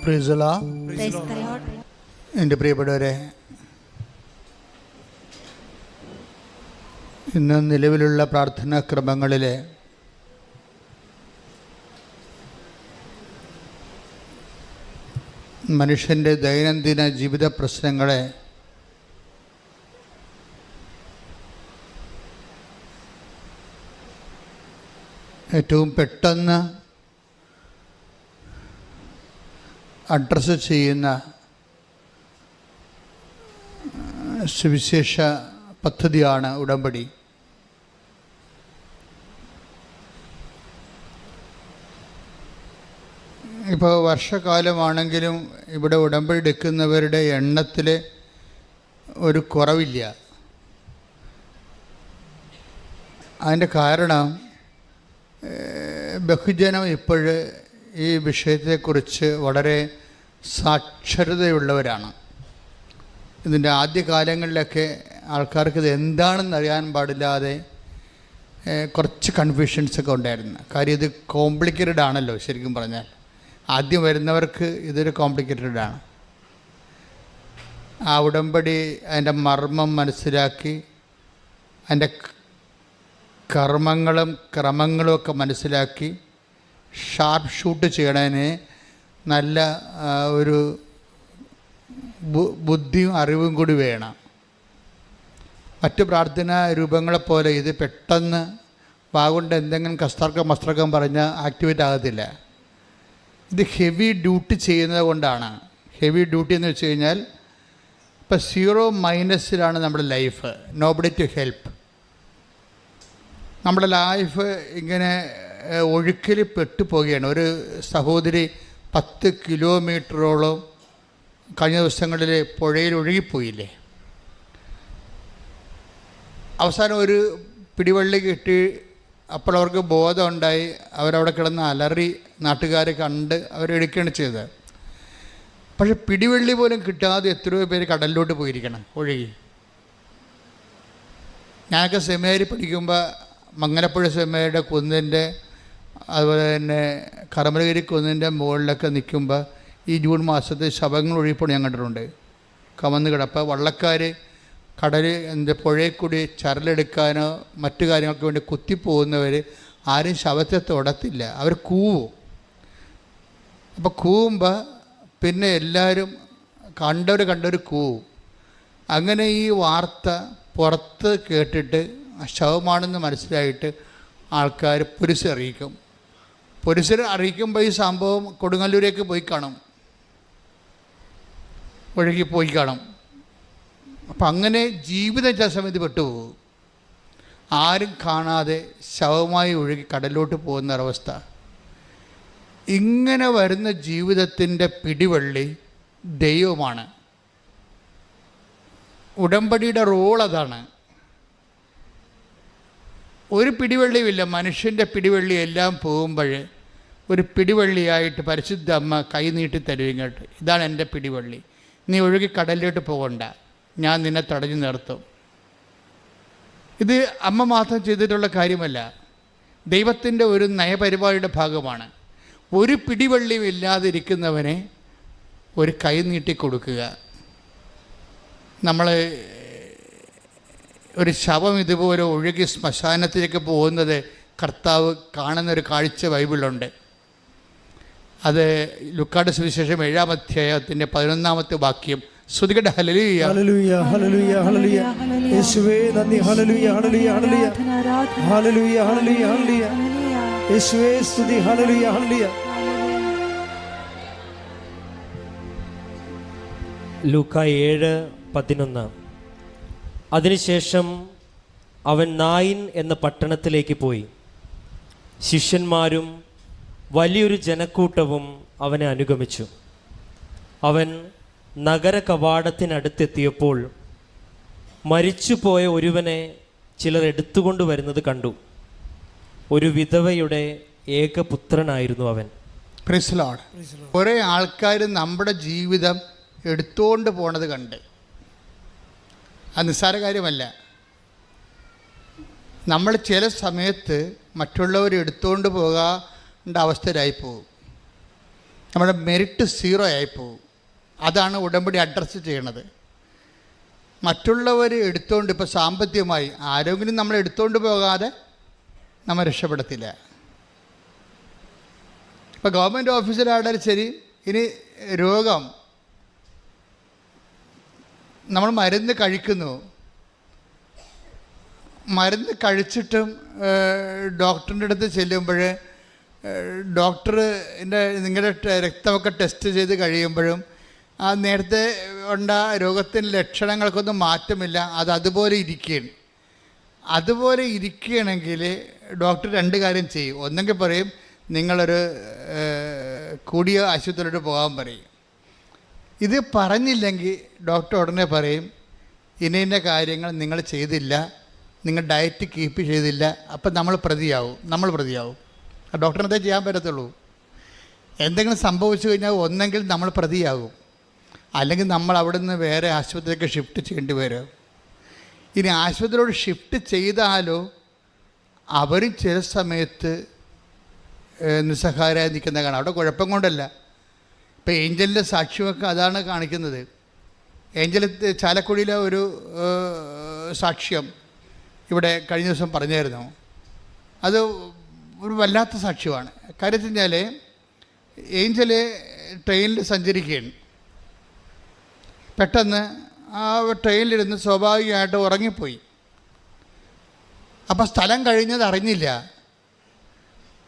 എൻ്റെ പ്രിയപ്പെട്ടവരെ, ഇന്ന് നിലവിലുള്ള പ്രാർത്ഥനാ ക്രമങ്ങളിലെ മനുഷ്യൻ്റെ ദൈനംദിന ജീവിത പ്രശ്നങ്ങളെ ഏറ്റവും പെട്ടെന്ന് അഡ്രസ്സ് ചെയ്യുന്ന സുവിശേഷ പദ്ധതിയാണ് ഉടമ്പടി. ഇപ്പോൾ വർഷകാലമാണെങ്കിലും ഇവിടെ ഉടമ്പടി എടുക്കുന്നവരുടെ എണ്ണത്തിൽ ഒരു കുറവില്ല. അതിൻ്റെ കാരണം ബഹുജനം ഇപ്പോൾ ഈ വിഷയത്തെക്കുറിച്ച് വളരെ സാക്ഷരതയുള്ളവരാണ്. ഇതിൻ്റെ ആദ്യകാലങ്ങളിലൊക്കെ ആൾക്കാർക്ക് ഇത് എന്താണെന്ന് അറിയാൻ പാടില്ലാതെ കുറച്ച് കൺഫ്യൂഷൻസൊക്കെ ഉണ്ടായിരുന്നു. കാര്യം ഇത് കോംപ്ലിക്കേറ്റഡ് ആണല്ലോ. ശരിക്കും പറഞ്ഞാൽ ആദ്യം വരുന്നവർക്ക് ഇതൊരു കോംപ്ലിക്കേറ്റഡാണ്. ആ ഉടമ്പടി അതിൻ്റെ മർമ്മം മനസ്സിലാക്കി അതിൻ്റെ കർമ്മങ്ങളും ക്രമങ്ങളും ഒക്കെ മനസ്സിലാക്കി ഷാർപ്പ് ഷൂട്ട് ചെയ്യണതിന് നല്ല ഒരു ബുദ്ധിയും അറിവും കൂടി വേണം. മറ്റ് പ്രാർത്ഥനാ രൂപങ്ങളെപ്പോലെ ഇത് പെട്ടെന്ന് വാഗുകൊണ്ട് എന്തെങ്കിലും മസ്തർക്കം പറഞ്ഞാൽ ആക്ടിവേറ്റ് ആകത്തില്ല. ഇത് ഹെവി ഡ്യൂട്ടി ചെയ്യുന്നത് കൊണ്ടാണ്. ഹെവി ഡ്യൂട്ടി എന്ന് വെച്ച് കഴിഞ്ഞാൽ ഇപ്പോൾ 0 നമ്മുടെ ലൈഫ്. Nobody to help. നമ്മുടെ ലൈഫ് ഇങ്ങനെ ഒഴുക്കിൽ പെട്ടുപോവുകയാണ്. ഒരു സഹോദരി 10 കിലോമീറ്ററോളം കഴിഞ്ഞ ദിവസങ്ങളിൽ പുഴയിൽ ഒഴുകിപ്പോയില്ലേ. അവസാനം ഒരു പിടിവള്ളി കിട്ടി. അപ്പോൾ അവർക്ക് ബോധമുണ്ടായി. അവരവിടെ കിടന്ന് അലറി. നാട്ടുകാർ കണ്ട് അവരെടുക്കുകയാണ് ചെയ്തത്. പക്ഷെ പിടിവള്ളി പോലും കിട്ടാതെ എത്രയോ പേര് കടലിലോട്ട് പോയിരിക്കണം ഒഴുകി. ഞാനൊക്കെ സെമിനാരി പഠിക്കുമ്പോൾ മംഗലപ്പുഴ സെമിനാരിയുടെ കുന്നിൻ്റെ അതുപോലെ തന്നെ കർമ്മലഗിരി കുന്നിൻ്റെ മുകളിലൊക്കെ നിൽക്കുമ്പോൾ ഈ ജൂൺ മാസത്തെ ശവങ്ങൾ ഒഴുകിപ്പോൾ ഞാൻ കണ്ടിട്ടുണ്ട്. കമന്ന് കിടപ്പോൾ വള്ളക്കാർ പുഴയിൽ കൂടി ചരലെടുക്കാനോ മറ്റു കാര്യങ്ങൾക്ക് വേണ്ടി കുത്തിപ്പോകുന്നവർ ആരും ശവത്തെ തൊടത്തില്ല. അവർ കൂവും. അപ്പോൾ കൂവുമ്പോൾ പിന്നെ എല്ലാവരും കണ്ടവർ കൂവും. അങ്ങനെ ഈ വാർത്ത പുറത്ത് കേട്ടിട്ട് ശവമാണെന്ന് മനസ്സിലായിട്ട് ആൾക്കാർ പോലീസിൽ അറിയിക്കും. പോലീസിൽ അറിയിക്കുമ്പോൾ ഈ സംഭവം കൊടുങ്ങല്ലൂരേക്ക് പോയി കാണും, ഒഴുകിപ്പോയി കാണും. അപ്പം അങ്ങനെ ജീവിതം ചില സമയത്ത് പെട്ടുപോകും. ആരും കാണാതെ ശവമായി ഒഴുകി കടലിലോട്ട് പോകുന്ന ഒരവസ്ഥ. ഇങ്ങനെ വരുന്ന ജീവിതത്തിൻ്റെ പിടിവള്ളി ദൈവമാണ്. ഉടമ്പടിയുടെ റോൾ അതാണ്. ഒരു പിടിവള്ളിയുമില്ല. മനുഷ്യൻ്റെ പിടിവള്ളി എല്ലാം പോകുമ്പോൾ ഒരു പിടിവള്ളിയായിട്ട് പരിശുദ്ധ അമ്മ കൈ നീട്ടി തരും ഇങ്ങോട്ട്. ഇതാണ് എൻ്റെ പിടിവള്ളി. നീ ഒഴുകി കടലിലോട്ട് പോകണ്ട, ഞാൻ നിന്നെ തടഞ്ഞു നിർത്തും. ഇത് അമ്മ മാത്രം ചെയ്തിട്ടുള്ള കാര്യമല്ല, ദൈവത്തിൻ്റെ ഒരു നയപരിപാടിയുടെ ഭാഗമാണ്. ഒരു പിടിവള്ളിയും ഇല്ലാതിരിക്കുന്നവനെ ഒരു കൈ നീട്ടി കൊടുക്കുക. നമ്മൾ ഒരു ശവം ഇതുപോലെ ഒഴുകി ശ്മശാനത്തിലേക്ക് പോകുന്നത് കർത്താവ് കാണുന്നൊരു കാഴ്ച ബൈബിളുണ്ട്. അത് ലൂക്കായുടെ സുവിശേഷം 7-ാം അധ്യായത്തിൻ്റെ 11-ാമത്തെ വാക്യം. സ്തുതിക്കട്ടെ. ഹല്ലേലൂയ ഹല്ലേലൂയ ഹല്ലേലൂയ ഹല്ലേലൂയ. യേശുവേ നന്ദി. ഹല്ലേലൂയ ഹല്ലേലൂയ ഹല്ലേലൂയ ഹല്ലേലൂയ ഹല്ലേലൂയ ഹല്ലേലൂയ. യേശുവേ സ്തുതി. ഹല്ലേലൂയ ഹല്ലേലൂയ. ലൂക്ക 7:11. അതിനുശേഷം അവൻ നായിൻ എന്ന പട്ടണത്തിലേക്ക് പോയി. ശിഷ്യന്മാരും വലിയൊരു ജനക്കൂട്ടവും അവനെ അനുഗമിച്ചു. അവൻ നഗര കവാടത്തിനടുത്തെത്തിയപ്പോൾ മരിച്ചുപോയ ഒരുവനെ ചിലർ എടുത്തുകൊണ്ട് വരുന്നത് കണ്ടു. ഒരു വിധവയുടെ ഏകപുത്രനായിരുന്നു അവൻ. Praise lord. കുറേ ആൾക്കാർ നമ്മുടെ ജീവിതം എടുത്തുകൊണ്ട് പോണത് കണ്ട്. അത് നിസ്സാര കാര്യമല്ല. നമ്മൾ ചില സമയത്ത് മറ്റുള്ളവർ എടുത്തുകൊണ്ട് പോകേണ്ട അവസ്ഥയിലായി പോകും. നമ്മുടെ മെറിറ്റ് 0 ആയിപ്പോവും. അതാണ് ഉടമ്പടി അഡ്രസ്സ് ചെയ്യണത്. മറ്റുള്ളവർ എടുത്തുകൊണ്ട്, ഇപ്പോൾ സാമ്പത്തികമായി ആരെങ്കിലും നമ്മൾ എടുത്തുകൊണ്ട് പോകാതെ നമ്മൾ രക്ഷപ്പെടത്തില്ല. ഇപ്പോൾ ഗവൺമെൻറ് ഓഫീസിലായാലും ശരി, ഇനി രോഗം നമ്മൾ മരുന്ന് കഴിക്കുന്നു, മരുന്ന് കഴിച്ചിട്ടും ഡോക്ടറിൻ്റെ അടുത്ത് ചെല്ലുമ്പോൾ ഡോക്ടറിൻ്റെ നിങ്ങളുടെ രക്തമൊക്കെ ടെസ്റ്റ് ചെയ്ത് കഴിയുമ്പോഴും ആ നേരത്തെ ഉണ്ട രോഗത്തിൻ്റെ ലക്ഷണങ്ങൾക്കൊന്നും മാറ്റമില്ല, അത് അതുപോലെ ഇരിക്കുകയാണ്. അതുപോലെ ഇരിക്കുകയാണെങ്കിൽ ഡോക്ടർ 2 കാര്യം ചെയ്യും. ഒന്നെങ്കിൽ പറയും നിങ്ങളൊരു കൂടിയ ആശുപത്രിയിലോട്ട് പോകാൻ പറയും. ഇത് പറഞ്ഞില്ലെങ്കിൽ ഡോക്ടർ ഉടനെ പറയും ഇന്ന കാര്യങ്ങൾ നിങ്ങൾ ചെയ്തില്ല, നിങ്ങൾ ഡയറ്റ് കീപ്പ് ചെയ്തില്ല, അപ്പം നമ്മൾ പ്രതിയാവും. ഡോക്ടറിനതേ ചെയ്യാൻ പറ്റത്തുള്ളൂ. എന്തെങ്കിലും സംഭവിച്ചു കഴിഞ്ഞാൽ ഒന്നെങ്കിൽ നമ്മൾ പ്രതിയാകും, അല്ലെങ്കിൽ നമ്മൾ അവിടെ നിന്ന് വേറെ ആശുപത്രിയിലേക്ക് ഷിഫ്റ്റ് ചെയ്യേണ്ടി വരും. ഇനി ആശുപത്രിയോട് ഷിഫ്റ്റ് ചെയ്താലോ അവരും ചില സമയത്ത് നിസ്സഹായരായി നിൽക്കുന്ന കാണാം. അവിടെ കുഴപ്പം കൊണ്ടല്ല. ഇപ്പോൾ ഏഞ്ചലിൻ്റെ സാക്ഷ്യമൊക്കെ അതാണ് കാണിക്കുന്നത്. ഏഞ്ചൽ ചാലക്കുടിയിലെ ഒരു സാക്ഷ്യം ഇവിടെ കഴിഞ്ഞ ദിവസം പറഞ്ഞായിരുന്നു. അത് ഒരു വല്ലാത്ത സാക്ഷ്യമാണ്. കാര്യം വെച്ച് കഴിഞ്ഞാൽ ഏഞ്ചൽ ട്രെയിനിൽ സഞ്ചരിക്കുകയാണ്. പെട്ടെന്ന് ആ ട്രെയിനിലിരുന്ന് സ്വാഭാവികമായിട്ട് ഉറങ്ങിപ്പോയി. അപ്പോൾ സ്ഥലം കഴിഞ്ഞത് അറിഞ്ഞില്ല.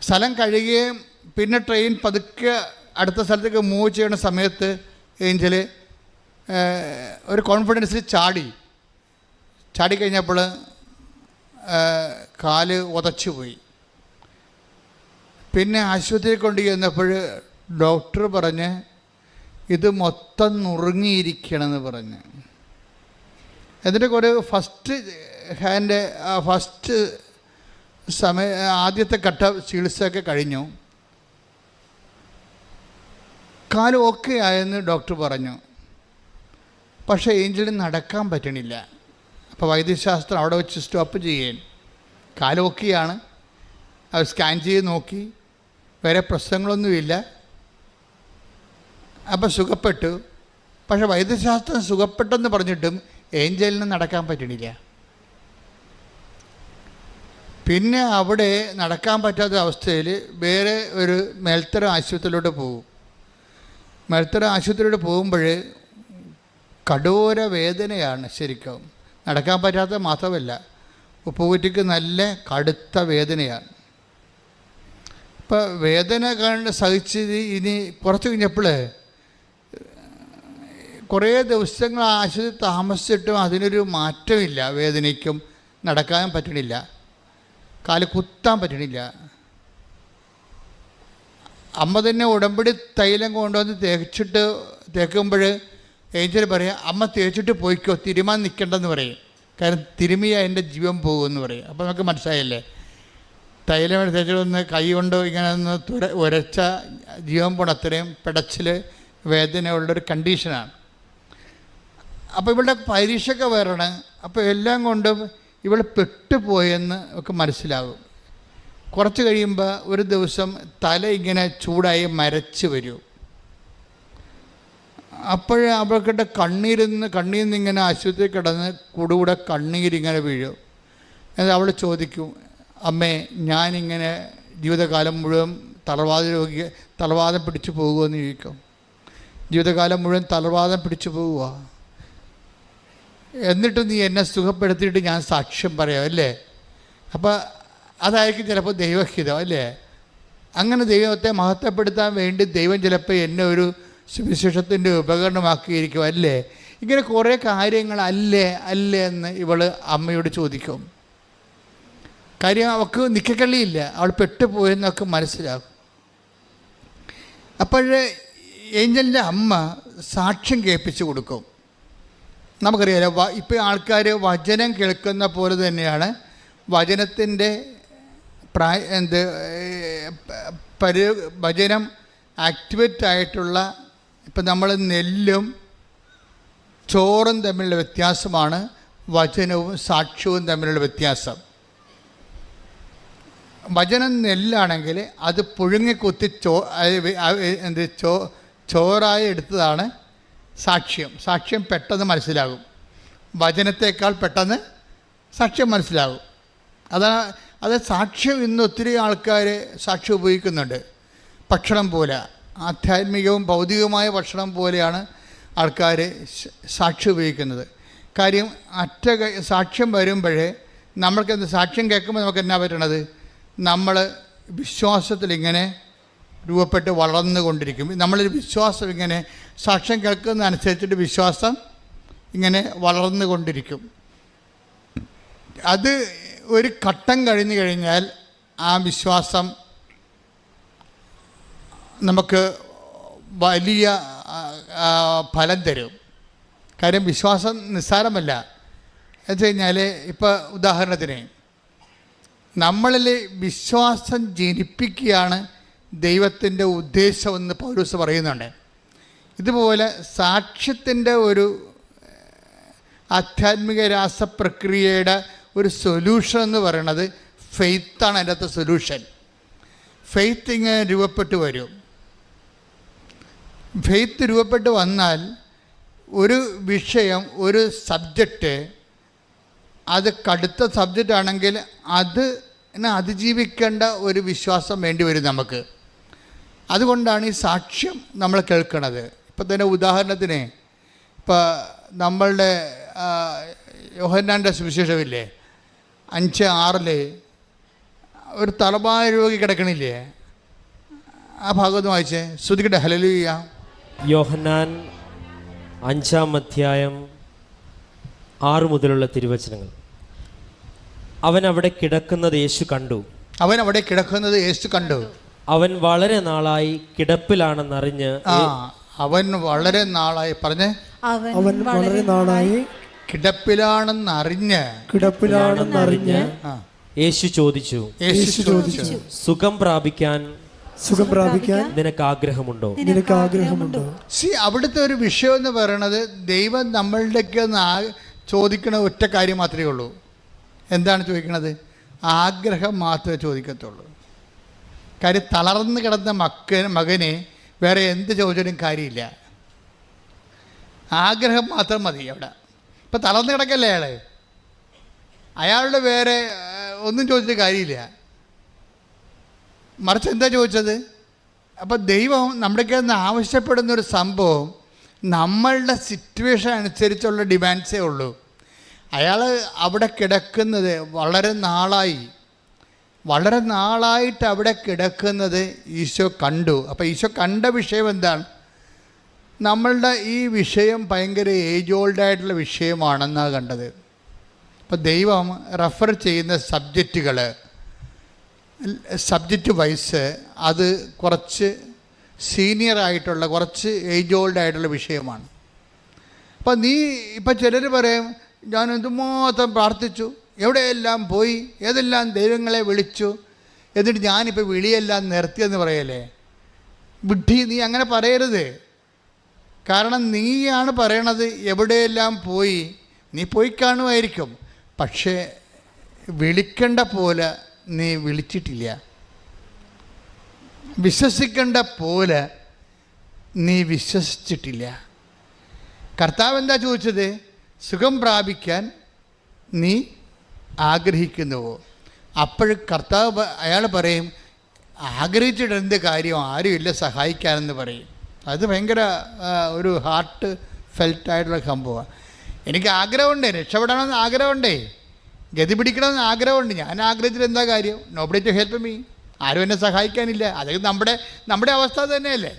സ്ഥലം കഴിയുകയും പിന്നെ ട്രെയിൻ പതുക്കെ അടുത്ത സ്ഥലത്തേക്ക് മൂവ് ചെയ്യുന്ന സമയത്ത് ഏഞ്ചൽ ഒരു കോൺഫിഡൻസിൽ ചാടിക്കഴിഞ്ഞപ്പോൾ കാല് ഉതച്ചു പോയി. പിന്നെ ആശുപത്രിയിൽ കൊണ്ട് ചെന്നപ്പോൾ ഡോക്ടർ പറഞ്ഞ് ഇത് മൊത്തം നുറുങ്ങിയിരിക്കണമെന്ന് പറഞ്ഞ്. എന്നിട്ട് ഒരു ഫസ്റ്റ് ആദ്യത്തെ ഘട്ട ചികിത്സയൊക്കെ കഴിഞ്ഞു. കാല് ഓക്കെ ആയെന്ന് ഡോക്ടർ പറഞ്ഞു. പക്ഷേ ഏഞ്ചലിന് നടക്കാൻ പറ്റണില്ല. അപ്പോൾ വൈദ്യശാസ്ത്രം അവിടെ വെച്ച് സ്റ്റോപ്പ് ചെയ്യാൻ. കാല് ഓക്കെയാണ്, അത് സ്കാൻ ചെയ്ത് നോക്കി, വേറെ പ്രശ്നങ്ങളൊന്നുമില്ല. അപ്പോൾ സുഖപ്പെട്ടു. പക്ഷേ വൈദ്യശാസ്ത്രം സുഖപ്പെട്ടെന്ന് പറഞ്ഞിട്ടും ഏഞ്ചലിന് നടക്കാൻ പറ്റണില്ല. പിന്നെ അവിടെ നടക്കാൻ പറ്റാത്ത അവസ്ഥയിൽ വേറെ ഒരു മേൽത്തരം ആശുപത്രിയിലോട്ട് പോകും. മേൽത്തരം ആശുപത്രിയിലോട്ട് പോകുമ്പോൾ കഠോര വേദനയാണ്. ശരിക്കും നടക്കാൻ പറ്റാത്ത മാത്രമല്ല, ഉപ്പുകുറ്റിക്ക് നല്ല കടുത്ത വേദനയാണ്. ഇപ്പോൾ വേദന സഹിച്ച് ഇനി കുറച്ച് കഴിഞ്ഞപ്പോൾ കുറേ ദിവസങ്ങൾ ആശുപത്രി താമസിച്ചിട്ടും അതിനൊരു മാറ്റമില്ല. വേദനയ്ക്കും നടക്കാൻ പറ്റണില്ല, കാല് കുത്താൻ പറ്റണില്ല. അമ്മ തന്നെ ഉടമ്പടി തൈലം കൊണ്ടുവന്ന് തേക്കുമ്പോൾ ഏഞ്ചൽ പറയാം അമ്മ തേച്ചിട്ട് പോയിക്കോ, തിരുമാൻ നിൽക്കണ്ടെന്ന് പറയും. കാരണം തിരുമിയ എൻ്റെ ജീവൻ പോകുമെന്ന് പറയും. അപ്പോൾ നമുക്ക് മനസ്സിലായല്ലേ, തൈലം തേച്ചിട്ടൊന്ന് കൈ കൊണ്ട് ഇങ്ങനെ ഒന്ന് ഉരച്ച ജീവൻ പോണ അത്രയും പിടച്ചിൽ വേദനയുള്ളൊരു കണ്ടീഷനാണ്. അപ്പോൾ ഇവളുടെ പരീക്ഷയൊക്കെ വരണം. അപ്പോൾ എല്ലാം കൊണ്ടും ഇവൾ പെട്ടുപോയെന്ന് ഒക്കെ മനസ്സിലാകും. കുറച്ച് കഴിയുമ്പോൾ ഒരു ദിവസം തല ഇങ്ങനെ ചൂടായി മരച്ച് വരും. അപ്പോഴേ അവൾക്കിട്ട് കണ്ണീരിൽ ഇങ്ങനെ ആശുപത്രി കിടന്ന് കൂടെ കണ്ണീരിങ്ങനെ വീഴും. എന്നാൽ അവൾ ചോദിക്കും, അമ്മേ ഞാനിങ്ങനെ ജീവിതകാലം മുഴുവൻ തളർവാദം പിടിച്ചു പോകുമെന്ന് ചോദിക്കും. ജീവിതകാലം മുഴുവൻ തളർവാദം പിടിച്ചു പോവുക, എന്നിട്ട് നീ എന്നെ സുഖപ്പെടുത്തിയിട്ട് ഞാൻ സാക്ഷ്യം പറയാം അല്ലേ? അപ്പോൾ അതായിരിക്കും ചിലപ്പോൾ ദൈവഹിതം അല്ലേ? അങ്ങനെ ദൈവത്തെ മഹത്വപ്പെടുത്താൻ വേണ്ടി ദൈവം ചിലപ്പോൾ എന്നെ ഒരു സുവിശേഷത്തിൻ്റെ ഉപകരണമാക്കിയിരിക്കും അല്ലേ? ഇങ്ങനെ കുറേ കാര്യങ്ങൾ അല്ലേ എന്ന് ഇവൾ അമ്മയോട് ചോദിക്കും. കാര്യം അവൾക്ക് നിൽക്കക്കള്ളിയില്ല, അവൾ പെട്ടുപോയെന്നൊക്കെ മനസ്സിലാകും. അപ്പോഴേ ഏഞ്ചലിൻ്റെ അമ്മ സാക്ഷ്യം കേൾപ്പിച്ചു കൊടുക്കും. നമുക്കറിയാലോ, ഇപ്പോൾ ആൾക്കാർ വചനം കേൾക്കുന്ന പോലെ തന്നെയാണ് വചനത്തിൻ്റെ വചനം ആക്ടിവേറ്റ് ആയിട്ടുള്ള, ഇപ്പം നമ്മൾ നെല്ലും ചോറും തമ്മിലുള്ള വ്യത്യാസമാണ് വചനവും സാക്ഷ്യവും തമ്മിലുള്ള വ്യത്യാസം. വചനം നെല്ലാണെങ്കിൽ അത് പുഴുങ്ങിക്കുത്തി ചോറായി എടുത്തതാണ് സാക്ഷ്യം. സാക്ഷ്യം പെട്ടെന്ന് മനസ്സിലാകും, വചനത്തേക്കാൾ പെട്ടെന്ന് സാക്ഷ്യം മനസ്സിലാകും. അത് സാക്ഷ്യം ഇന്ന് ഒത്തിരി ആൾക്കാർ സാക്ഷ്യം ഉപയോഗിക്കുന്നുണ്ട്. ഭക്ഷണം പോലെ, ആധ്യാത്മികവും ഭൗതികവുമായ ഭക്ഷണം പോലെയാണ് ആൾക്കാർ സാക്ഷ്യം ഉപയോഗിക്കുന്നത്. കാര്യം സാക്ഷ്യം വരുമ്പോഴേ നമ്മൾക്ക് സാക്ഷ്യം കേൾക്കുമ്പോൾ നമുക്ക് എന്നാ പറ്റണത്, നമ്മൾ വിശ്വാസത്തിലിങ്ങനെ രൂപപ്പെട്ട് വളർന്നുകൊണ്ടിരിക്കും. നമ്മളൊരു വിശ്വാസം ഇങ്ങനെ സാക്ഷ്യം കേൾക്കുന്നതനുസരിച്ചിട്ട് വിശ്വാസം ഇങ്ങനെ വളർന്നുകൊണ്ടിരിക്കും. അത് ഒരു ഘട്ടം കഴിഞ്ഞു കഴിഞ്ഞാൽ ആ വിശ്വാസം നമുക്ക് വലിയ ഫലം തരും. കാര്യം വിശ്വാസം നിസ്സാരമല്ല. എന്ന് വെച്ച് കഴിഞ്ഞാൽ ഇപ്പോൾ ഉദാഹരണത്തിന് നമ്മളിൽ വിശ്വാസം ജനിപ്പിക്കുകയാണ് ദൈവത്തിൻ്റെ ഉദ്ദേശമെന്ന് പൗലോസ് പറയുന്നുണ്ട്. ഇതുപോലെ സാക്ഷ്യത്തിൻ്റെ ഒരു ആധ്യാത്മിക രാസപ്രക്രിയയുടെ ഒരു സൊല്യൂഷൻ എന്ന് പറയുന്നത് ഫെയ്ത്താണ്. അതിൻ്റെ അകത്ത് സൊല്യൂഷൻ ഫെയ്ത്ത് ഇങ്ങനെ രൂപപ്പെട്ടു വരും. ഫെയ്ത്ത് രൂപപ്പെട്ട് വന്നാൽ ഒരു വിഷയം, ഒരു സബ്ജക്റ്റ്, അത് കടുത്ത സബ്ജക്റ്റ് ആണെങ്കിൽ അതിനെ അതിജീവിക്കേണ്ട ഒരു വിശ്വാസം വേണ്ടി വരും നമുക്ക്. അതുകൊണ്ടാണ് ഈ സാക്ഷ്യം നമ്മൾ കേൾക്കുന്നത്. ഇപ്പം തന്നെ ഉദാഹരണത്തിന് ഇപ്പോൾ നമ്മളുടെ യോഹന്നാൻ്റെ സുവിശേഷമില്ലേ 5:6 ഒരു തലവായ രോഗി കിടക്കണില്ലേ, ആ ഭാഗത്ത് വായിച്ചേ, ശ്രുതിക്കട്ടെ. ഹല്ലേലൂയ. യോഹന്നാൻ 5-6 മുതലുള്ള തിരുവചനങ്ങൾ. അവൻ അവിടെ കിടക്കുന്നത് യേശു കണ്ടു. അവൻ വളരെ നാളായി കിടപ്പിലാണെന്നറിഞ്ഞ് അവൻ വളരെ നാളായി പറഞ്ഞേ അവൻ വളരെ നാളായി കിടപ്പിലാണെന്നറിഞ്ഞ് യേശു ചോദിച്ചു, സുഖം പ്രാപിക്കാൻ നിനക്ക് ആഗ്രഹമുണ്ടോ? അവിടുത്തെ ഒരു വിഷയം എന്ന് പറയണത് ദൈവം നമ്മളുടെയൊക്കെ ചോദിക്കണ ഒറ്റ കാര്യം മാത്രമേ ഉള്ളൂ. എന്താണ് ചോദിക്കണത്? ആഗ്രഹം മാത്രമേ ചോദിക്കത്തുള്ളൂ. കാര്യം തളർന്ന് കിടന്ന മകന് വേറെ എന്ത് ചോദിച്ചാലും കാര്യമില്ല, ആഗ്രഹം മാത്രം മതി. അവിടെ ഇപ്പം തളർന്ന് കിടക്കല്ലേ അയാളുടെ വേറെ ഒന്നും ചോദിച്ചിട്ട് കാര്യമില്ല. മറിച്ച് എന്താ ചോദിച്ചത്? അപ്പം ദൈവം നമ്മുടെയൊക്കെ ആവശ്യപ്പെടുന്നൊരു സംഭവം നമ്മളുടെ സിറ്റുവേഷൻ അനുസരിച്ചുള്ള ഡിമാൻഡ്സേ ഉള്ളൂ. അയാൾ അവിടെ കിടക്കുന്നത് വളരെ നാളായിട്ട് അവിടെ കിടക്കുന്നത് ഈശോ കണ്ടു. അപ്പോൾ ഈശോ കണ്ട വിഷയം എന്താണ്? നമ്മളുടെ ഈ വിഷയം ഭയങ്കര ഏജ് ഓൾഡായിട്ടുള്ള വിഷയമാണെന്നാണ് കണ്ടത്. അപ്പോൾ ദൈവം റെഫർ ചെയ്യുന്ന സബ്ജക്റ്റ് വൈസ് അത് കുറച്ച് സീനിയറായിട്ടുള്ള, കുറച്ച് ഏജ് ഓൾഡായിട്ടുള്ള വിഷയമാണ്. അപ്പം ഇപ്പം ചിലർ പറയും, ഞാൻ എന്തുമാത്രം പ്രാർത്ഥിച്ചു, എവിടെയെല്ലാം പോയി, ഏതെല്ലാം ദൈവങ്ങളെ വിളിച്ചു, എന്നിട്ട് ഞാനിപ്പോൾ വിളിയെല്ലാം നിർത്തിയെന്ന് പറയല്ലേ. ബുദ്ധി, നീ അങ്ങനെ പറയരുത്. കാരണം നീയാണ് പറയണത് എവിടെയെല്ലാം പോയി. നീ പോയി കാണുമായിരിക്കും, പക്ഷേ വിളിക്കേണ്ട പോലെ നീ വിളിച്ചിട്ടില്ല. വിശ്വസിക്കേണ്ട പോലെ നീ വിശ്വസിച്ചിട്ടില്ല. കർത്താവ് എന്താ ചോദിച്ചത്? സുഖം പ്രാപിക്കാൻ നീ ആഗ്രഹിക്കുന്നുവോ? അപ്പോഴും കർത്താവ് അയാൾ പറയും, ആഗ്രഹിച്ചിട്ട് എന്ത് കാര്യം, ആരുമില്ല സഹായിക്കാനെന്ന് പറയും. അത് ഭയങ്കര ഒരു ഹാർട്ട് ഫെൽറ്റായിട്ടുള്ള സംഭവമാണ്. എനിക്ക് ആഗ്രഹമുണ്ട്, രക്ഷപ്പെടണമെന്ന് ആഗ്രഹമുണ്ടേ, ഗതി പിടിക്കണമെന്ന് ആഗ്രഹമുണ്ട്. ഞാൻ ആഗ്രഹിച്ചിട്ട് എന്താ കാര്യം? Nobody to help me. ആരും എന്നെ സഹായിക്കാനില്ല. അതൊക്കെ നമ്മുടെ അവസ്ഥ തന്നെയല്ലേ,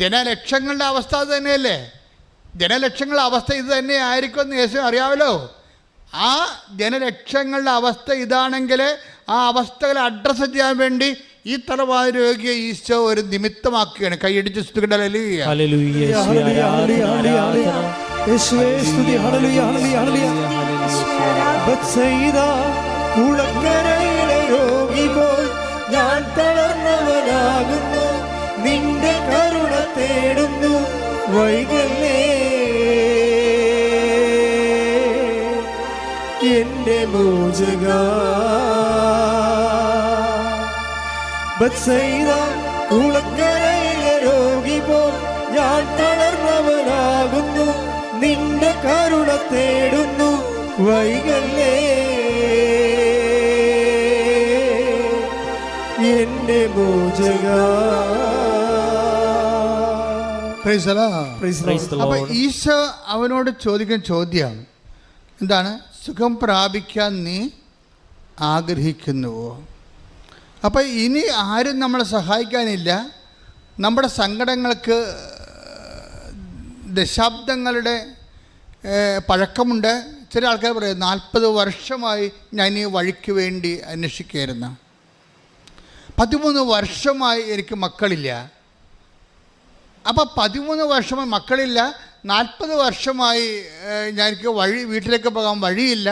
ജനലക്ഷങ്ങളുടെ അവസ്ഥ തന്നെയല്ലേ. ജനലക്ഷങ്ങളുടെ അവസ്ഥ ഇത് തന്നെ ആയിരിക്കുമെന്ന് യേശു അറിയാമല്ലോ. ആ ജനലക്ഷങ്ങളുടെ അവസ്ഥ ഇതാണെങ്കിൽ ആ അവസ്ഥകളെ അഡ്രസ്സ് ചെയ്യാൻ വേണ്ടി ഈ തലവായ രോഗിയെ ഈശോ ഒരു നിമിത്തമാക്കുകയാണ്. കൈയടിച്ച് ഞാൻ തളർന്നവനാകുന്നു, നിന്റെ കരുണ തേടുന്നു, വൈകല്ലേ എന്റെ മോചക. ബത്സയിദ കുളക്കരയിലെ രോഗി പോൽ ഞാൻ തളർന്നവനാകുന്നു, നിന്റെ കരുണ തേടുന്നു വൈകല്ലേ. എന്റെ മോചക. അപ്പൊ ഈശോ അവനോട് ചോദിക്കുന്ന ചോദ്യമാണ് എന്താണ്? സുഖം പ്രാപിക്കാൻ നീ ആഗ്രഹിക്കുന്നുവോ? അപ്പം ഇനി ആരും നമ്മളെ സഹായിക്കാനില്ല. നമ്മുടെ സങ്കടങ്ങൾക്ക് ദശാബ്ദങ്ങളുടെ പഴക്കമുണ്ട്. ചില ആൾക്കാർ പറയും 40 വർഷമായി ഞാൻ ഈ വഴിക്ക് വേണ്ടി അന്വേഷിക്കുകയായിരുന്നു, 13 വർഷമായി എനിക്ക് മക്കളില്ല. അപ്പോൾ 13 വർഷമായി മക്കളില്ല, 40 വർഷമായി എനിക്ക് വീട്ടിലേക്ക് പോകാൻ വഴിയില്ല,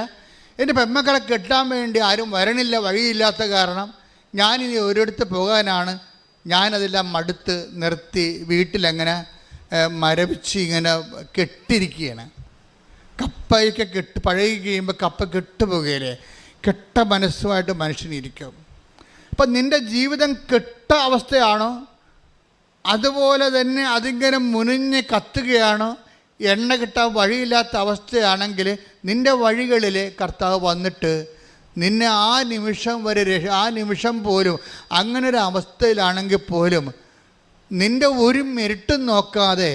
എൻ്റെ പെൺമക്കളെ കെട്ടാൻ വേണ്ടി ആരും വരണില്ല, വഴിയില്ലാത്ത കാരണം ഞാനിനി ഒരിടത്ത് പോകാനാണ്. ഞാനതെല്ലാം മടുത്ത് നിർത്തി വീട്ടിലങ്ങനെ മരവിച്ച് ഇങ്ങനെ കെട്ടിരിക്കുകയാണ്. കപ്പയൊക്കെ പഴകി കഴിയുമ്പോൾ കപ്പ കെട്ടുപോകുകയില്ലേ, കെട്ട മനസ്സുമായിട്ട് മനുഷ്യനിരിക്കും. അപ്പം നിൻ്റെ ജീവിതം കെട്ട അവസ്ഥയാണോ, അതുപോലെ തന്നെ അതിങ്ങനെ മുനിഞ്ഞ് കത്തുകയാണോ, എണ്ണ കിട്ടാൻ വഴിയില്ലാത്ത അവസ്ഥയാണെങ്കിൽ നിൻ്റെ വഴികളിൽ കർത്താവ് വന്നിട്ട് നിന്നെ ആ നിമിഷം വരെ ആ നിമിഷം പോലും അങ്ങനെ ഒരു അവസ്ഥയിലാണെങ്കിൽ പോലും നിൻ്റെ ഒരു മെരിട്ടും നോക്കാതെ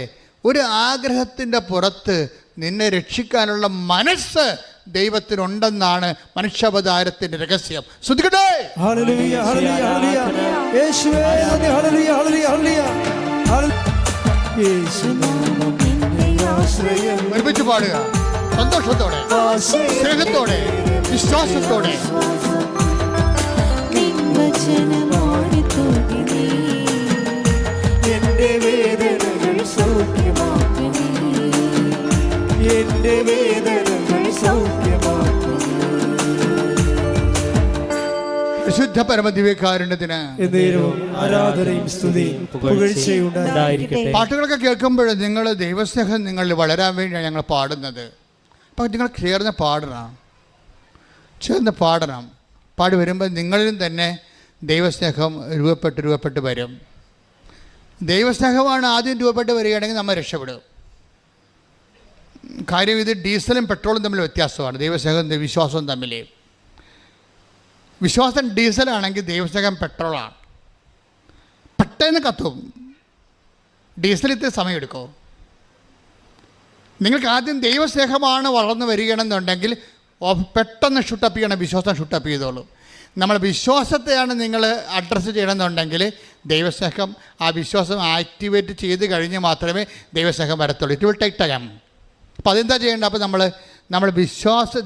ഒരു ആഗ്രഹത്തിൻ്റെ പുറത്ത് നിന്നെ രക്ഷിക്കാനുള്ള മനസ്സ് ദൈവത്തിനുണ്ടെന്നാണ് മനുഷ്യാവതാരത്തിൻ്റെ രഹസ്യം. ശ്രദ്ധിക്കട്ടെ. ഒരുമിച്ച് പാടുക, സന്തോഷത്തോടെ, സ്നേഹത്തോടെ, വിശ്വാസത്തോടെ. എന്റെ വേദനകൾ സൗഖ്യമാക്കണേ, എന്റെ വേദനകൾ സൗഖ്യമാക്കണേ. വിശുദ്ധ പരമദിവ്യകാരുണ്യത്തിന് ആരാധനയും സ്തുതിയും പുകഴ്ചയും ഉണ്ടായിരിക്കട്ടെ. പാട്ടുകളൊക്കെ കേൾക്കുമ്പോൾ നിങ്ങൾ ദൈവസ്നേഹം നിങ്ങളിൽ വളരാൻ വേണ്ടിയാണ് ഞങ്ങൾ പാടുന്നത്. അപ്പോൾ നിങ്ങൾ ചേർന്ന് പാടണം. പാടി വരുമ്പോൾ നിങ്ങളിലും തന്നെ ദൈവസ്നേഹം രൂപപ്പെട്ട് വരും. ദൈവസ്നേഹമാണ് ആദ്യം രൂപപ്പെട്ട് വരികയാണെങ്കിൽ നമ്മൾ രക്ഷപ്പെടും. കാര്യം ഇത് ഡീസലും പെട്രോളും തമ്മിൽ വ്യത്യാസമാണ്. ദൈവസ്നേഹം വിശ്വാസവും തമ്മിൽ. വിശ്വാസം ഡീസലാണെങ്കിൽ ദൈവസ്നേഹം പെട്രോളാണ്. പെട്ടെന്ന് കത്തും. ഡീസൽ ഇത്തിരി സമയമെടുക്കും. നിങ്ങൾക്ക് ആദ്യം ദൈവസ്നേഹമാണ് വളർന്നു വരികയാണെന്നുണ്ടെങ്കിൽ പെട്ടെന്ന് ഷൂട്ടപ്പ് ചെയ്യണം, വിശ്വാസം ഷൂട്ടപ്പ് ചെയ്തോളൂ. നമ്മൾ വിശ്വാസത്തെയാണ് നിങ്ങൾ അഡ്രസ്സ് ചെയ്യണമെന്നുണ്ടെങ്കിൽ ദൈവസ്നേഹം ആ വിശ്വാസം ആക്ടിവേറ്റ് ചെയ്ത് കഴിഞ്ഞ് മാത്രമേ ദൈവസ്നേഹം വരത്തുള്ളൂ. It will take time. അപ്പോൾ അതെന്താ ചെയ്യേണ്ടത്? അപ്പോൾ നമ്മൾ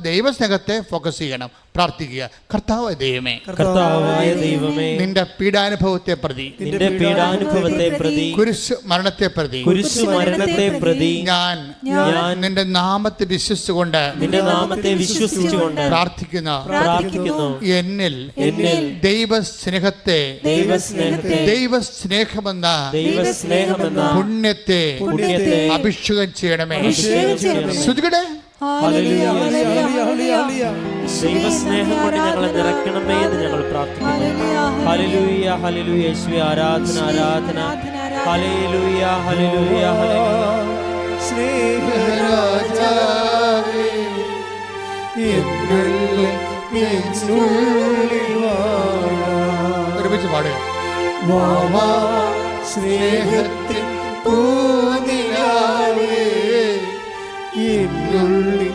ദൈവസ്നേഹത്തെ ഫോക്കസ് ചെയ്യണം. പ്രാർത്ഥിക്കുക, കർത്താവായ ദൈവമേ, നിന്റെ പീഡാനുഭവത്തെ പ്രതി, കുരിശ് മരണത്തെ പ്രതി ഞാൻ നിന്റെ നാമത്തെ വിശ്വസിച്ചുകൊണ്ട് പ്രാർത്ഥിക്കുന്നു. എന്നിൽ ദൈവസ്നേഹത്തെ, ദൈവസ്നേഹമെന്ന പുണ്യത്തെ അഭിഷേകം ചെയ്യണമേ. ശ്രുതികടെ ദൈവസ്നേഹം കൊണ്ട് ഞങ്ങളെ നിറയ്ക്കണമേ എന്ന് ഞങ്ങൾ പ്രാർത്ഥിക്കുന്നു. ഹല്ലേലൂയ, ഹല്ലേലൂയ, യേശുവേ ആരാധന, ആരാധന. ഹല്ലേലൂയ, ഹല്ലേലൂയ, ഹല്ലേലൂയ. സ്നേഹരാജാവേ, ഒരുമിച്ച് പാടുക. വാവാ സ്നേഹത്തിൻ പൂനിലാവേ, എന്നുള്ളിൽ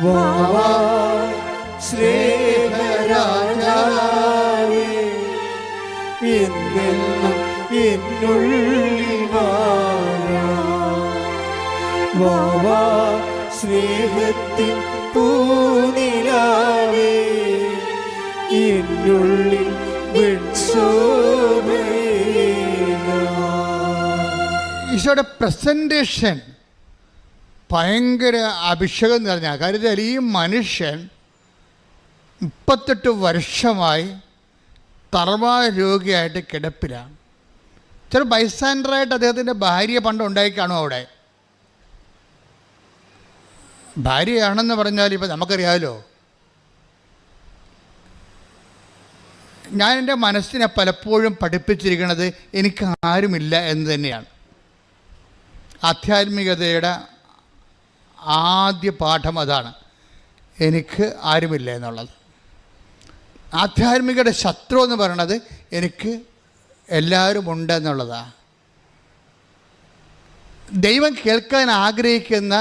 വാവാ സ്നേഹരാജാവേ, എന്നെന്നും എന്നുള്ളിൽ വാവാ സ്നേഹത്തിൻ പൂനിലാവേ, എന്നുള്ളിൽ ഈശോയുടെ പ്രസൻറ്റേഷൻ ഭയങ്കര അഭിഷേകം നിറഞ്ഞ കാര്യത്തിൽ ഈ മനുഷ്യൻ 38 വർഷമായി തളർവാ രോഗിയായിട്ട് കിടപ്പിലാണ്. ചില ബൈസ്റ്റാൻഡറായിട്ട് അദ്ദേഹത്തിൻ്റെ ഭാര്യ പണ്ട് ഉണ്ടായി കാണും. അവിടെ ഭാര്യയാണെന്ന് പറഞ്ഞാൽ ഇപ്പം നമുക്കറിയാമല്ലോ, ഞാൻ എൻ്റെ മനസ്സിനെ പലപ്പോഴും പഠിപ്പിച്ചിരിക്കുന്നത് എനിക്ക് ആരുമില്ല എന്ന് തന്നെയാണ്. ആധ്യാത്മികതയുടെ ആദ്യ പാഠം അതാണ്, എനിക്ക് ആരുമില്ല എന്നുള്ളത്. ആധ്യാത്മികയുടെ ശത്രു എന്ന് പറയണത് എനിക്ക് എല്ലാവരും ഉണ്ടെന്നുള്ളതാണ്. ദൈവം കേൾക്കാൻ ആഗ്രഹിക്കുന്ന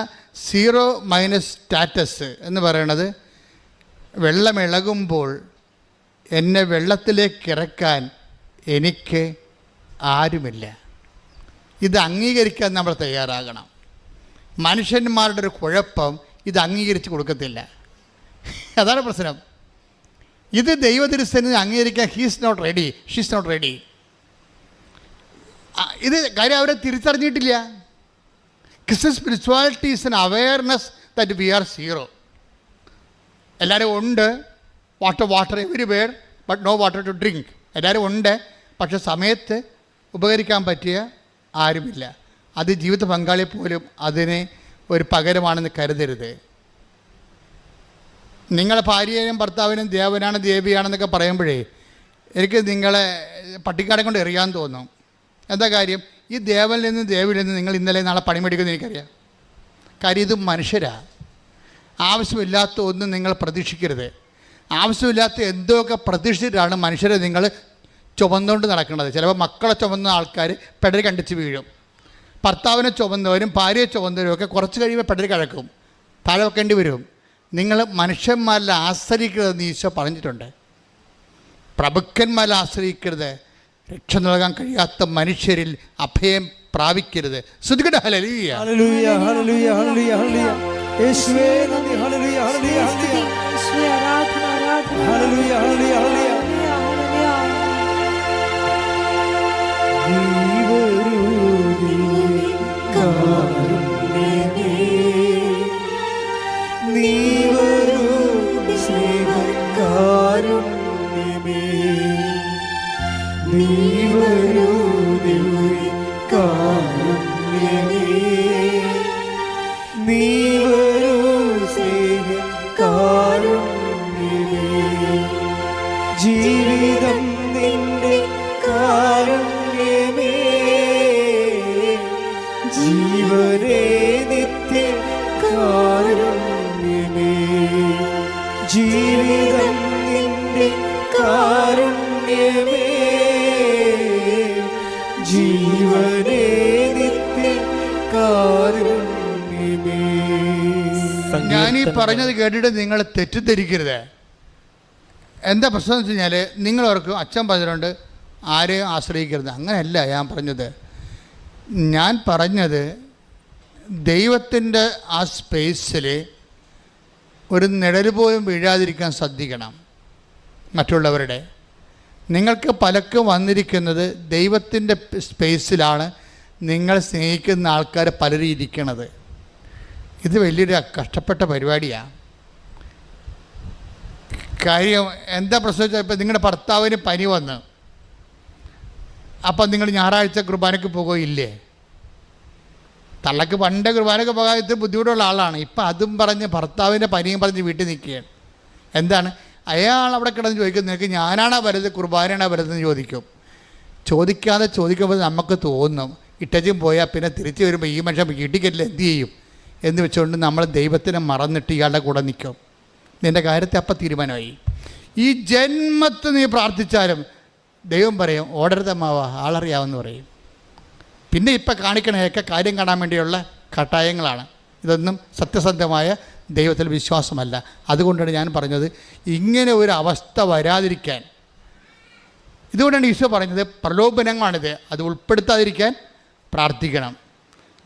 0- സ്റ്റാറ്റസ് എന്ന് പറയണത്, വെള്ളമിളകുമ്പോൾ എന്നെ വെള്ളത്തിലേക്ക് ഇറക്കാൻ എനിക്ക് ആരുമില്ല. ഇത് അംഗീകരിക്കാൻ നമ്മൾ തയ്യാറാകണം. മനുഷ്യന്മാരുടെ ഒരു കുഴപ്പം ഇത് അംഗീകരിച്ച് കൊടുക്കത്തില്ല. അതാണ് പ്രശ്നം. ഇത് ദൈവതിരുസന്നിധി അംഗീകരിക്കാൻ he's not ready, she's not ready. ഇത് കാര്യം അവരെ തിരിച്ചറിഞ്ഞിട്ടില്ല. Christian spirituality is an awareness that we are zero. എല്ലാവരും ഉണ്ട്, water everywhere but no water to drink. എല്ലാവരും ഉണ്ട്, പക്ഷെ സമയത്ത് ഉപകരിക്കാൻ പറ്റിയ ആരുമില്ല. അത് ജീവിത പങ്കാളി പോലും അതിന് ഒരു പകരമാണെന്ന് കരുതരുത്. നിങ്ങളെ ഭാര്യയും ഭർത്താവിനും ദേവനാണ് ദേവിയാണെന്നൊക്കെ പറയുമ്പോഴേ എനിക്ക് നിങ്ങളെ പട്ടിക്കാടെ കൊണ്ട് എറിയാൻ തോന്നും. എന്താ കാര്യം? ഈ ദേവനിൽ നിന്ന് ദേവിയിൽ നിന്ന് നിങ്ങൾ ഇന്നലെ നാളെ പണിമെടുക്കുമെന്ന് എനിക്കറിയാം. കാര്യം ഇത് മനുഷ്യരാണ്. ആവശ്യമില്ലാത്ത ഒന്നും നിങ്ങൾ പ്രതീക്ഷിക്കരുത്. ആവശ്യമില്ലാത്ത എന്തൊക്കെ പ്രതീക്ഷിച്ചിട്ടാണ് മനുഷ്യരെ നിങ്ങൾ ചുമന്നുകൊണ്ട് നടക്കുന്നത്. ചിലപ്പോൾ മക്കളെ ചുമന്ന ആൾക്കാർ പെടരി കണ്ടിച്ച് വീഴും. ഭർത്താവിനെ ചുമന്നവരും ഭാര്യയെ ചുമന്നവരും ഒക്കെ കുറച്ച് കഴിയുമ്പോൾ പെടരി കിഴക്കും, താഴെ വെക്കേണ്ടി വരും. നിങ്ങൾ മനുഷ്യന്മാരിൽ ആശ്രയിക്കരുതെന്ന് ഈശോ പറഞ്ഞിട്ടുണ്ട്. പ്രഭുക്കന്മാരിൽ ആശ്രയിക്കരുത്. രക്ഷ നൽകാൻ കഴിയാത്ത മനുഷ്യരിൽ അഭയം പ്രാപിക്കരുത്. ശ്രുതികട ഹല്ലേലൂയ, ഹല്ലേലൂയ, ഹല്ലേലൂയ, ഹല്ലേലൂയ, ഹല്ലേലൂയ. യേശുവേ നന്ദി. ഹല്ലേലൂയ, ഹല്ലേലൂയ, ഹല്ലേലൂയ. യേശുവേ ആരാധന, ആരാധന. ഹല്ലേലൂയ, ഹല്ലേലൂയ, ഹല്ലേലൂയ. നീ വരൂ സ്നേഹകാരുണ്യമേ, നീ വരൂ ദിവ്യകാരുണ്യമേ, നീ വരൂ സ്നേഹകാരുണ്യമേ. ജീവിതം നിന്റെ കാരുണ്യമേ, ജീവനേ നിത്യ കാരുണ്യമേ. ജീവിതം നിന്റെ കാരുണ്യമേ, ജീവനേ നിത്യ കാരുണ്യമേ. ഞാനീ പറഞ്ഞത് കേട്ടിട്ട് നിങ്ങൾ തെറ്റിദ്ധരിക്കരുത്. എന്താ പ്രശ്നം എന്ന് വെച്ച് കഴിഞ്ഞാൽ നിങ്ങളോർക്കും അച്ഛൻ പറഞ്ഞിട്ടുണ്ട് ആരെയും ആശ്രയിക്കരുത്. അങ്ങനെയല്ല ഞാൻ പറഞ്ഞത്. ഞാൻ പറഞ്ഞത് ദൈവത്തിൻ്റെ ആ സ്പേസിൽ ഒരു നിഴൽ പോലും വീഴാതിരിക്കാൻ ശ്രദ്ധിക്കണം മറ്റുള്ളവരുടെ. നിങ്ങൾക്ക് പലർക്കും വന്നിരിക്കുന്നത് ദൈവത്തിൻ്റെ സ്പേസിലാണ് നിങ്ങൾ സ്നേഹിക്കുന്ന ആൾക്കാർ പലരും ഇരിക്കണത്. ഇത് വലിയൊരു കഷ്ടപ്പെട്ട പരിപാടിയാണ്. കാര്യം എന്താ പ്രശ്നം വെച്ചാൽ, ഇപ്പം നിങ്ങളുടെ ഭർത്താവിന് പനി വന്ന്, അപ്പം നിങ്ങൾ ഞായറാഴ്ച കുർബാനയ്ക്ക് പോകുകയില്ലേ? തള്ളക്ക് പണ്ട് കുർബാനയ്ക്ക് പോകാൻ ഇത്തിരി ബുദ്ധിമുട്ടുള്ള ആളാണ്. ഇപ്പം അതും പറഞ്ഞ് ഭർത്താവിൻ്റെ പനിയും പറഞ്ഞ് വീട്ടിൽ നിൽക്കുകയാണ്. എന്താണ് അയാൾ അവിടെ കിടന്ന് ചോദിക്കുന്നത്? നിനക്ക് ഞാനാണോ വരുന്നത് കുർബാനയാണോ വരുന്നതെന്ന് ചോദിക്കും. ചോദിക്കുമ്പോൾ നമുക്ക് തോന്നും ഇട്ടച്ചും പോയാൽ പിന്നെ തിരിച്ചു വരുമ്പോൾ ഈ മനുഷ്യൻ വീട്ടിൽ എന്ത് ചെയ്യും എന്ന് വെച്ചുകൊണ്ട് നമ്മൾ ദൈവത്തിനെ മറന്നിട്ട് ഇയാളുടെ കൂടെ നിൽക്കും. നിൻ്റെ കാര്യത്തെ അപ്പം തീരുമാനമായി. ഈ ജന്മത്ത് നീ പ്രാർത്ഥിച്ചാലും ദൈവം പറയും ഓടരുതമ്മാവ, ആളറിയാമെന്ന് പറയും. പിന്നെ ഇപ്പം കാണിക്കണയൊക്കെ കാര്യം കാണാൻ വേണ്ടിയുള്ള കട്ടായങ്ങളാണ്. ഇതൊന്നും സത്യസന്ധമായ ദൈവത്തിൽ വിശ്വാസമല്ല. അതുകൊണ്ടാണ് ഞാൻ പറഞ്ഞത് ഇങ്ങനെ ഒരു അവസ്ഥ വരാതിരിക്കാൻ. ഇതുകൊണ്ടാണ് ഈശോ പറഞ്ഞത് പ്രലോഭനങ്ങളാണിത്, അത് ഉൾപ്പെടുത്താതിരിക്കാൻ പ്രാർത്ഥിക്കണം.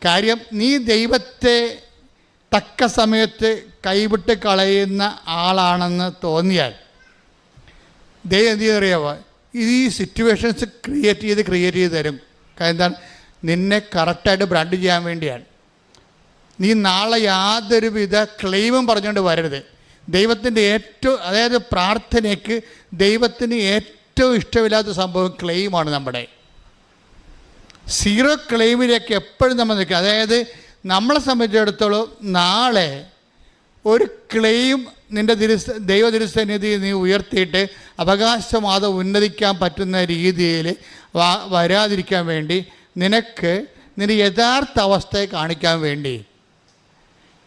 കാര്യം നീ ദൈവത്തെ തക്ക സമയത്ത് കൈവിട്ട് കളയുന്ന ആളാണെന്ന് തോന്നിയാൽ ദൈവം എന്ത് ചെയ്തറിയാവോ? ഈ സിറ്റുവേഷൻസ് ക്രിയേറ്റ് ചെയ്ത് തരും. കാര്യം എന്താണ്? നിന്നെ കറക്റ്റായിട്ട് ബ്രാൻഡ് ചെയ്യാൻ വേണ്ടിയാണ്. നീ നാളെ യാതൊരുവിധ ക്ലെയിമും പറഞ്ഞുകൊണ്ട് വരരുത്. ദൈവത്തിൻ്റെ അതായത് പ്രാർത്ഥനയ്ക്ക് ദൈവത്തിന് ഏറ്റവും ഇഷ്ടമില്ലാത്ത സംഭവം ക്ലെയിമാണ്. നമ്മുടെ 0 ക്ലെയിമിലേക്ക് എപ്പോഴും നമ്മൾ നിൽക്കുക. അതായത് നമ്മളെ സംബന്ധിച്ചിടത്തോളം നാളെ ഒരു ക്ലെയിം നിൻ്റെ ദൈവതിരുസന്നിധി നീ ഉയർത്തിയിട്ട് അവകാശവാദം ഉന്നതിക്കാൻ പറ്റുന്ന രീതിയിൽ വരാതിരിക്കാൻ വേണ്ടി നിനക്ക് നിൻ്റെ യഥാർത്ഥ അവസ്ഥയെ കാണിക്കാൻ വേണ്ടി.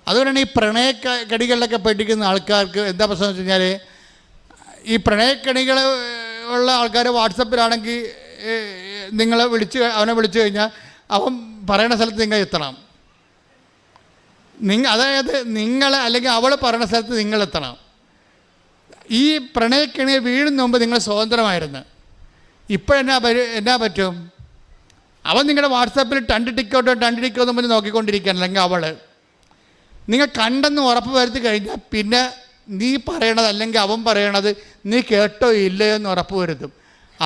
അതുകൊണ്ടാണ് ഈ പ്രണയക്കടികളിലൊക്കെ പഠിക്കുന്ന ആൾക്കാർക്ക് എന്താ പ്രശ്നം എന്ന് വെച്ച് കഴിഞ്ഞാൽ, ഈ പ്രണയക്കണികൾ ഉള്ള ആൾക്കാർ വാട്സപ്പിലാണെങ്കിൽ അവനെ വിളിച്ചു കഴിഞ്ഞാൽ അവൻ പറയുന്ന സ്ഥലത്ത് നിങ്ങൾ എത്തണം. അതായത് നിങ്ങൾ അല്ലെങ്കിൽ അവൾ പറയുന്ന സ്ഥലത്ത് നിങ്ങൾ എത്തണം. ഈ പ്രണയക്കണിയെ വീഴുന്ന മുമ്പ് നിങ്ങൾ സ്വതന്ത്രമായിരുന്നു. ഇപ്പോഴെന്നാ പറ്റും? അവൻ നിങ്ങളുടെ വാട്സാപ്പിൽ ടണ്ട് ടിക്കോ എന്ന് പറഞ്ഞ് നോക്കിക്കൊണ്ടിരിക്കുകയാണ്. അല്ലെങ്കിൽ അവൾ നിങ്ങൾ കണ്ടെന്ന് ഉറപ്പ് വരുത്തി കഴിഞ്ഞാൽ പിന്നെ നീ പറയണത് അല്ലെങ്കിൽ അവൻ പറയണത് നീ കേട്ടോ ഇല്ലയോ എന്ന് ഉറപ്പ് വരുത്തും.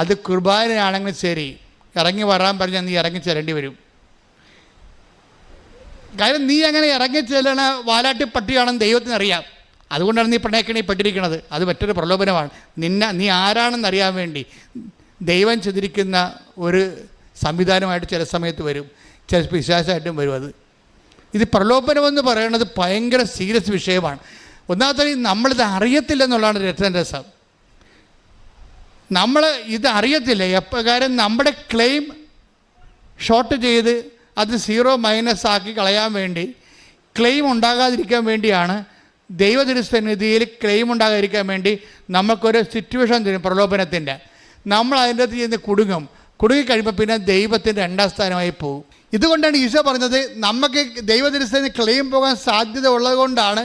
അത് കുർബാനയാണെങ്കിൽ ശരി, ഇറങ്ങി വരാൻ പറഞ്ഞാൽ നീ ഇറങ്ങി ചെല്ലേണ്ടി വരും. കാര്യം നീ അങ്ങനെ ഇറങ്ങി ചെല്ലണ വാലാട്ടി പട്ടിയാണെന്ന് ദൈവത്തിന് അറിയാം. അതുകൊണ്ടാണ് നീ പ്രണയക്കണി പെട്ടിരിക്കുന്നത്. അത് മറ്റൊരു പ്രലോഭനമാണ്. നീ ആരാണെന്ന് അറിയാൻ വേണ്ടി ദൈവം ചെയ്തിരിക്കുന്ന ഒരു സംവിധാനമായിട്ട് ചില സമയത്ത് വരും, ചില വിശ്വാസമായിട്ടും വരും. ഇത് പ്രലോഭനമെന്ന് പറയുന്നത് ഭയങ്കര സീരിയസ് വിഷയമാണ്. ഒന്നാമത്തെ നമ്മളിത് അറിയത്തില്ലെന്നുള്ളതാണ് രസം. നമ്മൾ ഇത് അറിയത്തില്ല എപ്രകാരം നമ്മുടെ ക്ലെയിം ഷോർട്ട് ചെയ്ത് അത് -- ആക്കി കളയാൻ വേണ്ടി, ക്ലെയിം ഉണ്ടാകാതിരിക്കാൻ വേണ്ടിയാണ് ദൈവതിരുസന്നിധിയിൽ ക്ലെയിം ഉണ്ടാകാതിരിക്കാൻ വേണ്ടി നമുക്കൊരു സിറ്റുവേഷൻ തരും പ്രലോഭനത്തിൻ്റെ. നമ്മൾ അതിൻ്റെ അകത്ത് ചെയ്യുന്ന കുടുങ്ങിക്കഴിയുമ്പോൾ പിന്നെ ദൈവത്തിൻ്റെ 2ാം സ്ഥാനമായി പോകും. ഇതുകൊണ്ടാണ് ഈശോ പറഞ്ഞത് നമുക്ക് ദൈവതിരുസന്നിധി ക്ലെയിം പോകാൻ സാധ്യത ഉള്ളത് കൊണ്ടാണ്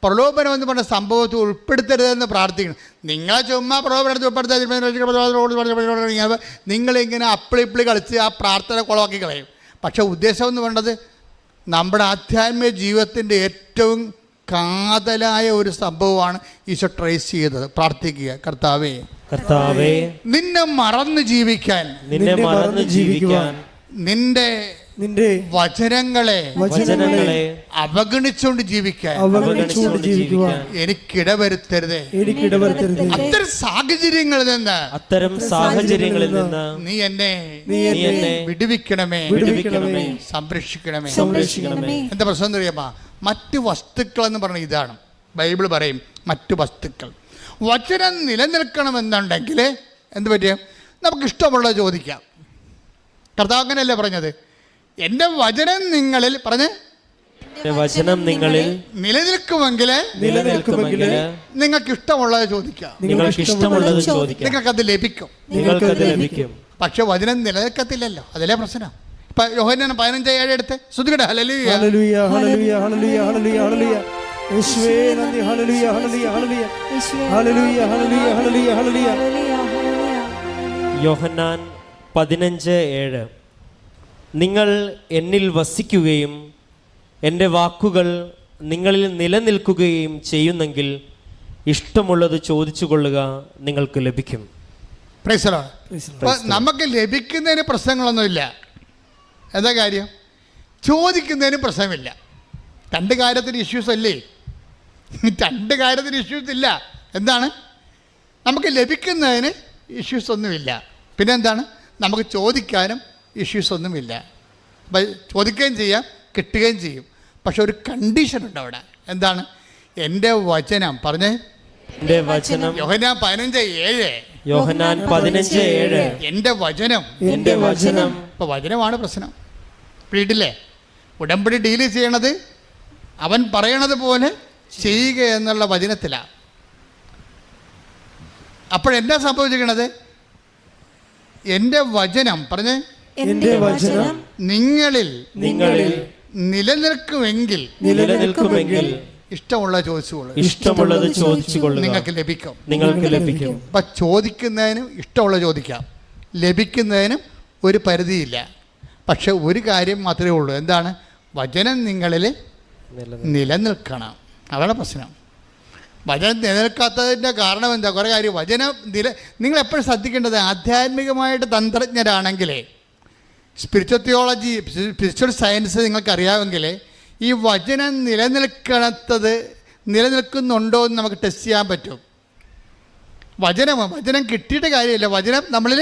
പ്രലോഭനം എന്ന് പറഞ്ഞ സംഭവത്തിൽ ഉൾപ്പെടുത്തരുതെന്ന് പ്രാർത്ഥിക്കണം. നിങ്ങളെ ചുമ്മാ പ്രലോഭനത്തിൽ ഉൾപ്പെടുത്താൻ നിങ്ങളിങ്ങനെ അപ്പിളിപ്പിളി കളിച്ച് ആ പ്രാർത്ഥന കുളമാക്കി കളയും. പക്ഷേ ഉദ്ദേശം എന്ന് പറയുന്നത് നമ്മുടെ ആധ്യാത്മിക ജീവിതത്തിൻ്റെ ഏറ്റവും കാതലായ ഒരു സംഭവമാണ് ഈശോ ട്രേസ് ചെയ്തത്. പ്രാർത്ഥിക്കുക, കർത്താവേ നിന്നെ മറന്ന് ജീവിക്കാൻ, നിന്റെ വചനങ്ങളെ അവഗണിച്ചുകൊണ്ട് ജീവിക്കാൻ എനിക്കിടവരുത്തരുതേ. അത്തരം സാഹചര്യങ്ങളിൽ നിന്ന് നീ എന്നെ വിടുവിക്കണമേ, സംരക്ഷിക്കണമേ. എന്താ പ്രശ്നം എന്ന് അറിയാമോ? മറ്റു വസ്തുക്കൾ എന്ന് പറഞ്ഞ ഇതാണ്. ബൈബിൾ പറയും മറ്റു വസ്തുക്കൾ. വചനം നിലനിൽക്കണമെന്നുണ്ടെങ്കിൽ എന്ത് പറ്റും? നമുക്കിഷ്ടമുള്ളത് ചോദിക്കാം. കർത്താവ് അങ്ങനെയല്ലേ പറഞ്ഞത്? എൻ്റെ വചനം നിങ്ങളിൽ വചനം നിങ്ങളിൽ നിലനിൽക്കുമെങ്കിൽ നിങ്ങൾക്ക് ഇഷ്ടമുള്ളത് ചോദിക്കാം, നിങ്ങൾക്കത് ലഭിക്കും. പക്ഷെ വചനം നിലനിൽക്കത്തില്ലല്ലോ, അതിലെ പ്രശ്നം. ഇപ്പൊ യോഹന്നാൻ 15:7 എടുത്ത് ശ്രുതികട്ടെ. ഹല്ലേലൂയ ഹല്ലേലൂയ ഹല്ലേലൂയ ഹല്ലേലൂയ ഹല്ലേലൂയ യേശുവേ നന്ദി. ഹല്ലേലൂയ ഹല്ലേലൂയ ഹല്ലേലൂയ ഹല്ലേലൂയ ഹല്ലേലൂയ ഹല്ലേലൂയ ഹല്ലേലൂയ. യോഹന്നാൻ 15:7 നിങ്ങൾ എന്നിൽ വസിക്കുകയും എൻ്റെ വാക്കുകൾ നിങ്ങളിൽ നിലനിൽക്കുകയും ചെയ്യുന്നെങ്കിൽ ഇഷ്ടമുള്ളത് ചോദിച്ചു കൊള്ളുക, നിങ്ങൾക്ക് ലഭിക്കും. നമുക്ക് ലഭിക്കുന്നതിന് പ്രശ്നങ്ങളൊന്നുമില്ല. എന്താ കാര്യം? ചോദിക്കുന്നതിന് പ്രശ്നമില്ല. 2 കാര്യത്തിന് ഇഷ്യൂസ് അല്ലേ? 2 കാര്യത്തിന് ഇഷ്യൂസ് ഇല്ല. എന്താണ്? നമുക്ക് ലഭിക്കുന്നതിന് ഇഷ്യൂസ് ഒന്നുമില്ല. പിന്നെ എന്താണ്? നമുക്ക് ചോദിക്കാനും ഇഷ്യൂസ് ഒന്നുമില്ല. അപ്പം ചോദിക്കുകയും ചെയ്യാം, കിട്ടുകയും ചെയ്യും. പക്ഷെ ഒരു കണ്ടീഷനുണ്ട് അവിടെ. എന്താണ്? എൻ്റെ വചനം പറഞ്ഞേ. എൻ്റെ വചനം. യോഹന്നാൻ 15:7. യോഹന്നാൻ 15:7. എൻ്റെ വചനം. എൻ്റെ വചനം. ഇപ്പം വചനമാണ് പ്രശ്നം. വീട്ടില്ലേ ഉടമ്പടി ഡീല് ചെയ്യണത് അവൻ പറയണത് പോലെ ചെയ്യുക എന്നുള്ള വചനത്തിലാണ്. അപ്പോഴെന്താ സംഭവിച്ചിരിക്കണത്? എൻ്റെ വചനം പറഞ്ഞേ. എൻ്റെ വചനം നിങ്ങളിൽ നിലനിൽക്കുമെങ്കിൽ ഇഷ്ടമുള്ളത് ചോദിച്ചുകൊള്ളുക, നിങ്ങൾക്ക് ലഭിക്കും. അപ്പൊ ചോദിക്കുന്നതിനും ഇഷ്ടമുള്ള ചോദിക്കാം, ലഭിക്കുന്നതിനും ഒരു പരിധിയില്ല. പക്ഷെ ഒരു കാര്യം മാത്രമേ ഉള്ളൂ. എന്താണ്? വചനം നിങ്ങളിൽ നിലനിൽക്കണം. അതാണ് പ്രശ്നം. വചനം നിലനിൽക്കാത്തതിൻ്റെ കാരണം എന്താ? കുറേ കാര്യം. വചനം നിങ്ങളെപ്പോഴും ശ്രദ്ധിക്കേണ്ടത്, ആധ്യാത്മികമായിട്ട് തന്ത്രജ്ഞരാണെങ്കിലേ, സ്പിരിച്വൽ തിയോളജി, സ്പിരിച്വൽ സയൻസ് നിങ്ങൾക്കറിയാമെങ്കിൽ ഈ വചനം നിലനിൽക്കുന്നുണ്ടോ എന്ന് നമുക്ക് ടെസ്റ്റ് ചെയ്യാൻ പറ്റും. വചനം കിട്ടിയിട്ട് കാര്യമില്ല, വചനം നമ്മളിൽ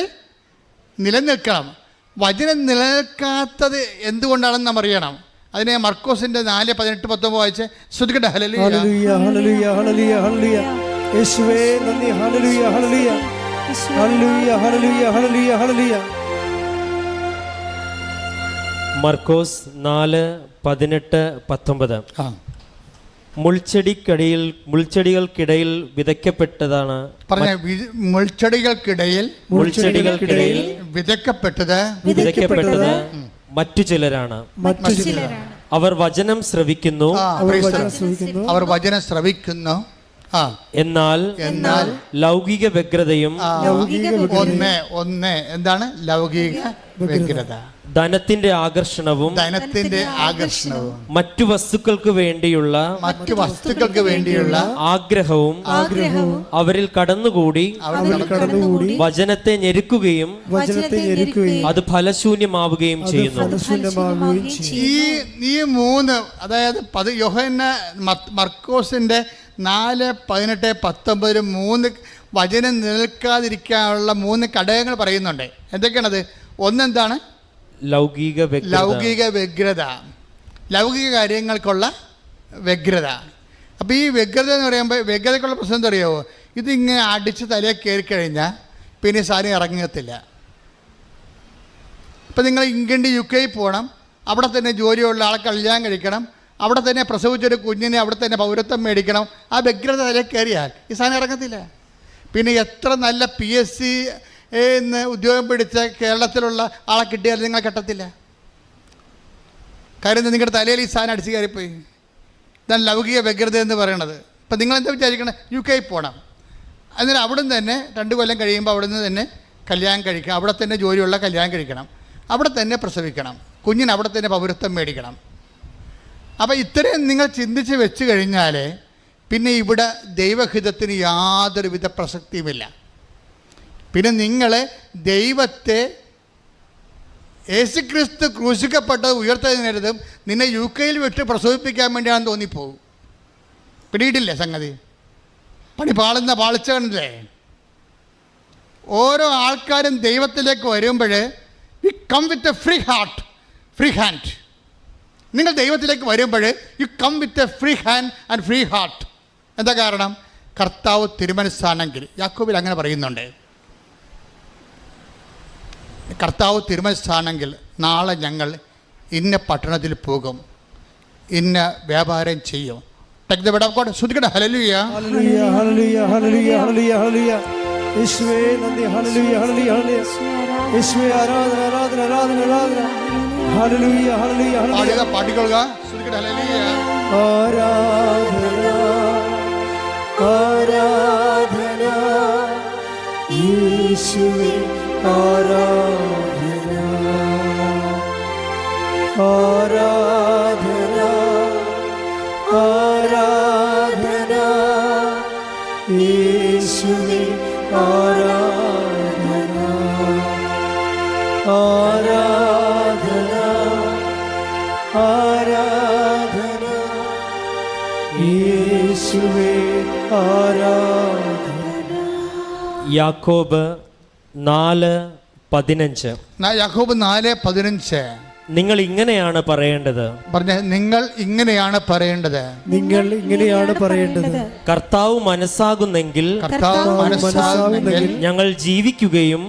നിലനിൽക്കണം. വചനം നിലനിൽക്കാത്തത് എന്തുകൊണ്ടാണെന്ന് നാം അറിയണം. അതിനെ മർക്കോസിൻ്റെ 4:18-19 വായിച്ച് ശ്രദ്ധിക്കട്ടെ. ഹല്ലേലൂയ. ഹല്ലേലൂയ ഹല്ലേലൂയ ഹല്ലേലൂയ ഹല്ലേലൂയ. യേശുവേ നന്ദി. ഹല്ലേലൂയ ഹല്ലേലൂയ ഹല്ലേലൂയ ഹല്ലേലൂയ ഹല്ലേലൂയ ഹല്ലേലൂയ. മർക്കോസ് 4:18-19. ആ മുൾച്ചെടികൾക്കിടയിൽ വിതയ്ക്കപ്പെട്ടതാണ് പറഞ്ഞ മുൾച്ചെടികൾക്കിടയിൽ വിതയ്ക്കപ്പെട്ടത് മറ്റു ചിലരാണ്. മറ്റു ചിലരാണ്. അവർ വചനം ശ്രവിക്കുന്നു, അവർ വചനം ശ്രവിക്കുന്നു. എന്നാൽ ലൗകിക വ്യഗ്രതയും എന്താണ് ലൗകിക വ്യഗ്രത? ധനത്തിന്റെ ആകർഷണവും മറ്റു വസ്തുക്കൾക്ക് വേണ്ടിയുള്ള ആഗ്രഹവും അവരിൽ കടന്നുകൂടി വചനത്തെ ഞെരുക്കുകയും അത് ഫലശൂന്യമാവുകയും ചെയ്യുന്നു. ഈ മൂന്ന്, അതായത് മർക്കോസിന്റെ 4:18-19 മൂന്ന് വചനം നിൽക്കാതിരിക്കാനുള്ള 3 ഘടകങ്ങൾ പറയുന്നുണ്ട്. എന്തൊക്കെയാണത്? ഒന്നെന്താണ്? ലൗകിക വ്യഗ്രത, ലൗകിക കാര്യങ്ങൾക്കുള്ള വ്യഗ്രത. അപ്പോൾ ഈ വ്യഗ്രത എന്ന് പറയുമ്പോൾ വ്യഗ്രതയ്ക്കുള്ള പ്രശ്നം എന്താ അറിയാമോ? ഇതിങ്ങനെ അടിച്ച് തലയിൽ കയറി കഴിഞ്ഞാൽ പിന്നെ സാധനം ഇറങ്ങത്തില്ല. ഇപ്പം നിങ്ങൾ ഇംഗ്ലണ്ട് UK പോകണം, അവിടെ തന്നെ ജോലിയുള്ള ആളെ കല്യാണം കഴിക്കണം, അവിടെ തന്നെ പ്രസവിച്ചൊരു കുഞ്ഞിനെ അവിടെ തന്നെ പൗരത്വം മേടിക്കണം. ആ വ്യഗ്രത തലയിൽ കയറിയാൽ ഈ സാധനം ഇറങ്ങത്തില്ല. പിന്നെ എത്ര നല്ല PSC എന്ന് ഉദ്യോഗം പിടിച്ച കേരളത്തിലുള്ള ആളെ കിട്ടിയാൽ നിങ്ങൾ കെട്ടത്തില്ല. കാര്യം നിങ്ങളുടെ തലയിൽ ഈ സാധനം അടിച്ച് കയറിപ്പോയി. ഇതാണ് ലൗകിക വ്യഗ്രത എന്ന് പറയണത്. ഇപ്പം നിങ്ങളെന്താ വിചാരിക്കണം? UK പോകണം, അന്നേരം അവിടെ നിന്ന് തന്നെ 2 കൊല്ലം കഴിയുമ്പോൾ അവിടെ നിന്ന് തന്നെ കല്യാണം കഴിക്കണം, അവിടെ തന്നെ ജോലിയുള്ള കല്യാണം കഴിക്കണം, അവിടെ തന്നെ പ്രസവിക്കണം, കുഞ്ഞിന് അവിടെ തന്നെ പൗരത്വം മേടിക്കണം. അപ്പോൾ ഇത്രയും നിങ്ങൾ ചിന്തിച്ച് വെച്ച് കഴിഞ്ഞാൽ പിന്നെ ഇവിടെ ദൈവഹിതത്തിന് യാതൊരുവിധ പ്രസക്തിയുമില്ല. പിന്നെ നിങ്ങൾ ദൈവത്തെ യേശുക്രിസ്തു ക്രൂശിക്കപ്പെട്ടത് ഉയർത്തതിനരുതും നിന്നെ UK വിട്ട് പ്രസവിപ്പിക്കാൻ വേണ്ടിയാണെന്ന് തോന്നിപ്പോകും. പിടിയിട്ടില്ലേ സംഗതി? പണി പാളിച്ച കണ്ടില്ലേ? ഓരോ ആൾക്കാരും ദൈവത്തിലേക്ക് വരുമ്പോൾ we come with a free hand. നിങ്ങൾ ദൈവത്തിലേക്ക് വരുമ്പോൾ you come with a free hand and free heart. എന്താ കാരണം? കർത്താവ് തിരുമനസ്സാണെങ്കിൽ. യാക്കോബിൽ അങ്ങനെ പറയുന്നുണ്ട്. കർത്താവ് തിരുമനസ്സാണെങ്കിൽ നാളെ ഞങ്ങൾ ഇന്ന പട്ടണത്തിൽ പോകും, ഇന്ന വ്യാപാരം ചെയ്യും. Take the word of God. ശ്രദ്ധിക്കട്ടെ. ഹല്ലേലൂയ ഹല്ലേലൂയ ഹല്ലേലൂയ ഹല്ലേലൂയ ഹല്ലേലൂയ ഹല്ലേലൂയ. യേശുവേ നന്ദി. ഹല്ലേലൂയ ഹല്ലേലൂയ ഹല്ലേലൂയ. യേശുവേ ആരാധന ആരാധന ആരാധന ആരാധന. ഹല്ലേലൂയ ഹല്ലേലൂയ ഹല്ലേലൂയ. പാടിക്കൊള്ളുക. ശ്രദ്ധിക്കട്ടെ. ഹല്ലേലൂയ ആരാധന ആരാധന യേശുവേ ആരാധന ആരാധന ആരാധന യേശുവേ ആരാധന ആരാധന ആരാധന യേശുവേ ആരാധന. യാക്കോബ് 4:15. യാക്കോബ് 4:15. നിങ്ങൾ ഇങ്ങനെയാണ് പറയേണ്ടത്. പറഞ്ഞ നിങ്ങൾ ഇങ്ങനെയാണ് പറയേണ്ടത്. നിങ്ങൾ ഇങ്ങനെയാണ് പറയേണ്ടത്. കർത്താവ് മനസ്സാകുന്നെങ്കിൽ ഞങ്ങൾ ജീവിക്കുകയും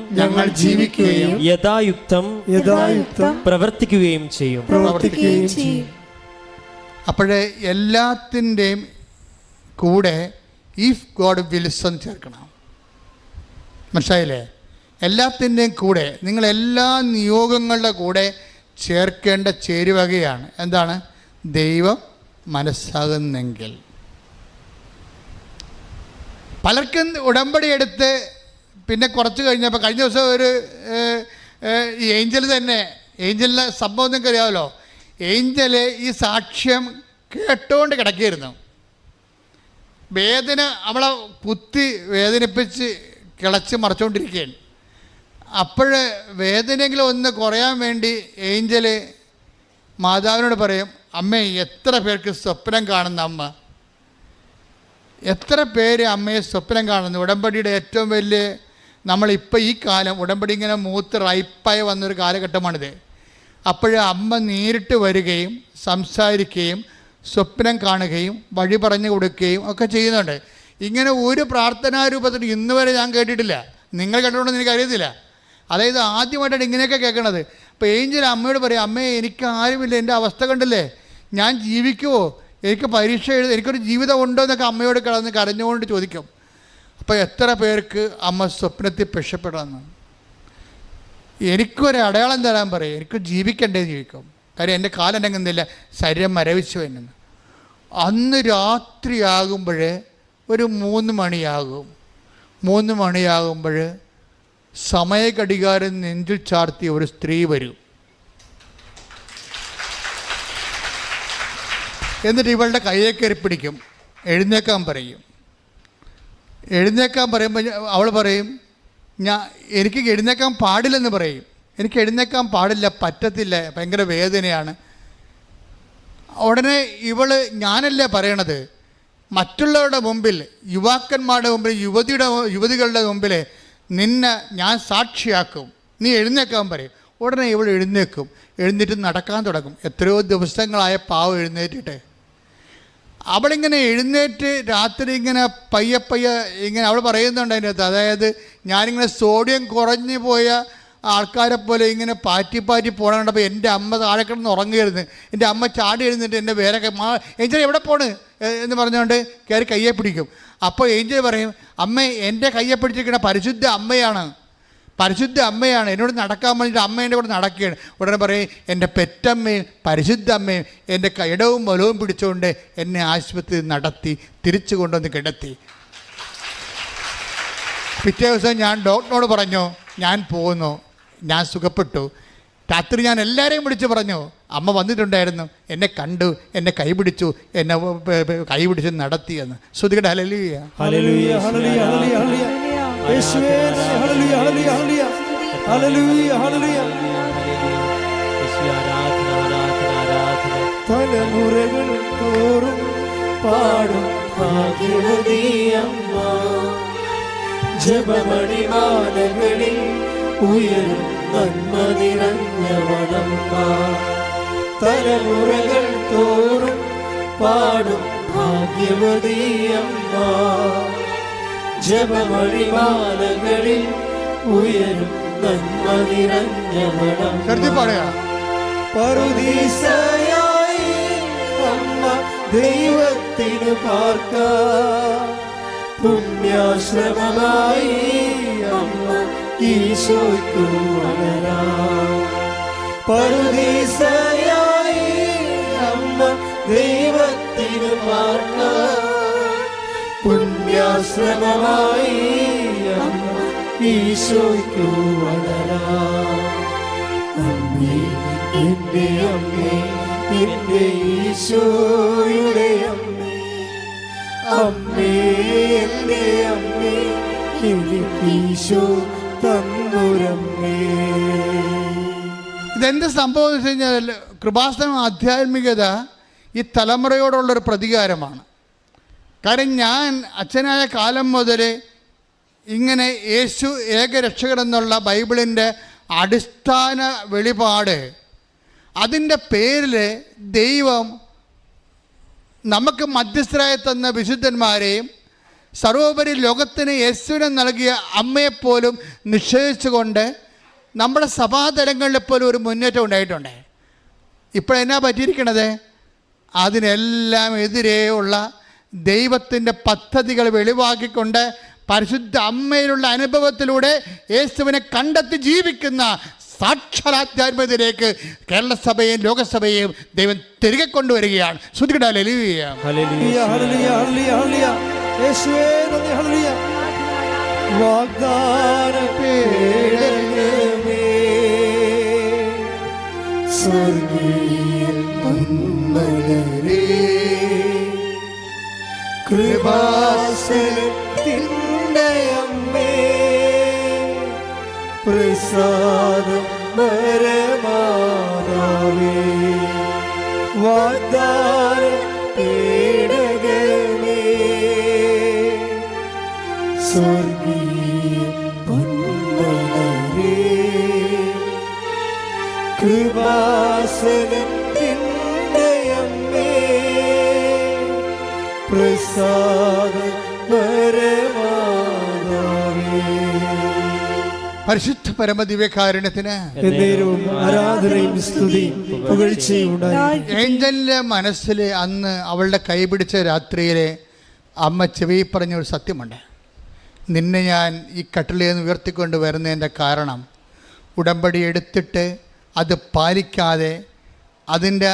യഥായുക്തം പ്രവർത്തിക്കുകയും ചെയ്യും. അപ്പോഴേ എല്ലാത്തിൻ്റെയും കൂടെ ഇഫ് ഗോഡ് വിൽസ് എന്ന് ചേർക്കണം. മനസ്സിലായില്ലേ? എല്ലാത്തിൻ്റെയും കൂടെ, നിങ്ങൾ എല്ലാ നിയോഗങ്ങളുടെ കൂടെ ചേർക്കേണ്ട ചേരുവകയാണ് എന്താണ്? ദൈവം മനസ്സാകുന്നെങ്കിൽ. പലർക്കും ഉടമ്പടി എടുത്ത് പിന്നെ കുറച്ച് കഴിഞ്ഞപ്പോൾ, കഴിഞ്ഞ ദിവസം ഒരു ഏഞ്ചലിൻ്റെ സംഭവം നിങ്ങൾക്ക് അറിയാമല്ലോ. ഏഞ്ചൽ ഈ സാക്ഷ്യം കേട്ടുകൊണ്ട് കിടക്കുകയായിരുന്നു. വേദന അവളെ കുത്തി വേദനിപ്പിച്ച് കിളച്ച് മറിച്ചുകൊണ്ടിരിക്കുകയാണ്. അപ്പോൾ വേദനയെങ്കിലും ഒന്ന് കുറയാൻ വേണ്ടി ഏഞ്ചൽ മാതാവിനോട് പറയും, അമ്മേ എത്ര പേർക്ക് സ്വപ്നം കാണുന്ന അമ്മ, എത്ര പേര് അമ്മയെ സ്വപ്നം കാണുന്നു. ഉടമ്പടിയുടെ ഏറ്റവും വലിയ, നമ്മളിപ്പോൾ ഈ കാലം ഉടമ്പടി ഇങ്ങനെ മൂത്ത് റൈപ്പായി വന്നൊരു കാലഘട്ടമാണിത്. അപ്പോഴേ അമ്മ നേരിട്ട് വരികയും സംസാരിക്കുകയും സ്വപ്നം കാണുകയും വഴി പറഞ്ഞു കൊടുക്കുകയും ഒക്കെ ചെയ്യുന്നുണ്ട്. ഇങ്ങനെ ഒരു പ്രാർത്ഥനാ രൂപത്തിൽ ഇന്ന് വരെ ഞാൻ കേട്ടിട്ടില്ല. നിങ്ങൾ കേട്ടിട്ടുണ്ടെന്ന് എനിക്കറിയത്തില്ല. അതായത് ആദ്യമായിട്ടാണ് ഇങ്ങനെയൊക്കെ കേൾക്കണത്. അപ്പോൾ ഏഞ്ചൽ അമ്മയോട് പറയും, അമ്മേ എനിക്ക് ആരുമില്ല, എൻ്റെ അവസ്ഥ കണ്ടില്ലേ, ഞാൻ ജീവിക്കുമോ, എനിക്ക് പരീക്ഷ എനിക്കൊരു ജീവിതം ഉണ്ടോ എന്നൊക്കെ അമ്മയോട് കിടന്ന് കരഞ്ഞുകൊണ്ട് ചോദിക്കും. അപ്പോൾ എത്ര പേർക്ക് അമ്മ സ്വപ്നത്തിൽ രക്ഷപ്പെടാമെന്ന്. എനിക്കൊരു അടയാളം തരാൻ പറയും, എനിക്ക് ജീവിക്കണ്ടേ ജീവിക്കും. കാര്യം എൻ്റെ കാലം എന്നെങ്ങുന്നില്ല, ശരീരം മരവിച്ചു എന്നു. അന്ന് രാത്രിയാകുമ്പോൾ ഒരു 3 മണിയാകും. 3 മണിയാകുമ്പോൾ സമയഘടികാരം നെഞ്ചിൽ ചാർത്തിയ ഒരു സ്ത്രീ വരും. എന്നിട്ട് ഇവളുടെ കയ്യെ കയറി പിടിക്കും, എഴുന്നേക്കാൻ പറയും. എഴുന്നേക്കാൻ പറയുമ്പോൾ അവൾ പറയും, എനിക്ക് എഴുന്നേക്കാൻ പാടില്ലെന്ന് പറയും. എനിക്ക് എഴുന്നേക്കാൻ പാടില്ല, പറ്റത്തില്ല, ഭയങ്കര വേദനയാണ്. ഉടനെ ഇവള്, ഞാനല്ലേ പറയണത്, മറ്റുള്ളവരുടെ മുമ്പിൽ, യുവാക്കന്മാരുടെ മുമ്പിൽ, യുവതികളുടെ മുമ്പിൽ നിന്നെ ഞാൻ സാക്ഷിയാക്കും, നീ എഴുന്നേക്കാൻ പറയും. ഉടനെ ഇവൾ എഴുന്നേക്കും. എഴുന്നേറ്റ് നടക്കാൻ തുടങ്ങും. എത്രയോ ദിവസങ്ങളായ പാവം എഴുന്നേറ്റിട്ട്. അവളിങ്ങനെ എഴുന്നേറ്റ് രാത്രി ഇങ്ങനെ പയ്യെ ഇങ്ങനെ അവൾ പറയുന്നുണ്ട് അതിൻ്റെ അകത്ത്, അതായത് ഞാനിങ്ങനെ സോഡിയം കുറഞ്ഞു പോയ ആൾക്കാരെ പോലെ ഇങ്ങനെ പാറ്റി പോകണം കണ്ടപ്പോൾ എൻ്റെ അമ്മ താഴെ കിടന്ന് ഉറങ്ങുകയായിരുന്നു. എൻ്റെ അമ്മ ചാടി എഴുന്നിട്ട് എൻ്റെ വേറെ ഏഞ്ചൽ എവിടെ പോണ് എന്ന് പറഞ്ഞുകൊണ്ട് കയറി കയ്യെ പിടിക്കും. അപ്പോൾ ഏഞ്ചൽ പറയും, അമ്മ എൻ്റെ കയ്യെ പിടിച്ചിരിക്കുന്ന പരിശുദ്ധ അമ്മയാണ്, പരിശുദ്ധ അമ്മയാണ്, എന്നോട് നടക്കാൻ വേണ്ടിയിട്ട് അമ്മ എൻ്റെ കൂടെ നടക്കുകയാണ്. ഉടനെ പറയും, എൻ്റെ പെറ്റമ്മയും പരിശുദ്ധ അമ്മയും എൻ്റെ ഇടവും വലവും പിടിച്ചുകൊണ്ട് എന്നെ ആശുപത്രിയിൽ നടത്തി തിരിച്ചു കൊണ്ടുവന്ന് കിടത്തി. പിറ്റേ ദിവസം ഞാൻ ഡോക്ടറിനോട് പറഞ്ഞു, ഞാൻ പോകുന്നു, ഞാൻ സുഖപ്പെട്ടു. രാത്രി ഞാൻ എല്ലാവരെയും വിളിച്ച് പറഞ്ഞു, അമ്മ വന്നിട്ടുണ്ടായിരുന്നു, എന്നെ കണ്ടു, എന്നെ കൈപിടിച്ചു, എന്നെ കൈപിടിച്ച് നടത്തിയെന്ന്. ശ്രുതികട ഹല്ലേലൂയ. ഹല്ലേലൂയ ഹല്ലേലൂയ ഹല്ലേലൂയ യേശുവേ ഹല്ലേലൂയ ഹല്ലേലൂയ ഹല്ലേലൂയ ഹല്ലേലൂയ തലമുറകൾ തോറും പാടും ഭാഗ്യവതിയമ്മ, ജപമണിമാലകളിൽ ഉയരും നന്മ നിറഞ്ഞവളമ്മ. തലമുറകൾ തോറും പാടും ഭാഗ്യവതിയമ്മ, ജപമണിമാലകളിൽ ഉയരും നന്മ നിറഞ്ഞവളമ്മ. പറുദീസയായി അമ്മ ദൈവത്തിനു പാർക്കാം, പുണ്യാശ്രമമായി അമ്മ ഈശോയ്ക്കു വളരാം. പറുദീസയായി അമ്മ ദൈവത്തിനു പാർക്കാം, പുണ്യാശ്രമമായി അമ്മ ഈശോയ്ക്കു വളരാം. അമ്മേ എൻ്റെ അമ്മേ, എൻ്റെ ഈശോയുടെ അമ്മേ, അമ്മേ എൻ്റെ അമ്മേ, എനിക്ക് ഈശോ തന്നൊരമ്മേ. ഇതെന്ത് സംഭവം എന്ന് വെച്ച് കഴിഞ്ഞാൽ, കൃപാസനം ആധ്യാത്മികത ഈ തലമുറയോടുള്ളൊരു പ്രതികാരമാണ്. കാര്യം ഞാൻ അച്ഛനായ കാലം മുതൽ ഇങ്ങനെ യേശു ഏകരക്ഷകനെന്നുള്ള ബൈബിളിൻ്റെ അടിസ്ഥാന വെളിപാട്, അതിൻ്റെ പേരിൽ ദൈവം നമുക്ക് മധ്യസ്ഥരായി തന്ന വിശുദ്ധന്മാരെയും സർവോപരി ലോകത്തിന് യേശുവിനെ നൽകിയ അമ്മയെപ്പോലും നിഷേധിച്ചുകൊണ്ട് നമ്മുടെ സഭാതലങ്ങളിൽ പോലും ഒരു മുന്നേറ്റം ഉണ്ടായിട്ടുണ്ട്. ഇപ്പോഴെന്നാ പറ്റിയിരിക്കണത്? അതിനെല്ലാം എതിരെയുള്ള ദൈവത്തിൻ്റെ പദ്ധതികൾ വെളിവാക്കിക്കൊണ്ട് പരിശുദ്ധ അമ്മയിലുള്ള അനുഭവത്തിലൂടെ യേശുവിനെ കണ്ടെത്തി ജീവിക്കുന്ന സാക്ഷാത്കാരത്തിലേക്ക് കേരള സഭയും ലോകസഭയും ദൈവം തിരികെ കൊണ്ടുവരികയാണ്. ശ്രുതികട ഹല്ലേലൂയ ഹല്ലേലൂയ ഹല്ലേലൂയ ഹല്ലേലൂയ യേശുവേ നന്ദി ഹല്ലേലൂയ. വാഗ്ദാന പേടകമേ, സ്വർഗീയ പൊന്മലരേ, കൃപാസനത്തിൻ്റെ അമ്മേ, പ്രസാദം പരമാതാവേ, വാഗ്ദാന പേടകമേ, സ്വർഗീയ പൊന്മലരേ, കൃപാസനത്തിൻ്റെ അമ്മേ പ്രസാദപരമാതാവേ പരിശുദ്ധ പരമദിവ്യകാരുണ്യത്തിന് എന്നേരവും ആരാധനയും സ്തുതിയും പുകഴ്ചയും ഉണ്ടായിരിക്കട്ടെ. ഏഞ്ചലിൻ്റെ മനസ്സിൽ അന്ന് അവളുടെ കൈപിടിച്ച രാത്രിയിലെ അമ്മ ചെവി പറഞ്ഞൊരു സത്യമുണ്ട്. നിന്നെ ഞാൻ ഈ കട്ടിലിൽ നിന്ന് ഉയർത്തിക്കൊണ്ട് വരുന്നതിൻ്റെ കാരണം ഉടമ്പടി എടുത്തിട്ട് അത് പാലിക്കാതെ അതിൻ്റെ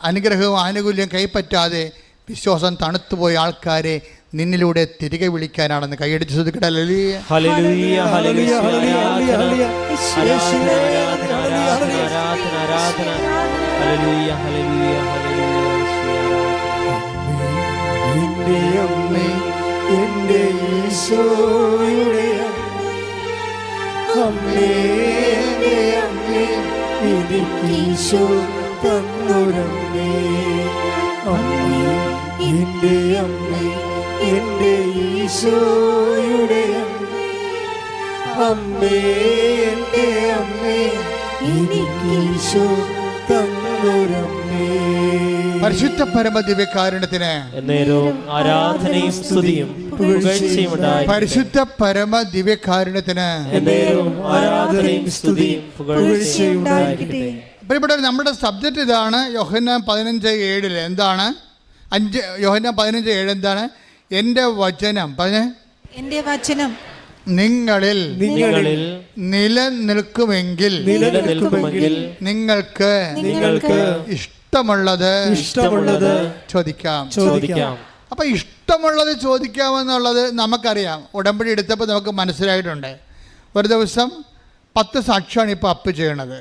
അനുഗ്രഹവും ആനുകൂല്യം കൈപ്പറ്റാതെ വിശ്വാസം തണുത്തുപോയ ആൾക്കാരെ നിന്നിലൂടെ തിരികെ വിളിക്കാനാണെന്ന് കൈയടിച്ച് ശ്രദ്ധിക്കട്ടെ. ഹല്ലേലൂയ ഹല്ലേലൂയ ഹല്ലേലൂയ, ഹല്ലേലൂയ, ഹല്ലേലൂയ, ഹല്ലേലൂയ. ആരാധന ആരാധന ആരാധന ഹല്ലേലൂയ ഹല്ലേലൂയ ഹല്ലേലൂയ എൻ്റെ അമ്മേ, എൻ്റെ ഈശോയുടെ അമ്മേ, എൻ്റെ അമ്മേ, എനിക്ക് ഈശോ തന്നൊരമ്മേ. അമ്മേ, എൻ്റെ അമ്മേ, എൻ്റെ ഈശോയുടെ അമ്മേ, എൻ്റെ അമ്മേ, എനിക്ക് ഈശോ തന്നൊരമ്മേ. പരിശുദ്ധ പരമദിവ്യകാരുണ്യത്തിന് എന്നേരവും ആരാധനയും സ്തുതിയും പുകഴ്ചയും ഉണ്ടായി. പരിശുദ്ധ പരമദിവ്യകാരുണ്യത്തിന് എന്നേരവും ആരാധനയും സ്തുതിയും പുകഴ്ചയും ഉണ്ടായിരിക്കട്ടെ. ഇവിടെ നമ്മുടെ സബ്ജക്റ്റ് ഇതാണ്. യോഹന്നാൻ 15:7 എന്താണ്? യോഹന്നാൻ 15:7 എന്താണ്? എൻ്റെ വചനം പറഞ്ഞേ, എന്റെ വചനം നിങ്ങളിൽ നിലനിൽക്കുമെങ്കിൽ നിങ്ങൾക്ക് ഇഷ്ടമുള്ളത് ചോദിക്കാം. അപ്പം ഇഷ്ടമുള്ളത് ചോദിക്കാമെന്നുള്ളത് നമുക്കറിയാം. ഉടമ്പടി എടുത്തപ്പോൾ നമുക്ക് മനസ്സിലായിട്ടുണ്ട്. ഒരു ദിവസം 10 സാക്ഷ്യമാണ് ഇപ്പോൾ അപ്പ് ചെയ്യണത്.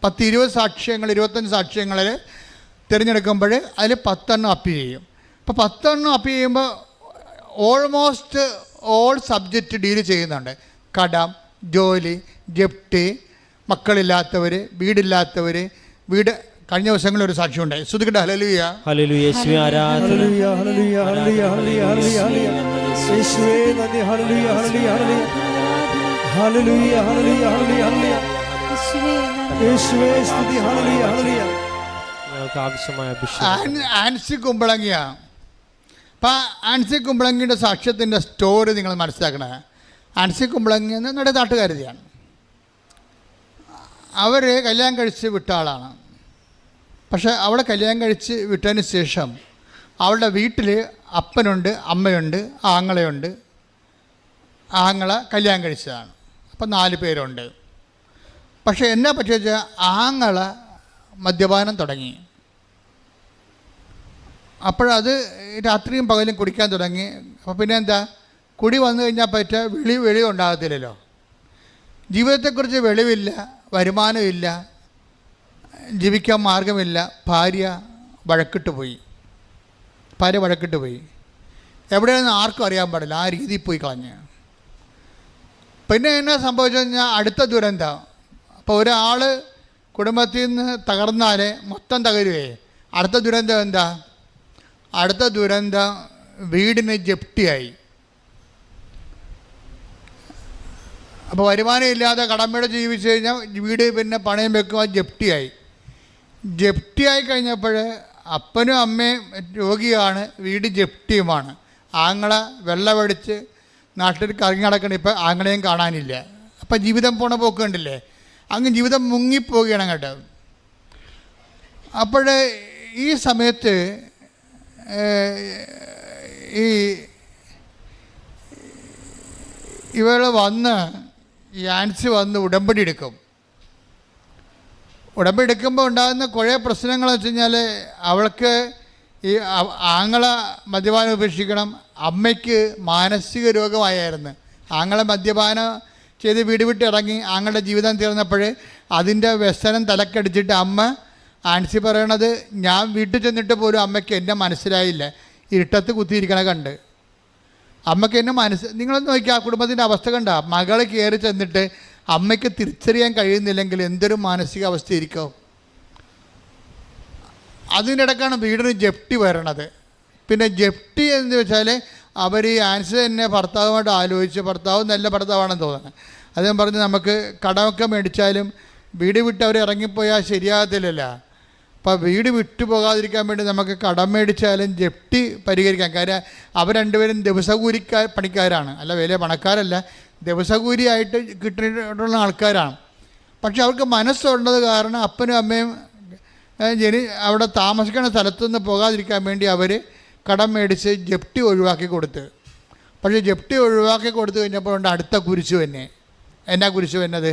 10-20 സാക്ഷ്യങ്ങൾ, 25 സാക്ഷ്യങ്ങളിൽ തിരഞ്ഞെടുക്കുമ്പോൾ അതിൽ 10 എണ്ണം അപ്പ് ചെയ്യും. അപ്പോൾ 10 എണ്ണം അപ്പ് ചെയ്യുമ്പോൾ ഓൾമോസ്റ്റ് ഓൾ സബ്ജക്റ്റ് ഡീൽ ചെയ്യുന്നുണ്ട്. കടം, ജോലി, ജപ്തി, മക്കളില്ലാത്തവർ, വീടില്ലാത്തവർ, വീട്. കഴിഞ്ഞ ദിവസങ്ങളിൽ ഒരു സാക്ഷ്യം ഉണ്ടായി. ശ്രുതിക്കട്ടെ ഹല്ലേലൂയ ഹല്ലേലൂയ യേശുവേ ആരാധന ഹല്ലേലൂയ, ഹല്ലേലൂയ, ഹല്ലേലൂയ, ഹല്ലേലൂയ, ഹല്ലേലൂയ. യേശുവേ നന്ദി. ഹല്ലേലൂയ, ഹല്ലേലൂയ, ഹല്ലേലൂയ. ഹല്ലേലൂയ, ഹല്ലേലൂയ, ഹല്ലേലൂയ, ഹല്ലേലൂയ. യേശുവേ സ്തുതി. ഹല്ലേലൂയ, ഹല്ലേലൂയ. ഞങ്ങൾക്ക് ആവശ്യമായ അഭിഷേകം. ആൻസി കുമ്പളങ്ങിയ. അപ്പം ആൻസി കുമ്പളങ്ങിയുടെ സാക്ഷ്യത്തിൻ്റെ സ്റ്റോറി നിങ്ങൾ മനസ്സിലാക്കണേ. ആൻസി കുമ്പളങ്ങി എന്ന് നമ്മുടെ നാട്ടുകാരിയാണ്. അവർ കല്യാണം കഴിച്ച് വിട്ട ആളാണ്. പക്ഷേ അവളെ കല്യാണം കഴിച്ച് വിട്ടതിന് ശേഷം അവളുടെ വീട്ടിൽ അപ്പനുണ്ട്, അമ്മയുണ്ട്, ആങ്ങളയുണ്ട്. ആങ്ങള കല്യാണം കഴിച്ചതാണ്. അപ്പം 4 പേരുണ്ട്. പക്ഷേ എന്നാ പറ്റിയ വെച്ചാൽ ആങ്ങള മദ്യപാനം തുടങ്ങി. അപ്പോഴത് രാത്രിയും പകലും കുടിക്കാൻ തുടങ്ങി. അപ്പോൾ പിന്നെ എന്താ, കുടി വന്നു കഴിഞ്ഞാൽ വെളി ഉണ്ടാകത്തില്ലല്ലോ. ജീവിതത്തെക്കുറിച്ച് വെളിവില്ല, വരുമാനമില്ല, ജീവിക്കാൻ മാർഗമില്ല. ഭാര്യ വഴക്കിട്ട് പോയി. എവിടെയാണെന്ന് ആർക്കും അറിയാൻ പാടില്ല. ആ രീതിയിൽ പോയി കളഞ്ഞ്. പിന്നെ എന്നാ സംഭവിച്ചു കഴിഞ്ഞാൽ അടുത്ത ദുരന്തം. അപ്പോൾ ഒരാൾ കുടുംബത്തിൽ നിന്ന് തകർന്നാൽ മൊത്തം തകരുവേ. അടുത്ത ദുരന്തം എന്താ? അടുത്ത ദുരന്തം വീടിന് ജപ്തിയായി. അപ്പോൾ വരുമാനം ഇല്ലാതെ കടമയുടെ ജീവിച്ചു കഴിഞ്ഞാൽ വീട് പിന്നെ പണയം വെക്കുക, ജപ്തിയായി കഴിഞ്ഞപ്പോൾ അപ്പനും അമ്മയും രോഗിയാണ്, വീട് ജപ്തിയുമാണ്. ആങ്ങള വെള്ളമടിച്ച് നാട്ടിൽ കറങ്ങി നടക്കണം. ഇപ്പം ആങ്ങളെയും കാണാനില്ല. അപ്പം ജീവിതം പോണ പോക്ക് കണ്ടില്ലേ? അങ്ങ് ജീവിതം മുങ്ങിപ്പോവുകയാണ് അങ്ങോട്ട്. അപ്പോൾ ഈ സമയത്ത് ഈ ആൻസി വന്ന് ഉടമ്പടി എടുക്കും. ഉടമ്പടി എടുക്കുമ്പോൾ ഉണ്ടാകുന്ന കുറേ പ്രശ്നങ്ങൾ വെച്ച് കഴിഞ്ഞാൽ അവൾക്ക് ഈ ആങ്ങള മദ്യപാനം ഉപേക്ഷിക്കണം. അമ്മയ്ക്ക് മാനസിക രോഗമായിരുന്നു. ആങ്ങളെ മദ്യപാനം ചെയ്ത് വീട് വിട്ട് ഇറങ്ങി. ആങ്ങളുടെ ജീവിതം തീർന്നപ്പോൾ അതിൻ്റെ വ്യസനം തലക്കടിച്ചിട്ട് അമ്മ ആൻസി പറയണത്, ഞാൻ വീട്ടിൽ ചെന്നിട്ട് പോലും അമ്മയ്ക്ക് എന്നെ മനസ്സിലായില്ല. ഇരുട്ടത്ത് കുത്തിയിരിക്കണ കണ്ട് അമ്മയ്ക്ക് എന്നെ നിങ്ങളൊന്ന് നോക്കി ആ കുടുംബത്തിൻ്റെ അവസ്ഥ കണ്ട. മകൾ കയറി ചെന്നിട്ട് അമ്മയ്ക്ക് തിരിച്ചറിയാൻ കഴിയുന്നില്ലെങ്കിൽ എന്തൊരു മാനസികാവസ്ഥ ഇരിക്കും. അതിനിടക്കാണ് വീടിന് ജപ്തി വരണത്. പിന്നെ ജപ്തി എന്ന് വെച്ചാൽ അവർ ഈ ആൻസി തന്നെ ഭർത്താവുമായിട്ട് ആലോചിച്ച്, ഭർത്താവ് നല്ല ഭർത്താവാണെന്ന് തോന്നുന്നത്. അദ്ദേഹം പറഞ്ഞ് നമുക്ക് കടമൊക്കെ മേടിച്ചാലും വീട് വിട്ട് അവർ ഇറങ്ങിപ്പോയാൽ ശരിയാകത്തില്ലല്ല. അപ്പോൾ വീട് വിട്ടു പോകാതിരിക്കാൻ വേണ്ടി നമുക്ക് കടം മേടിച്ചാലും ജപ്തി പരിഹരിക്കാം. കാര്യം അവർ രണ്ടുപേരും പണിക്കാരാണ്, അല്ല വലിയ പണക്കാരല്ല, ദിവസകൂലിയായിട്ട് കിട്ടിയിട്ടുള്ള ആൾക്കാരാണ്. പക്ഷെ അവർക്ക് മനസ്സുള്ളത് കാരണം അപ്പനും അമ്മയും അവിടെ താമസിക്കുന്ന സ്ഥലത്തുനിന്ന് പോകാതിരിക്കാൻ വേണ്ടി അവർ കടം മേടിച്ച് ജപ്തി ഒഴിവാക്കി കൊടുത്ത്. പക്ഷേ ജപ്തി ഒഴിവാക്കി കൊടുത്തു കഴിഞ്ഞപ്പോൾ ഉണ്ട് അടുത്ത കുരിശു തന്നെ. എന്നാ കുരിശു വന്നത്?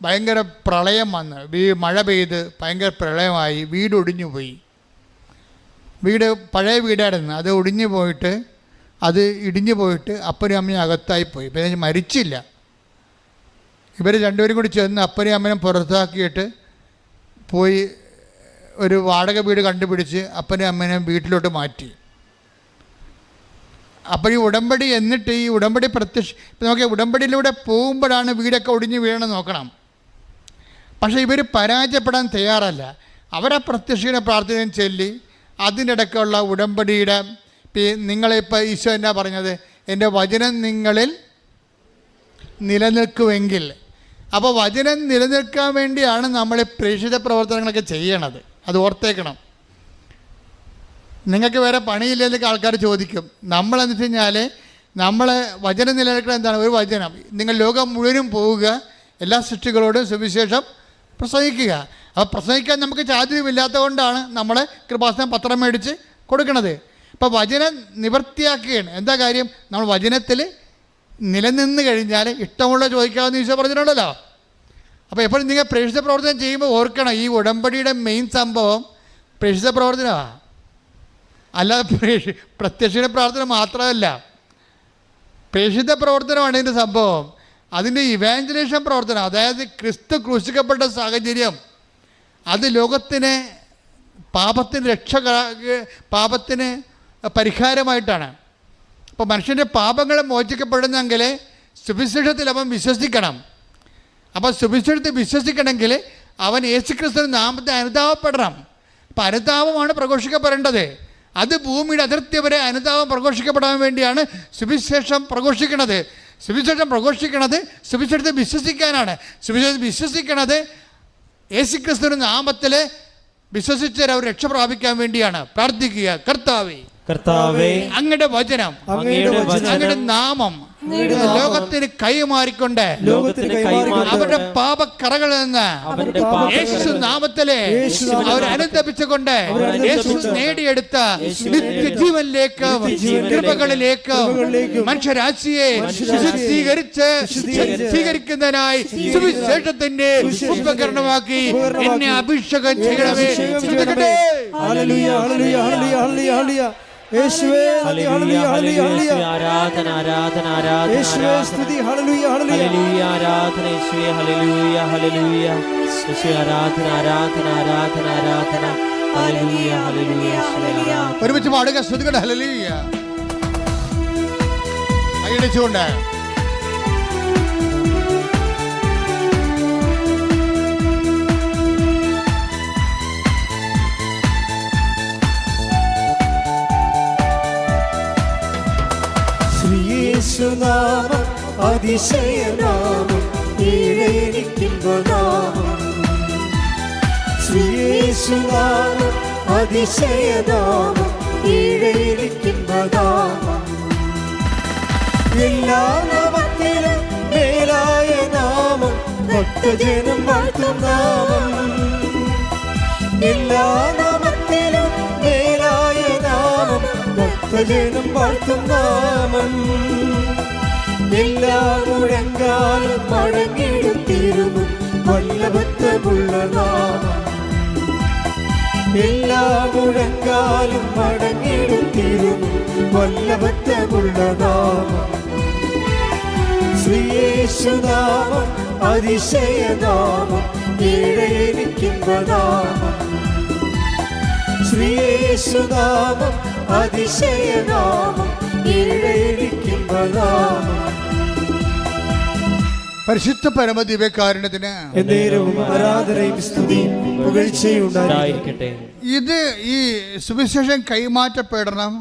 ഭയങ്കര പ്രളയം വന്ന് മഴ പെയ്ത് ഭയങ്കര പ്രളയമായി, വീട് ഒടിഞ്ഞു പോയി. വീട് പഴയ വീടായിരുന്നു, അത് ഒടിഞ്ഞു പോയിട്ട് അത് ഇടിഞ്ഞു പോയിട്ട് അപ്പനും അമ്മയും അകത്തായിപ്പോയി. പിന്നെ മരിച്ചില്ല. ഇവർ രണ്ടുപേരും കൂടി ചെന്ന് അപ്പനും അമ്മയും പുറത്താക്കിയിട്ട് പോയി ഒരു വാടക വീട് കണ്ടുപിടിച്ച് അപ്പനും അമ്മേനെയും വീട്ടിലോട്ട് മാറ്റി. അപ്പോൾ ഈ ഉടമ്പടി എന്നിട്ട് ഈ ഉടമ്പടി ഇപ്പം നമുക്ക് ഉടമ്പടിയിലൂടെ പോകുമ്പോഴാണ് വീടൊക്കെ ഒടിഞ്ഞ് വീഴണം നോക്കണം. പക്ഷേ ഇവർ പരാജയപ്പെടാൻ തയ്യാറല്ല. അവരെ പ്രത്യക്ഷീണ പ്രാർത്ഥനയും ചൊല്ലി അതിനിടയ്ക്കുള്ള ഉടമ്പടിയുടെ നിങ്ങളിപ്പോൾ ഈശോ എന്നാ പറഞ്ഞത്? എൻ്റെ വചനം നിങ്ങളിൽ നിലനിൽക്കുമെങ്കിൽ. അപ്പോൾ വചനം നിലനിൽക്കാൻ വേണ്ടിയാണ് നമ്മൾ പ്രേക്ഷിത പ്രവർത്തനങ്ങളൊക്കെ ചെയ്യണത്. അത് ഓർത്തേക്കണം. നിങ്ങൾക്ക് വേറെ പണിയില്ലെന്നൊക്കെ ആൾക്കാർ ചോദിക്കും. നമ്മളെന്ന് വെച്ച് കഴിഞ്ഞാൽ നമ്മൾ വചനം നിലനിൽക്കണം. എന്താണ് ഒരു വചനം? നിങ്ങൾ ലോകം മുഴുവനും പോവുക, എല്ലാ സൃഷ്ടികളോടും സുവിശേഷം പ്രസംഗിക്കുക. അപ്പോൾ പ്രസംഗിക്കാൻ നമുക്ക് ചാതുര്യമില്ലാത്തത് കൊണ്ടാണ് നമ്മൾ കൃപാസനം പത്രം മേടിച്ച് കൊടുക്കണത്. അപ്പോൾ വചനം നിവർത്തിയാക്കുകയാണ്. എന്താ കാര്യം? നമ്മൾ വചനത്തിൽ നിലനിന്ന് കഴിഞ്ഞാൽ ഇഷ്ടമുള്ള ചോദിക്കാമെന്ന് ഈശോ പറഞ്ഞിട്ടുണ്ടല്ലോ. അപ്പോൾ എപ്പോഴും നിങ്ങൾ പ്രേക്ഷിത പ്രവർത്തനം ചെയ്യുമ്പോൾ ഓർക്കണം, ഈ ഉടമ്പടിയുടെ മെയിൻ സംഭവം പ്രേക്ഷിത പ്രവർത്തനമാണ്. അല്ലാതെ പ്രത്യക്ഷ പ്രാർത്ഥന മാത്രമല്ല, പ്രേക്ഷിത പ്രവർത്തനമാണ് ഇതിൻ്റെ സംഭവം. അതിൻ്റെ ഇവാഞ്ചലേഷൻ പ്രവർത്തനം, അതായത് ക്രിസ്തു ക്രൂശിക്കപ്പെട്ട സാഹചര്യം, അത് ലോകത്തിന് പാപത്തിന് പരിഹാരമായിട്ടാണ്. അപ്പോൾ മനുഷ്യൻ്റെ പാപങ്ങൾ മോചിക്കപ്പെടുന്നെങ്കിൽ സുവിശേഷത്തിൽ അവൻ വിശ്വസിക്കണം. അപ്പോൾ സുവിശേഷത്തിൽ വിശ്വസിക്കണമെങ്കിൽ അവൻ യേശുക്രിസ്തുവിന്റെ നാമത്തെ അനുതാപപ്പെടണം. അപ്പം അനുതാപമാണ് പ്രഘോഷിക്കപ്പെടേണ്ടത്. അത് ഭൂമിയുടെ അതിർത്തി വരെ അനുതാപം പ്രഘോഷിക്കപ്പെടാൻ വേണ്ടിയാണ് സുവിശേഷം പ്രഘോഷിക്കുന്നത്. സുവിശേഷത്തെ വിശ്വസിക്കാനാണ്. സുവിശേഷം വിശ്വസിക്കണത് യേശുക്രിസ്തുവിന്റെ നാമത്തിൽ വിശ്വസിച്ച് അവർ രക്ഷ പ്രാപിക്കാൻ വേണ്ടിയാണ്. പ്രാർത്ഥിക്കുക, കർത്താവേ അങ്ങയുടെ വചനം, അങ്ങയുടെ നാമം ലോകത്തിന് കൈമാറിക്കൊണ്ട് അവരുടെ പാപക്കറകളിൽ നിന്ന് യേശു നാമത്തിലെ അവർ അനുദപിച്ചുകൊണ്ട് യേശു നേടിയെടുത്ത നിത്യജീവനിലേക്ക് കൃപകളിലേക്ക് മനുഷ്യരാശിയെ സ്വീകരിക്കുന്നതിനായി സുവിശേഷത്തിന്റെ ഉപകരണമാക്കി എന്നെ അഭിഷേകം ചെയ്യണമേ. യേശുവേ ഹല്ലേലൂയ ഹല്ലേലൂയ ആരാധന ആരാധന ആരാധന യേശുവേ സ്തുതി ഹല്ലേലൂയ ഹല്ലേലൂയ ആരാധന യേശുവേ ഹല്ലേലൂയ ഹല്ലേലൂയ യേശുവേ ആരാധന ആരാധന ആരാധന ആരാധന ഹല്ലേലൂയ ഹല്ലേലൂയ യേശുവേ ആരാധന. ഒരുമിച്ച് പാടുക, സ്തുതിക്കട്ടെ. ഹല്ലേലൂയ. കൈയടിച്ചുകൊണ്ട് യേശുനാമം അതിശയനാമം ഈഴേനിക്കുമ്പനാമം ശ്രീയേശുനാമം അതിശയനാമം ഈഴേനിക്കുമ്പനാമം എല്ലാ നാമത്തിലും മേലായ നാമം ഭക്തജനം വാഴ്ത്തും നാമം എല്ലാ നാമത്തിലും മേലായ നാമം ഭക്തജനം വാഴ്ത്തും നാമം എല്ലാ മുഴങ്കാലും മടങ്ങിടും വല്ലഭത്വമുള്ള നാമം എല്ലാ മുഴങ്കാലും മടങ്ങിടും വല്ലഭത്വമുള്ള നാമം ശ്രീയേശുനാമം അതിശയനാമം ഈഴേനിക്കുമ്പനാമം ശ്രീയേശുനാമം അതിശയനാമം ഈഴേനിക്കുമ്പനാമം പരിശുദ്ധ പരമദിവ്യകാരുണ്യത്തിന് ആരാധനയും സ്തുതിയും പുകഴ്ചയും ഉണ്ടായിരിക്കട്ടെ. ഇത് ഈ സുവിശേഷം കൈമാറ്റപ്പെടണം,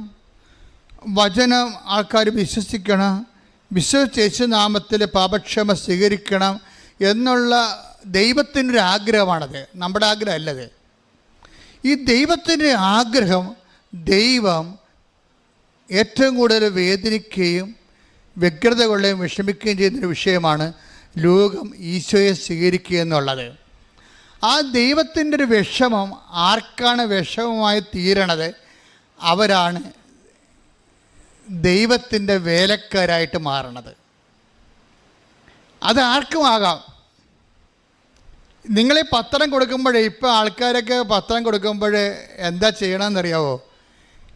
വചനം ആൾക്കാർ വിശ്വസിക്കണം, വിശ്വസിച്ച് യേശുനാമത്തിൽ പാപക്ഷമ സ്വീകരിക്കണം എന്നുള്ള ദൈവത്തിൻ്റെ ആഗ്രഹമാണത്, നമ്മുടെ ആഗ്രഹമല്ലത്. ഈ ദൈവത്തിൻ്റെ ആഗ്രഹം ദൈവം ഏറ്റവും കൂടുതൽ വേദനിക്കുകയും വ്യഗ്രത കൊള്ളുകയും വിഷമിക്കുകയും ചെയ്യുന്നൊരു വിഷയമാണ് ലോകം ഈശോയെ സ്വീകരിക്കുക എന്നുള്ളത്. ആ ദൈവത്തിൻ്റെ ഒരു വിഷമം ആർക്കാണ് വിഷമമായി തീരണത്? അവരാണ് ദൈവത്തിൻ്റെ വേലക്കാരായിട്ട് മാറണത്. അത് ആർക്കുമാകാം. നിങ്ങളീ പത്രം കൊടുക്കുമ്പോഴേ, ഇപ്പോൾ ആൾക്കാരൊക്കെ പത്രം കൊടുക്കുമ്പോൾ എന്താ ചെയ്യണമെന്നറിയാവോ?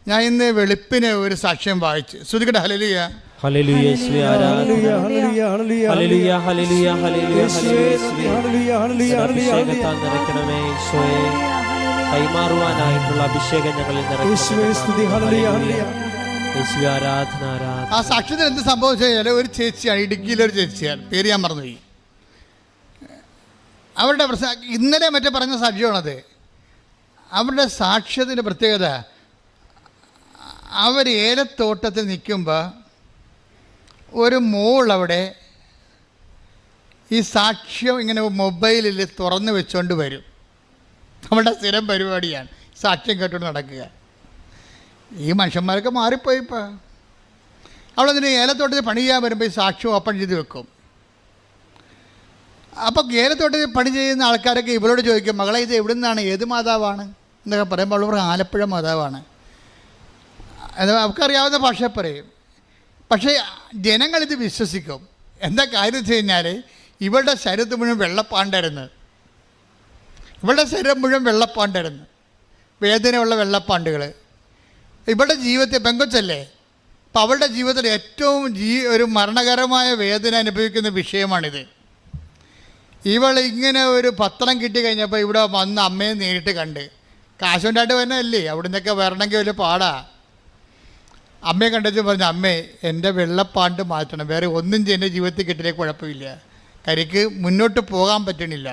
ഞാൻ ഇന്ന് വെളുപ്പിന് ഒരു സാക്ഷ്യം വായിച്ചു. ശ്രുതികട്ടെ ഹല്ലേലൂയ. ഹല്ലേലൂയ യേശുവേ ആരാധന. ഹല്ലേലൂയ ഹല്ലേലൂയ ഹല്ലേലൂയ ഹല്ലേലൂയ ഹല്ലേലൂയ യേശുവേ യേശുവേ ഹല്ലേലൂയ ഹല്ലേലൂയ അഭിഷേകത്താൽ നിറയ്ക്കണമേ ഈശോയെ. കൈമാറുവാനായിട്ടുള്ള അഭിഷേകം ഞങ്ങളിൽ യേശുവേ സ്തുതി. ഹല്ലേലൂയ ഹല്ലേലൂയ യേശുവേ ആരാധന ആരാധന. ആ സാക്ഷ്യത്തിൽ എന്ത് സംഭവിച്ചു കഴിഞ്ഞാൽ, ഒരു ചേച്ചിയാണ്, ഇടുക്കിയിലൊരു ചേച്ചിയാണ്, പേര് ഞാൻ മറന്നുപോയി. അവരുടെ ഇന്നലെ മറ്റേ പറഞ്ഞ സാക്ഷ്യമാണത്. അവരുടെ സാക്ഷ്യത്തിൻ്റെ പ്രത്യേകത, അവർ ഏലത്തോട്ടത്തിൽ നിൽക്കുമ്പോൾ ഒരു മോൾ അവിടെ ഈ സാക്ഷ്യം ഇങ്ങനെ മൊബൈലിൽ തുറന്ന് വെച്ചുകൊണ്ട് വരും. നമ്മുടെ സ്ഥിരം പരിപാടിയാണ് സാക്ഷ്യം കേട്ടുകൊണ്ട് നടക്കുക. ഈ മനുഷ്യന്മാരൊക്കെ മാറിപ്പോയിപ്പോൾ. അവളതിന് ഏലത്തോട്ടത്തിൽ പണി ചെയ്യാൻ വരുമ്പോൾ ഈ സാക്ഷ്യം ഓപ്പൺ ചെയ്ത് വെക്കും. അപ്പോൾ ഏലത്തോട്ടത്തിൽ പണി ചെയ്യുന്ന ആൾക്കാരൊക്കെ ഇവരോട് ചോദിക്കും, മകളെ ഇത് എവിടെ നിന്നാണ്, ഏത് മാതാവാണ് എന്നൊക്കെ പറയുമ്പോൾ അവൾ പറയും ആലപ്പുഴ മാതാവാണ്. അത് അവർക്കറിയാവുന്ന ഭാഷ പറയും. പക്ഷേ ജനങ്ങളിത് വിശ്വസിക്കും. എന്താ കാര്യം വെച്ച് കഴിഞ്ഞാൽ, ഇവളുടെ ശരീരത്ത് മുഴുവൻ വെള്ളപ്പാണ്ടായിരുന്നു. ഇവളുടെ ശരീരം മുഴുവൻ വെള്ളപ്പാണ്ടായിരുന്നു, വേദനയുള്ള വെള്ളപ്പാണ്ടുകൾ. ഇവളുടെ ജീവിതത്തെ പെങ്കൊച്ചല്ലേ, അപ്പം അവളുടെ ജീവിതത്തിൽ ഏറ്റവും ഒരു മരണകരമായ വേദന അനുഭവിക്കുന്ന വിഷയമാണിത്. ഇവൾ ഇങ്ങനെ ഒരു പത്രം കിട്ടി കഴിഞ്ഞപ്പോൾ ഇവിടെ വന്ന് അമ്മയെ നേരിട്ട് കണ്ട്, കാശുണ്ടായിട്ട് വന്നതല്ലേ, അവിടെ നിന്നൊക്കെ വരണമെങ്കിൽ വലിയ പാടാ. അമ്മയെ കണ്ടിട്ട് പറഞ്ഞു, അമ്മേ എൻ്റെ വെള്ളപ്പാണ്ട് മാറ്റണം, വേറെ ഒന്നും എൻ്റെ ജീവിതത്തിൽ കിട്ടിയില്ലേ കുഴപ്പമില്ല, കരിക്ക് മുന്നോട്ട് പോകാൻ പറ്റണില്ല.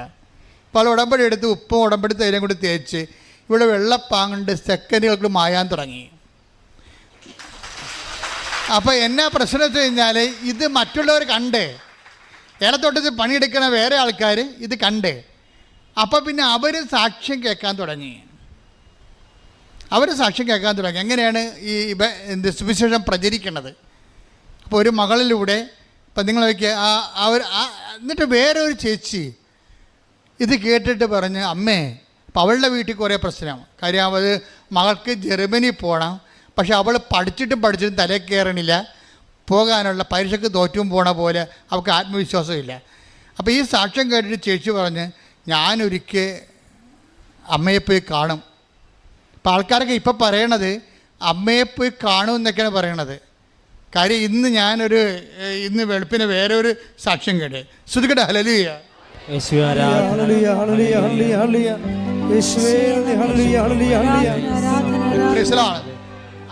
അപ്പോൾ അവൾ ഉടമ്പടി എടുത്ത് ഉപ്പും ഉടമ്പടി തൈലം കൂടി തേച്ച് ഇവിടെ വെള്ളപ്പാങ്ങണ്ട് സെക്കൻഡുകൾക്ക് മായാൻ തുടങ്ങി. അപ്പോൾ എന്നാ പ്രശ്നം വെച്ച് കഴിഞ്ഞാൽ, ഇത് മറ്റുള്ളവർ കണ്ട്, ഏലത്തോട്ടത്തിൽ പണിയെടുക്കണ വേറെ ആൾക്കാർ ഇത് കണ്ട്, അപ്പോൾ പിന്നെ അവർ സാക്ഷ്യം കേൾക്കാൻ തുടങ്ങി. എങ്ങനെയാണ് ഈ സുവിശേഷം പ്രചരിക്കുന്നത്? അപ്പോൾ ഒരു മകളിലൂടെ, ഇപ്പം നിങ്ങൾ നോക്കിയ എന്നിട്ട് വേറെ ഒരു ചേച്ചി ഇത് കേട്ടിട്ട് പറഞ്ഞ്, അമ്മേ, അപ്പം അവളുടെ വീട്ടിൽ കുറേ പ്രശ്നം. കാര്യം അത് മകൾക്ക് ജർമ്മനി പോകണം, പക്ഷെ അവൾ പഠിച്ചിട്ടും തലയിൽ കയറണില്ല, പോകാനുള്ള പരീക്ഷയ്ക്ക് തോറ്റും പോണ പോലെ അവൾക്ക് ആത്മവിശ്വാസമില്ല. അപ്പോൾ ഈ സാക്ഷ്യം കേട്ടിട്ട് ചേച്ചി പറഞ്ഞ്, ഞാനൊരിക്കൽ അമ്മയെ പോയി കാണും. അപ്പോൾ ആൾക്കാരൊക്കെ ഇപ്പം പറയണത് അമ്മയെ പോയി കാണും എന്നൊക്കെയാണ് പറയണത്. കാര്യം ഇന്ന് വെളുപ്പിന് വേറെ ഒരു സാക്ഷ്യം കേട്ട്. ശ്രുതികട്ടെ ഹല്ലേലൂയ.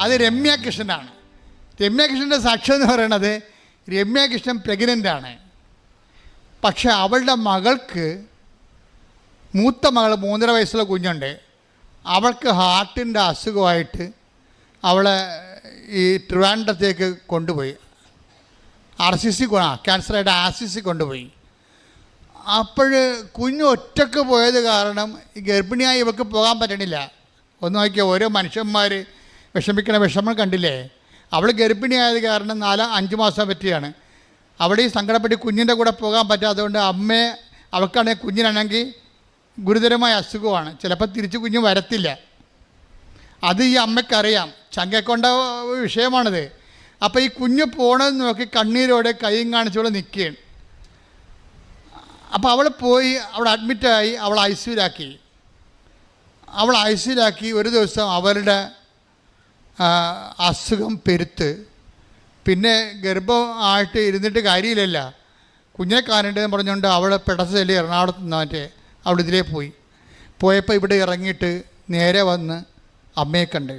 അത് രമ്യ കൃഷ്ണനാണ്. രമ്യ കൃഷ്ണൻ്റെ സാക്ഷ്യം എന്ന് പറയണത്, രമ്യ കൃഷ്ണൻ പ്രഗ്നൻ്റാണ്. പക്ഷെ അവളുടെ മകൾക്ക്, മൂത്ത മകൾ 3.5 വയസ്സുള്ള കുഞ്ഞുണ്ട്, അവൾക്ക് ഹാർട്ടിൻ്റെ അസുഖമായിട്ട് അവളെ ഈ ട്രിവാൻഡ്രത്തേക്ക് കൊണ്ടുപോയി. RCC ക്യാൻസറായിട്ട് RCC കൊണ്ടുപോയി. അപ്പോൾ കുഞ്ഞ് ഒറ്റക്ക് പോയത് കാരണം ഈ ഗർഭിണിയായി ഇവൾക്ക് പോകാൻ പറ്റണില്ല. ഒന്ന് നോക്കിയാൽ ഓരോ മനുഷ്യന്മാർ വിഷമിക്കണ വിഷമം കണ്ടില്ലേ. അവൾ ഗർഭിണിയായത് കാരണം 4-5 മാസം പറ്റിയാണ്. അവിടെ ഈ സങ്കടപ്പെട്ട് കുഞ്ഞിൻ്റെ കൂടെ പോകാൻ പറ്റാത്തതുകൊണ്ട് അവൾക്കാണെങ്കിൽ കുഞ്ഞിനാണെങ്കിൽ ഗുരുതരമായ അസുഖമാണ്, ചിലപ്പോൾ തിരിച്ച് കുഞ്ഞ് വരത്തില്ല. അത് ഈ അമ്മയ്ക്കറിയാം, ചങ്കക്കൊണ്ട വിഷയമാണിത്. അപ്പോൾ ഈ കുഞ്ഞ് പോകണമെന്ന് നോക്കി കണ്ണീരോടെ കൈയും കാണിച്ചോടെ നിൽക്കുകയാണ്. അപ്പോൾ അവൾ പോയി അവിടെ അഡ്മിറ്റായി, അവൾ ഐസിയിലാക്കി. ഒരു ദിവസം അവളുടെ അസുഖം പെരുത്ത്, പിന്നെ ഗർഭം ആയിട്ട് ഇരുന്നിട്ട് കാര്യമില്ലല്ല, കുഞ്ഞിനെ കാണേണ്ടതെന്ന് പറഞ്ഞുകൊണ്ട് അവൾ പെടസല്ലേ എറണാകുളത്ത് നിന്നിട്ട് അവിടെ ഇതിലേ പോയപ്പോൾ ഇവിടെ ഇറങ്ങിയിട്ട് നേരെ വന്ന് അമ്മയെ കണ്ട്,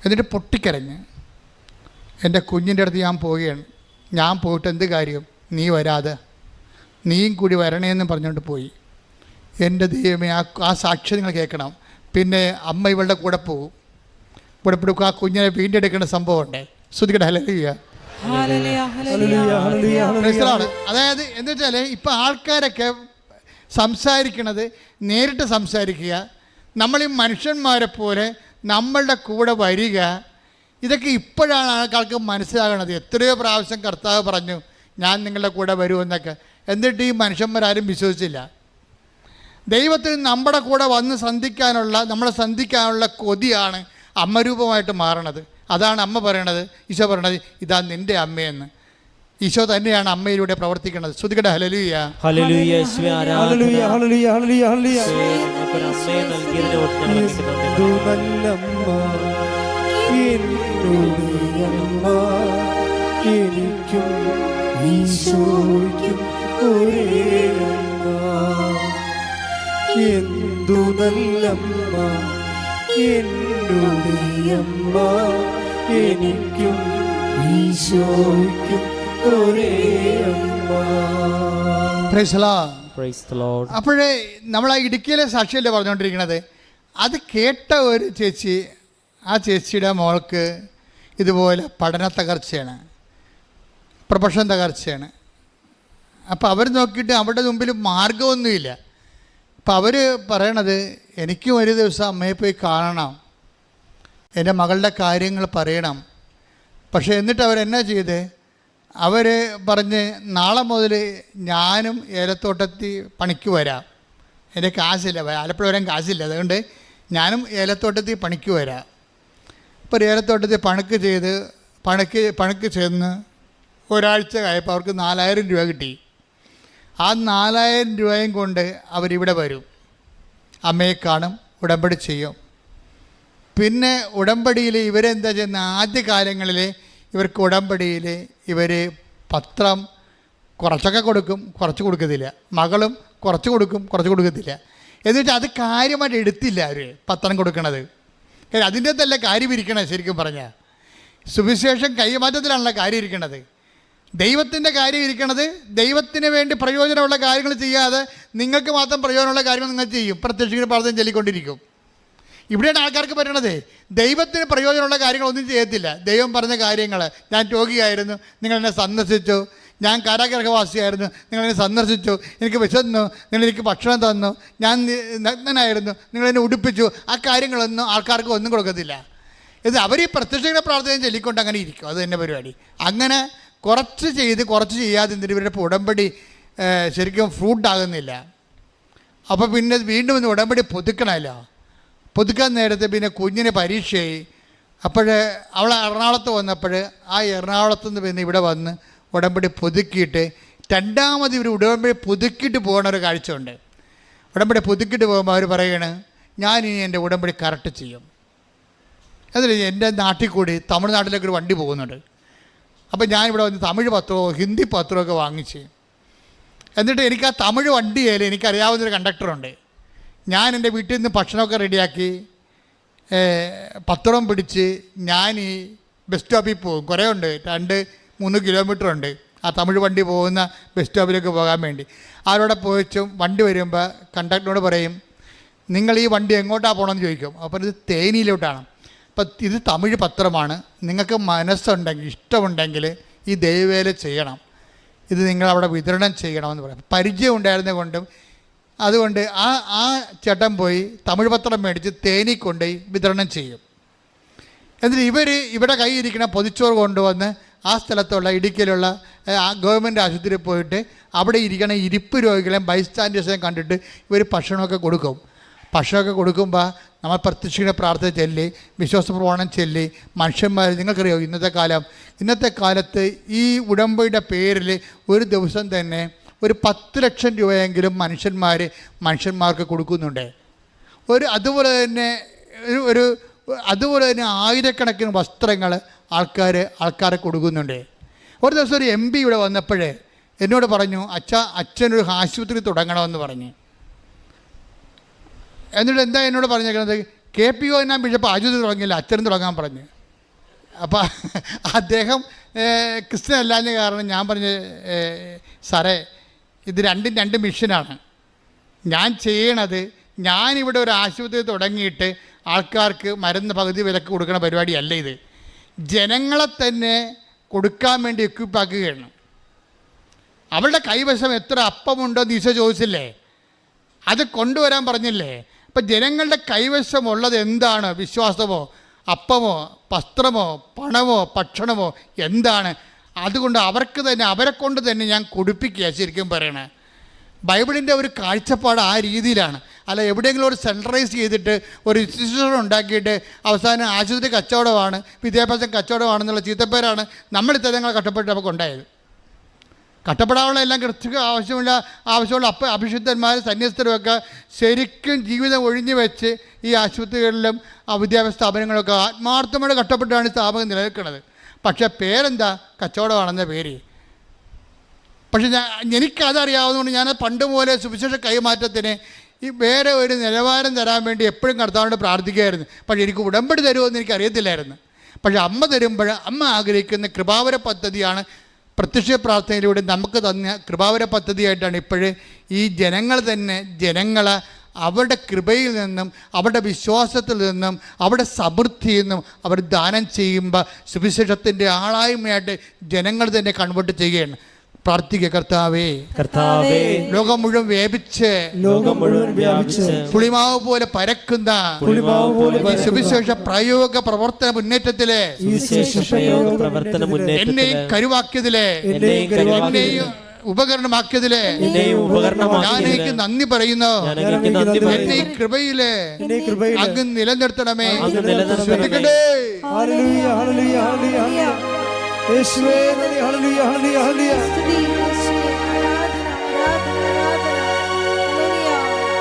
എന്നിട്ട് പൊട്ടിക്കരഞ്ഞ്, എൻ്റെ കുഞ്ഞിൻ്റെ അടുത്ത് ഞാൻ പോവുകയാണ്, ഞാൻ പോയിട്ട് എന്ത് കാര്യം, നീ വരാതെ നീയും കൂടി വരണേന്ന് പറഞ്ഞുകൊണ്ട് പോയി. എൻ്റെ ദൈവമേ, ആ സാക്ഷ്യം നിങ്ങൾ കേൾക്കണം. പിന്നെ അമ്മ ഇവളുടെ കൂടെ പോകും, ആ കുഞ്ഞിനെ വീണ്ടെടുക്കേണ്ട സംഭവമുണ്ട്. ശ്രുതികട്ടെ ഹല്ലേലൂയ. അതായത് എന്താ വെച്ചാൽ ഇപ്പം ആൾക്കാരൊക്കെ സംസാരിക്കണത് നേരിട്ട് സംസാരിക്കുക, നമ്മളീ മനുഷ്യന്മാരെ പോലെ നമ്മളുടെ കൂടെ വരിക. ഇതൊക്കെ ഇപ്പോഴാണ് ആൾക്കാർക്ക് മനസ്സിലാകണത്. എത്രയോ പ്രാവശ്യം കർത്താവ് പറഞ്ഞു ഞാൻ നിങ്ങളുടെ കൂടെ വരുമെന്നൊക്കെ, എന്നിട്ട് ഈ മനുഷ്യന്മാരാരും വിശ്വസിച്ചില്ല. ദൈവത്തിന് നമ്മുടെ കൂടെ വന്ന് നമ്മളെ സന്ധിക്കാനുള്ള കൊതിയാണ് അമ്മരൂപമായിട്ട് മാറണത്. അതാണ് അമ്മ പറയണത്, ഈശോ പറയണത് ഇതാ നിൻ്റെ അമ്മയെന്ന്. ഈശോ തന്നെയാണ് അമ്മയിലൂടെ പ്രവർത്തിക്കുന്നത്. ശ്രുതികട ഹല്ലേലൂയ. ഹല്ലേലൂയ യേശുവേ ആരാധന. ഹല്ലേലൂയ ഹല്ലേലൂയ ഹല്ലേലൂയ ഹല്ലേലൂയ. യേശുവേ ഞങ്ങൾക്കൊരു അമ്മയെ നൽകിയതിനെ ഓർത്ത് ഞങ്ങൾ അങ്ങേക്ക് നന്ദി എന്തു പറയുന്നു. നല്ലമ്മ എന്നോട് അമ്മ, എനിക്കും ഈശോയ്ക്കും ഒരേ അമ്മ. എന്തു നല്ലമ്മ എന്നോട് അമ്മ, എനിക്കും ഈശോയ്ക്കും ഒരേ അമ്മ. Praise the Lord. Praise the Lord. അപ്പോഴേ നമ്മൾ ആ ഇടുക്കിയിലെ സാക്ഷിയല്ലേ പറഞ്ഞുകൊണ്ടിരിക്കുന്നത്. അത് കേട്ട ഒരു ചേച്ചി, ആ ചേച്ചിയുടെ മോൾക്ക് ഇതുപോലെ പഠന തകർച്ചയാണ്, പ്രൊഫഷൻ തകർച്ചയാണ്. അപ്പോൾ അവർ നോക്കിയിട്ട് അവരുടെ മുമ്പിൽ മാർഗമൊന്നുമില്ല. അപ്പോൾ അവർ പറയണത് എനിക്കും ഒരു ദിവസം അമ്മയെ പോയി കാണണം, എൻ്റെ മകളുടെ കാര്യങ്ങൾ പറയണം. പക്ഷേ എന്നിട്ട് അവരെന്നാ ചെയ്ത്, അവർ പറഞ്ഞ് നാളെ മുതൽ ഞാനും ഏലത്തോട്ടത്തിൽ പണിക്ക് വരാം, എൻ്റെ കാശില്ല, ആലപ്പുഴ വരാൻ കാശില്ല, അതുകൊണ്ട് ഞാനും ഏലത്തോട്ടത്തിൽ പണിക്ക് വരാം. ഇപ്പോൾ ഏലത്തോട്ടത്തിൽ പണിക്ക് ചെന്ന് ഒരാഴ്ച ആയപ്പോൾ അവർക്ക് 4000 രൂപ കിട്ടി. ആ 4000 രൂപയും കൊണ്ട് അവരിവിടെ വരും, അമ്മയെ കാണും, ഉടമ്പടി ചെയ്യും. പിന്നെ ഉടമ്പടിയിൽ ഇവരെന്താ ചെയ്യുന്ന, ആദ്യ കാലങ്ങളിൽ ഇവർക്ക് ഉടമ്പടിയിൽ ഇവർ പത്രം കുറച്ചൊക്കെ കൊടുക്കും, കുറച്ച് കൊടുക്കത്തില്ല. മകളും കുറച്ച് കൊടുക്കും, കുറച്ച് കൊടുക്കത്തില്ല. എന്നിട്ട് അത് കാര്യമായിട്ട് എടുത്തില്ല അവർ പത്രം കൊടുക്കണത്. അതിൻ്റെ അകത്തല്ല കാര്യം ഇരിക്കണത്. ശരിക്കും പറഞ്ഞാൽ സുവിശേഷം കൈമാറ്റത്തിലാണല്ലോ കാര്യം ഇരിക്കണത്. ദൈവത്തിൻ്റെ കാര്യം ഇരിക്കണത്, ദൈവത്തിന് വേണ്ടി പ്രയോജനമുള്ള കാര്യങ്ങൾ ചെയ്യാതെ നിങ്ങൾക്ക് മാത്രം പ്രയോജനമുള്ള കാര്യങ്ങൾ നിങ്ങൾ ചെയ്യും, പ്രത്യക്ഷ പ്രാർത്ഥന ചൊല്ലിക്കൊണ്ടിരിക്കും. ഇവിടെയാണ് ആൾക്കാർക്ക് പറയണത് ദൈവത്തിന് പ്രയോജനമുള്ള കാര്യങ്ങളൊന്നും ചെയ്യത്തില്ല. ദൈവം പറഞ്ഞ കാര്യങ്ങൾ, ഞാൻ രോഗിയായിരുന്നു നിങ്ങളെന്നെ സന്ദർശിച്ചു, ഞാൻ കാരാഗ്രഹവാസിയായിരുന്നു നിങ്ങളെന്നെ സന്ദർശിച്ചു, എനിക്ക് വിശന്നു നിങ്ങളെനിക്ക് ഭക്ഷണം തന്നു, ഞാൻ നഗ്നനായിരുന്നു നിങ്ങളെന്നെ ഉടുപ്പിച്ചു, ആ കാര്യങ്ങളൊന്നും ആൾക്കാർക്ക് ഒന്നും കൊടുക്കത്തില്ല. ഇത് അവർ ഈ പ്രത്യക്ഷ പ്രാർത്ഥന ചൊല്ലിക്കൊണ്ട് അങ്ങനെ ഇരിക്കും. അത് തന്നെ പരിപാടി. അങ്ങനെ കുറച്ച് ചെയ്ത് കുറച്ച് ചെയ്യാതെ എന്തിന് ഇവരുടെ ഉടമ്പടി ശരിക്കും ഫ്രൂട്ടാകുന്നില്ല. അപ്പോൾ പിന്നെ വീണ്ടും ഇന്ന് ഉടമ്പടി പുതുക്കണമല്ലോ. പുതുക്കാൻ നേരത്തെ പിന്നെ കുഞ്ഞിന് പരീക്ഷയായി. അപ്പോൾ അവൾ എറണാകുളത്ത് വന്നപ്പോൾ ആ എറണാകുളത്ത് നിന്ന് പിന്നെ ഇവിടെ വന്ന് ഉടമ്പടി പുതുക്കിയിട്ട് രണ്ടാമത് ഇവർ ഉടമ്പടി പുതുക്കിയിട്ട് പോകുന്ന ഒരു കാഴ്ചയുണ്ട്. ഉടമ്പടി പുതുക്കിയിട്ട് പോകുമ്പോൾ അവർ പറയണ് ഞാനിനി എൻ്റെ ഉടമ്പടി കറക്റ്റ് ചെയ്യും. അതിൽ എൻ്റെ നാട്ടിൽ കൂടി തമിഴ്നാട്ടിലേക്ക് ഒരു വണ്ടി പോകുന്നുണ്ട്. അപ്പോൾ ഞാനിവിടെ വന്ന് തമിഴ് പത്രമോ ഹിന്ദി പത്രമൊക്കെ വാങ്ങിച്ച്, എന്നിട്ട് എനിക്ക് ആ തമിഴ് വണ്ടിയിൽ എനിക്കറിയാവുന്നൊരു കണ്ടക്ടറുണ്ട്. ഞാൻ എൻ്റെ വീട്ടിൽ നിന്ന് ഭക്ഷണമൊക്കെ റെഡിയാക്കി പത്രം പിടിച്ച് ഞാൻ ഈ ബസ് സ്റ്റോപ്പിൽ പോകും. കുറേ ഉണ്ട്, 2-3 കിലോമീറ്റർ ഉണ്ട് ആ തമിഴ് വണ്ടി പോകുന്ന ബസ് സ്റ്റോപ്പിലേക്ക് പോകാൻ വേണ്ടി. അവരോടെ പോയിച്ചും വണ്ടി വരുമ്പോൾ കണ്ടക്ടറിനോട് പറയും നിങ്ങൾ ഈ വണ്ടി എങ്ങോട്ടാണ് പോകണമെന്ന് ചോദിക്കും. അപ്പോൾ ഇത് തേനിയിലോട്ടാണ്. അപ്പം ഇത് തമിഴ് പത്രമാണ്, നിങ്ങൾക്ക് മനസ്സുണ്ടെങ്കിൽ ഇഷ്ടമുണ്ടെങ്കിൽ ഈ ദൈവവേല ചെയ്യണം, ഇത് നിങ്ങളവിടെ വിതരണം ചെയ്യണമെന്ന് പറയും. പരിചയം ഉണ്ടായിരുന്നത് കൊണ്ടും അതുകൊണ്ട് ആ ചേട്ടൻ പോയി തമിഴ് പത്രം മേടിച്ച് തേനി കൊണ്ടുപോയി വിതരണം ചെയ്യും. എന്നിട്ട് ഇവിടെ കയ്യിരിക്കുന്ന പൊതിച്ചോറ് കൊണ്ടുവന്ന് ആ സ്ഥലത്തുള്ള ഇടുക്കിയിലുള്ള ആ ഗവൺമെൻറ് ആശുപത്രിയിൽ പോയിട്ട് അവിടെ ഇരിക്കണ ഇരിപ്പ് രോഗികളെയും ബൈസ്റ്റാൻഡേഴ്സിനെയും കണ്ടിട്ട് ഇവർ ഭക്ഷണമൊക്കെ കൊടുക്കും. ഭക്ഷണമൊക്കെ കൊടുക്കുമ്പോൾ നമ്മൾ പ്രത്യക്ഷ പ്രാർത്ഥന ചൊല്ലി, വിശ്വാസ പ്രമാണം ചൊല്ലി, മനുഷ്യന്മാർ നിങ്ങൾക്കറിയോ ഇന്നത്തെ കാലത്ത് ഈ ഉടമ്പടിയുടെ പേരിൽ ഒരു ദിവസം തന്നെ ഒരു 10 ലക്ഷം രൂപയെങ്കിലും മനുഷ്യന്മാർക്ക് കൊടുക്കുന്നുണ്ട്. അതുപോലെ തന്നെ ആയിരക്കണക്കിന് വസ്ത്രങ്ങൾ ആൾക്കാരെ കൊടുക്കുന്നുണ്ട്. ഒരു ദിവസം ഒരു MP ഇവിടെ വന്നപ്പോഴേ എന്നോട് പറഞ്ഞു അച്ഛനൊരു ആശുപത്രി തുടങ്ങണമെന്ന് പറഞ്ഞു. എന്നിട്ട് എന്താ എന്നോട് പറഞ്ഞേക്കുന്നത്, KPO ഞാൻ ബിഷപ്പ് ആശുപത്രി തുടങ്ങിയില്ല, അച്ഛനും തുടങ്ങാൻ പറഞ്ഞു. അപ്പോൾ അദ്ദേഹം ക്രിസ്ത്യൻ അല്ലാഞ്ഞ കാരണം ഞാൻ പറഞ്ഞു സാറേ ഇത് രണ്ടും 2 മിഷനാണ്. ഞാൻ ചെയ്യണത് ഞാനിവിടെ ഒരു ആശുപത്രി തുടങ്ങിയിട്ട് ആൾക്കാർക്ക് മരുന്ന് പകുതി വിലക്ക് കൊടുക്കുന്ന പരിപാടിയല്ല ഇത്. ജനങ്ങളെ തന്നെ കൊടുക്കാൻ വേണ്ടി എക്വിപ്പാക്കുകയാണ്. അവളുടെ കൈവശം എത്ര അപ്പമുണ്ടോ എന്ന് ഈശോ ചോദിച്ചില്ലേ? അത് കൊണ്ടുവരാൻ പറഞ്ഞില്ലേ? അപ്പം ജനങ്ങളുടെ കൈവശമുള്ളത് എന്താണ്? വിശ്വാസമോ, അപ്പമോ, വസ്ത്രമോ, പണമോ, ഭക്ഷണമോ എന്താണ്? അതുകൊണ്ട് അവർക്ക് തന്നെ, അവരെ കൊണ്ട് തന്നെ ഞാൻ കുടിപ്പിക്കുക. ശരിക്കും പറയണേ, ബൈബിളിൻ്റെ ഒരു കാഴ്ചപ്പാട് ആ രീതിയിലാണ്. അല്ല എവിടെയെങ്കിലും ഒരു സെൻട്രലൈസ് ചെയ്തിട്ട് ഒരു ഇൻസ്റ്റിറ്റ്യൂഷൻ ഉണ്ടാക്കിയിട്ട് അവസാനം ആശുപത്രി കച്ചവടമാണ്, വിദ്യാഭ്യാസം കച്ചവടമാണെന്നുള്ള ചീത്തപ്പേരാണ് നമ്മളിത്തരങ്ങൾ കഷ്ടപ്പെട്ട് നമുക്ക് ഉണ്ടായത്. കഷ്ടപ്പെടാനുള്ള എല്ലാം കൃത്യ ആവശ്യമുള്ള അഭിഷിക്തന്മാർ സന്യസ്തരുമൊക്കെ ശരിക്കും ജീവിതം ഒഴിഞ്ഞു വെച്ച് ഈ ആശുപത്രികളിലും വിദ്യാഭ്യാസ സ്ഥാപനങ്ങളൊക്കെ ആത്മാർത്ഥമായിട്ട് കഷ്ടപ്പെട്ടാണ് ഈ സ്ഥാപനം നിലനിൽക്കുന്നത്. പക്ഷേ പേരെന്താ? കച്ചവടമാണെന്ന പേര്. പക്ഷെ എനിക്കതറിയാവുന്നതുകൊണ്ട് ഞാൻ പണ്ട് പോലെ സുവിശേഷ കൈമാറ്റത്തിന് ഈ വേറെ ഒരു നിലവാരം തരാൻ വേണ്ടി എപ്പോഴും കർത്താവിനോട് പ്രാർത്ഥിക്കുമായിരുന്നു. പക്ഷേ എനിക്ക് ഉടമ്പടി തരുമെന്ന് എനിക്കറിയത്തില്ലായിരുന്നു. പക്ഷേ അമ്മ തരുമ്പോൾ അമ്മ ആഗ്രഹിക്കുന്ന കൃപാവര പദ്ധതിയാണ് പ്രത്യക്ഷ പ്രാർത്ഥനയിലൂടെ നമുക്ക് തന്ന കൃപാവര പദ്ധതിയായിട്ടാണ് ഇപ്പോഴേ ഈ ജനങ്ങൾ തന്നെ ജനങ്ങളെ അവരുടെ കൃപയിൽ നിന്നും അവരുടെ വിശ്വാസത്തിൽ നിന്നും അവരുടെ സമൃദ്ധിയിൽ നിന്നും അവർ ദാനം ചെയ്യുമ്പോൾ സുവിശേഷത്തിൻ്റെ ആളായ്മയായിട്ട് ജനങ്ങൾ തന്നെ കൺവേർട്ട് ചെയ്യുകയാണ്. പ്രാർത്ഥിക്കുക, കർത്താവേ, കർത്താവേ, ലോകം മുഴുവൻ വ്യാപിച്ച് പുളിമാവ് പോലെ പരക്കുന്ന സുവിശേഷ പ്രയോഗ പ്രവർത്തന മുന്നേറ്റത്തിലെ എന്നെയും കരുവാക്കിയതിലെ എന്നെയും ഉപകരണമാക്കിയതിലെ ഞാൻ എനിക്ക് നന്ദി പറയുന്നു. എന്നെ ഈ കൃപയിലെ അങ്ങ് നിലനിർത്തണമേ. യേശുവേ നന്ദി. ഹല്ലേലൂയ ഹല്ലേലൂയ ഹല്ലേലൂയ.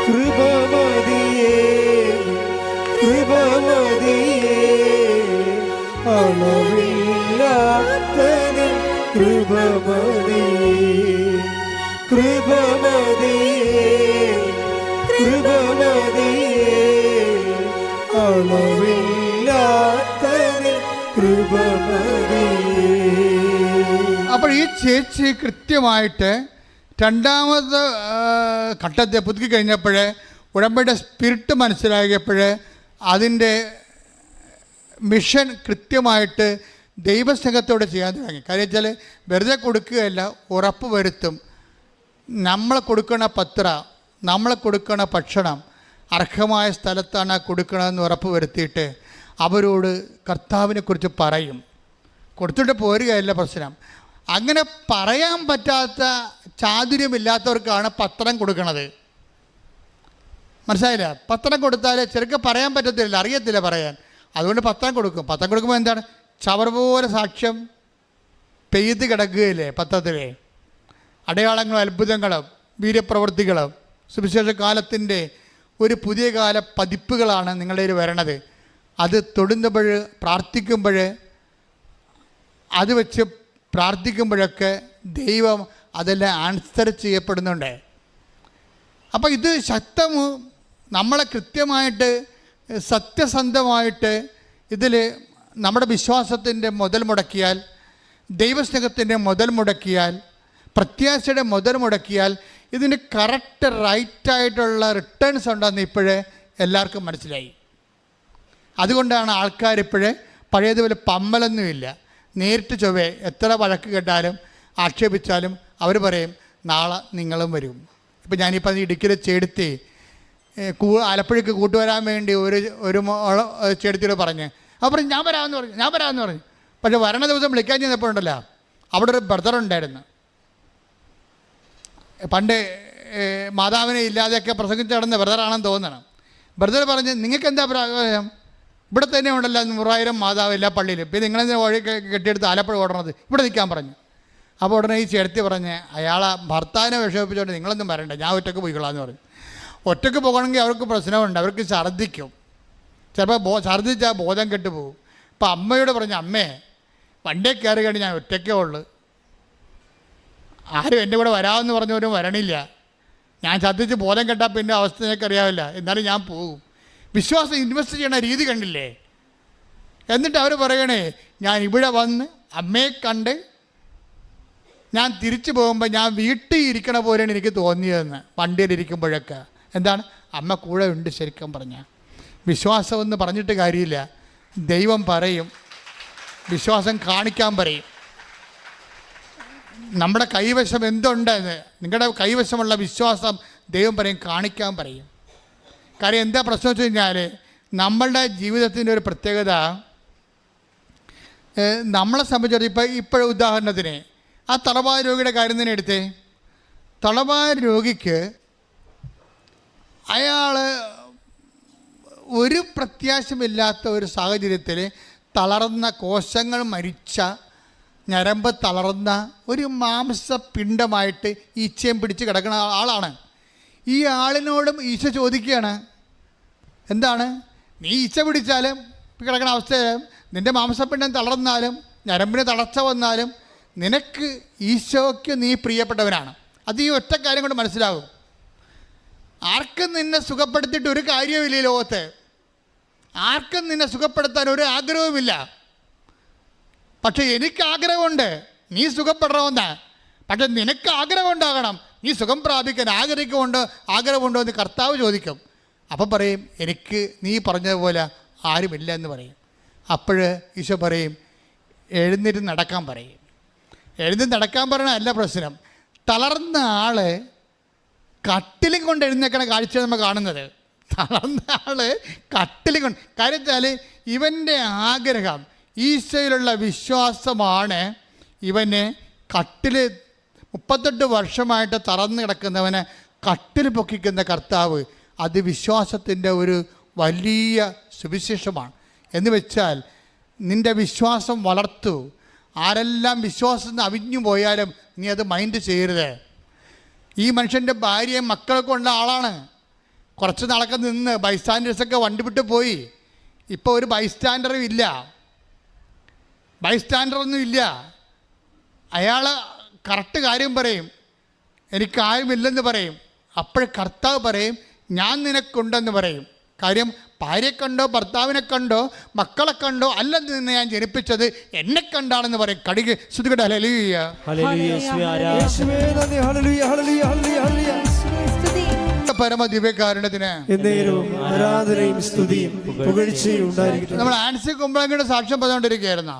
കൃപമതിയേ കൃപമതിയേ അളവില്ലാത്ത കൃപമതിയേ കൃപമതിയേ കൃപമതിയേ അളവില്ലാത്ത കൃപമതിയേ. അപ്പോൾ ഈ ചേച്ചി കൃത്യമായിട്ട് രണ്ടാമത് ഘട്ടത്തെ പുതുക്കി കഴിഞ്ഞപ്പോൾ ഉടമ്പടിയുടെ സ്പിരിറ്റ് മനസ്സിലാക്കിയപ്പോൾ അതിൻ്റെ മിഷൻ കൃത്യമായിട്ട് ദൈവസ്നേഹത്തോടെ ചെയ്യാൻ തുടങ്ങി. കാര്യം വെച്ചാൽ വെറുതെ കൊടുക്കുകയല്ല, ഉറപ്പ് വരുത്തും. നമ്മൾ കൊടുക്കണ പത്ര, നമ്മൾ കൊടുക്കണ ഭക്ഷണം അർഹമായ സ്ഥലത്താണ് കൊടുക്കണമെന്ന് ഉറപ്പ് വരുത്തിയിട്ട് അവരോട് കർത്താവിനെക്കുറിച്ച് പറയും. കൊടുത്തിട്ട് പോരുകയല്ല പ്രശ്നം. അങ്ങനെ പറയാൻ പറ്റാത്ത ചാതുര്യമില്ലാത്തവർക്കാണ് പത്രം കൊടുക്കണത്. മനസ്സിലായില്ല? പത്രം കൊടുത്താൽ ചെറുക്കെ പറയാൻ പറ്റത്തില്ല, അറിയത്തില്ല പറയാൻ. അതുകൊണ്ട് പത്രം കൊടുക്കും. പത്രം കൊടുക്കുമ്പോൾ എന്താണ്? ചവർ പോലെ സാക്ഷ്യം പെയ്ത് കിടക്കുകയില്ലേ പത്രത്തിലെ അടയാളങ്ങളും അത്ഭുതങ്ങളും വീര്യപ്രവൃത്തികളും സുവിശേഷ കാലത്തിൻ്റെ ഒരു പുതിയ കാല പതിപ്പുകളാണ് നിങ്ങളുടെ കയ്യിൽ വരണത്. അത് തൊടുന്നപ്പോൾ പ്രാർത്ഥിക്കുമ്പോൾ അത് വെച്ച് പ്രാർത്ഥിക്കുമ്പോഴൊക്കെ ദൈവം അതെല്ലാം ആൻസർ ചെയ്യപ്പെടുന്നുണ്ട്. അപ്പോൾ ഇത് നമ്മളെ കൃത്യമായിട്ട് സത്യസന്ധമായിട്ട് ഇതിൽ നമ്മുടെ വിശ്വാസത്തിൻ്റെ മുതൽ മുടക്കിയാൽ, ദൈവസ്നേഹത്തിൻ്റെ മുതൽ മുടക്കിയാൽ, പ്രത്യാശയുടെ മുതൽ മുടക്കിയാൽ ഇതിന് കറക്റ്റ് റൈറ്റായിട്ടുള്ള റിട്ടേൺസ് ഉണ്ടെന്ന് ഇപ്പോഴേ എല്ലാവർക്കും മനസ്സിലായി. അതുകൊണ്ടാണ് ആൾക്കാരിപ്പോഴേ പഴയതുപോലെ പമ്മലൊന്നുമില്ല. നേരിട്ട് ചൊവ്വേ എത്ര വഴക്ക് കേട്ടാലും ആക്ഷേപിച്ചാലും അവർ പറയും നാളെ നിങ്ങളും വരും. ഇപ്പം ഞാനിപ്പോൾ ഇടുക്കിയിൽ ചേടുത്തി ആലപ്പുഴയ്ക്ക് കൂട്ടുവരാൻ വേണ്ടി ഒരു ചേടുത്തിയോട് പറഞ്ഞ് അപ്പോൾ പറഞ്ഞു ഞാൻ വരാമെന്ന് പറഞ്ഞു. പക്ഷെ വരണ ദിവസം വിളിക്കാൻ ചെന്നപ്പോഴുണ്ടല്ലോ അവിടെ ഒരു ബ്രദറുണ്ടായിരുന്നു. പണ്ട് മാതാവിനെ ഇല്ലാതെയൊക്കെ പ്രസംഗിച്ച് നടന്ന ബ്രദറാണെന്ന് തോന്നണം. ബ്രദർ പറഞ്ഞ് നിങ്ങൾക്ക് എന്താ പ്രായം? ഇവിടെ തന്നെ ഉണ്ടല്ലോ 100,000 മാതാവ് എല്ലാ പള്ളിയിലും. പിന്നെ നിങ്ങളെന്താ വഴി കെട്ടിയെടുത്ത് ആലപ്പുഴ ഓടണത്? ഇവിടെ നിൽക്കാൻ പറഞ്ഞു. അപ്പോൾ ഉടനെ ഈ ചേർത്തി പറഞ്ഞ് അയാളെ ഭർത്താവിനെ വിഷമിപ്പിച്ചുകൊണ്ട് നിങ്ങളൊന്നും വരണ്ട, ഞാൻ ഒറ്റയ്ക്ക് പോയിക്കൊള്ളാമെന്ന് പറഞ്ഞു. ഒറ്റയ്ക്ക് പോകണമെങ്കിൽ അവർക്ക് പ്രശ്നമുണ്ട്, അവർക്ക് ഛർദ്ദിക്കും. ചിലപ്പോൾ ഛർദ്ദിച്ചാൽ ബോധം കെട്ടുപോകും. അപ്പോൾ അമ്മയോട് പറഞ്ഞു, അമ്മേ വണ്ടിയെ കയറി കഴിഞ്ഞ് ഞാൻ ഒറ്റയ്ക്കേ ഉള്ളു, ആരും എൻ്റെ കൂടെ വരാമെന്ന് പറഞ്ഞവരും വരണില്ല. ഞാൻ ഛർദ്ദിച്ച് ബോധം കെട്ടാൽ പിന്നെ അവസ്ഥ എനിക്കറിയാവില്ല, എന്നാലും ഞാൻ പോകും. വിശ്വാസം ഇൻവെസ്റ്റ് ചെയ്യണ രീതി കണ്ടില്ലേ? എന്നിട്ട് അവർ പറയണേ ഞാൻ ഇവിടെ വന്ന് അമ്മയെ കണ്ട് ഞാൻ തിരിച്ചു പോകുമ്പോൾ ഞാൻ വീട്ടിൽ ഇരിക്കണ പോലെയാണ് എനിക്ക് തോന്നിയതെന്ന്. വണ്ടിയിലിരിക്കുമ്പോഴൊക്കെ എന്താണ് അമ്മ കൂടെ ഉണ്ട്. ശരിക്കും പറഞ്ഞാൽ വിശ്വാസമെന്ന് പറഞ്ഞിട്ട് കാര്യമില്ല, ദൈവം പറയും, വിശ്വാസം കാണിക്കാൻ പറയും. നമ്മുടെ കൈവശം എന്തുണ്ടെന്ന്, നിങ്ങളുടെ കൈവശമുള്ള വിശ്വാസം ദൈവം പറയും കാണിക്കാൻ പറയും. കാര്യം എന്താ പ്രശ്നം വെച്ച് കഴിഞ്ഞാൽ നമ്മളുടെ ജീവിതത്തിൻ്റെ ഒരു പ്രത്യേകത, നമ്മളെ സംബന്ധിച്ചിടത്തോളം ഇപ്പോൾ ഉദാഹരണത്തിന് ആ തളവായ രോഗിയുടെ കാര്യം തന്നെ എടുത്തേ. തളവായ രോഗിക്ക് അയാൾ ഒരു പ്രത്യാശമില്ലാത്ത ഒരു സാഹചര്യത്തിൽ തളർന്ന കോശങ്ങൾ മരിച്ച ഞരമ്പ് തളർന്ന ഒരു മാംസപിണ്ഡമായിട്ട് ഈച്ചയും പിടിച്ച് കിടക്കുന്ന ആളാണ്. ഈ ആളിനോടും ഈശോ ചോദിക്കുകയാണ്, എന്താണ് നീ ഈച്ച പിടിച്ചാലും കിടക്കുന്ന അവസ്ഥയിലും നിൻ്റെ മാംസപിണ്ഡം തളർന്നാലും ഞരമ്പിന് തളർച്ച വന്നാലും നിനക്ക് ഈശോയ്ക്ക് നീ പ്രിയപ്പെട്ടവനാണ്. അത് ഈ ഒറ്റ കാര്യം കൊണ്ട് മനസ്സിലാകും. ആർക്കും നിന്നെ സുഖപ്പെടുത്തിയിട്ട് ഒരു കാര്യവുമില്ല ഈ ലോകത്ത്. ആർക്കും നിന്നെ സുഖപ്പെടുത്താൻ ഒരു ആഗ്രഹവുമില്ല. പക്ഷെ എനിക്ക് ആഗ്രഹമുണ്ട് നീ സുഖപ്പെടണമെന്ന്. പക്ഷെ നിനക്ക് ആഗ്രഹം ഉണ്ടാകണം, നീ സുഖം പ്രാപിക്കാൻ ആഗ്രഹമുണ്ടോ എന്ന് കർത്താവ് ചോദിക്കും. അപ്പം പറയും എനിക്ക് നീ പറഞ്ഞതുപോലെ ആരുമില്ല എന്ന് പറയും. അപ്പോൾ ഈശോ പറയും എഴുന്നേറ്റ് നടക്കാൻ പറയും. എഴുന്നേറ്റ് നടക്കാൻ പറയണതല്ല പ്രശ്നം. തളർന്ന ആൾ കട്ടിലും കൊണ്ട് എഴുന്നേക്കണ കാഴ്ച നമ്മൾ കാണുന്നത്. തളർന്ന ആൾ കട്ടിലും കൊണ്ട്, കാര്യം വെച്ചാൽ ഇവൻ്റെ ആഗ്രഹം ഈശോയിലുള്ള വിശ്വാസമാണ് ഇവന് കട്ടിൽ 38 വർഷമായിട്ട് തളർന്നു കിടക്കുന്നവനെ കട്ടിൽ പൊക്കിക്കുന്ന കർത്താവ്. അത് വിശ്വാസത്തിൻ്റെ ഒരു വലിയ സുവിശേഷമാണ്. എന്ന് വെച്ചാൽ നിൻ്റെ വിശ്വാസം വളർത്തു. ആരെല്ലാം വിശ്വാസം അവിഞ്ഞു പോയാലും നീ അത് മൈൻഡ് ചെയ്യരുത്. ഈ മനുഷ്യൻ്റെ ഭാര്യയും മക്കളൊക്കെ ഉള്ള ആളാണ്. കുറച്ച് നാളൊക്കെ നിന്ന് ബൈസ്റ്റാൻഡേഴ്സൊക്കെ വണ്ടി വിട്ട് പോയി. ഇപ്പോൾ ഒരു ബൈസ്റ്റാൻഡറും ഇല്ല, ബൈസ്റ്റാൻഡറൊന്നും ഇല്ല. അയാൾ കറക്റ്റ് കാര്യം പറയും, എനിക്കാരുമില്ലെന്ന് പറയും. അപ്പോൾ കർത്താവ് പറയും ഞാൻ നിനക്കുണ്ടെന്ന് പറയും. കാര്യം ഭാര്യയെ കണ്ടോ ഭർത്താവിനെ കണ്ടോ മക്കളെ കണ്ടോ അല്ല നിന്ന് ഞാൻ ജനിപ്പിച്ചത് എന്നെ കണ്ടാണെന്ന് പറയും. കടിക് ശ്രുതികട ഹല്ലേലൂയ പരമ ദിവ്യകാരുണ്യത്തിന് നമ്മൾ ആൻസി കുമ്പളങ്ങിയുടെ സാക്ഷ്യം പറഞ്ഞുകൊണ്ടിരിക്കുകയായിരുന്നു.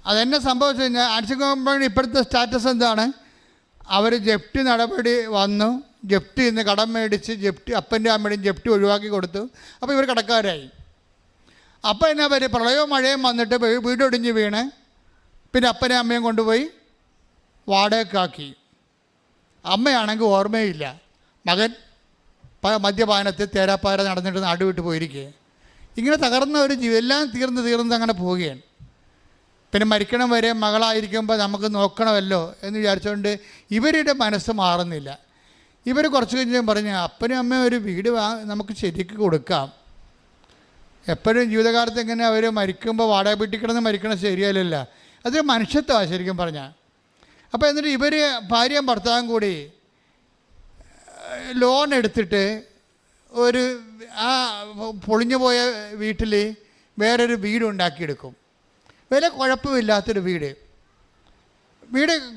അതെന്നെ സംഭവിച്ചു കഴിഞ്ഞാൽ ആൻസി കുമ്പളങ്ങി ഇപ്പോഴത്തെ സ്റ്റാറ്റസ് എന്താണ്? അവർ ജപ്തി നടപടി വന്നു, ജപ്തി ഇന്ന് കടം മേടിച്ച് ജപ്തി അപ്പൻ്റെ അമ്മയുടെയും ജപ്തി ഒഴിവാക്കി കൊടുത്തു. അപ്പോൾ ഇവർ കടക്കാരായി. അപ്പോൾ എന്നാ പറ്റും, പ്രളയവും മഴയും വന്നിട്ട് വീടൊടിഞ്ഞ് വീണ് പിന്നെ അപ്പനെ അമ്മയും കൊണ്ടുപോയി വാടകയ്ക്കാക്കി. അമ്മയാണെങ്കിൽ ഓർമ്മയില്ല. മകൻ മദ്യപാനത്തിൽ തേരാപ്പാര നടന്നിട്ട് നാട് വിട്ട് പോയിരിക്കുക. ഇങ്ങനെ തകർന്ന ഒരു ജീവിതം, എല്ലാം തീർന്ന് അങ്ങനെ പോവുകയാണ്. പിന്നെ മരിക്കണം വരെ മകളായിരിക്കുമ്പോൾ നമുക്ക് നോക്കണമല്ലോ എന്ന് വിചാരിച്ചുകൊണ്ട് ഇവരുടെ മനസ്സ് മാറുന്നില്ല. ഇവർ കുറച്ച് കഴിഞ്ഞ് പറഞ്ഞ് അപ്പനും അമ്മയും ഒരു വീട് നമുക്ക് ശരിക്ക് കൊടുക്കാം. എപ്പോഴും ജീവിതകാലത്ത് ഇങ്ങനെ അവർ മരിക്കുമ്പോൾ വാടക വീട്ടിൽ കിടന്ന് മരിക്കണം ശരിയല്ലല്ല, അത് മനുഷ്യത്വമാണ് ശരിക്കും പറഞ്ഞാൽ. അപ്പോൾ എന്നിട്ട് ഇവർ ഭാര്യയും ഭർത്താവും കൂടി ലോൺ എടുത്തിട്ട് ഒരു ആ പൊളിഞ്ഞു പോയ വീട്ടിൽ വേറൊരു വീട് ഉണ്ടാക്കിയെടുക്കും. വില കുഴപ്പമില്ലാത്തൊരു വീട്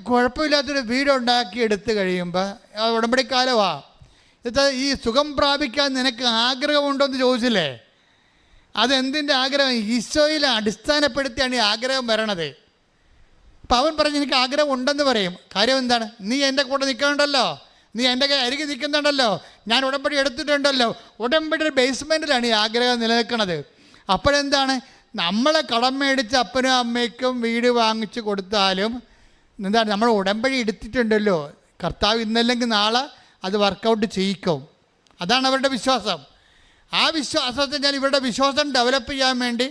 കുഴപ്പമില്ലാത്തൊരു വീട് ഉണ്ടാക്കിയെടുത്ത് കഴിയുമ്പോൾ ഉടമ്പടിക്കാലമാണ്. ഇത് ഈ സുഖം പ്രാപിക്കാൻ നിനക്ക് ആഗ്രഹമുണ്ടോ എന്ന് ചോദിച്ചില്ലേ? അതെന്തിൻ്റെ ആഗ്രഹം? ഈശോയിൽ അടിസ്ഥാനപ്പെടുത്തിയാണ് ഈ ആഗ്രഹം വരണത്. അപ്പം അവൻ പറഞ്ഞ് എനിക്ക് ആഗ്രഹം ഉണ്ടെന്ന് പറയും. കാര്യം എന്താണ്? നീ എൻ്റെ കൂടെ നിൽക്കണുണ്ടല്ലോ, നീ എൻ്റെ അരികെ നിൽക്കുന്നുണ്ടല്ലോ, ഞാൻ ഉടമ്പടി എടുത്തിട്ടുണ്ടല്ലോ. ഉടമ്പടിയുടെ ബേസ്മെൻറ്റിലാണ് ഈ ആഗ്രഹം നിലനിൽക്കുന്നത്. അപ്പോഴെന്താണ്, നമ്മളെ കടം മേടിച്ച് അപ്പനും അമ്മയ്ക്കും വീട് വാങ്ങിച്ച് കൊടുത്താലും എന്താണ്, നമ്മൾ ഉടമ്പടി എടുത്തിട്ടുണ്ടല്ലോ, കർത്താവ് ഇന്നല്ലെങ്കിൽ നാളെ അത് വർക്കൗട്ട് ചെയ്യിക്കും. അതാണ് അവരുടെ വിശ്വാസം. ആ വിശ്വാസത്തെ ഞാൻ ഇവരുടെ വിശ്വാസം ഡെവലപ്പ് ചെയ്യാൻ വേണ്ടി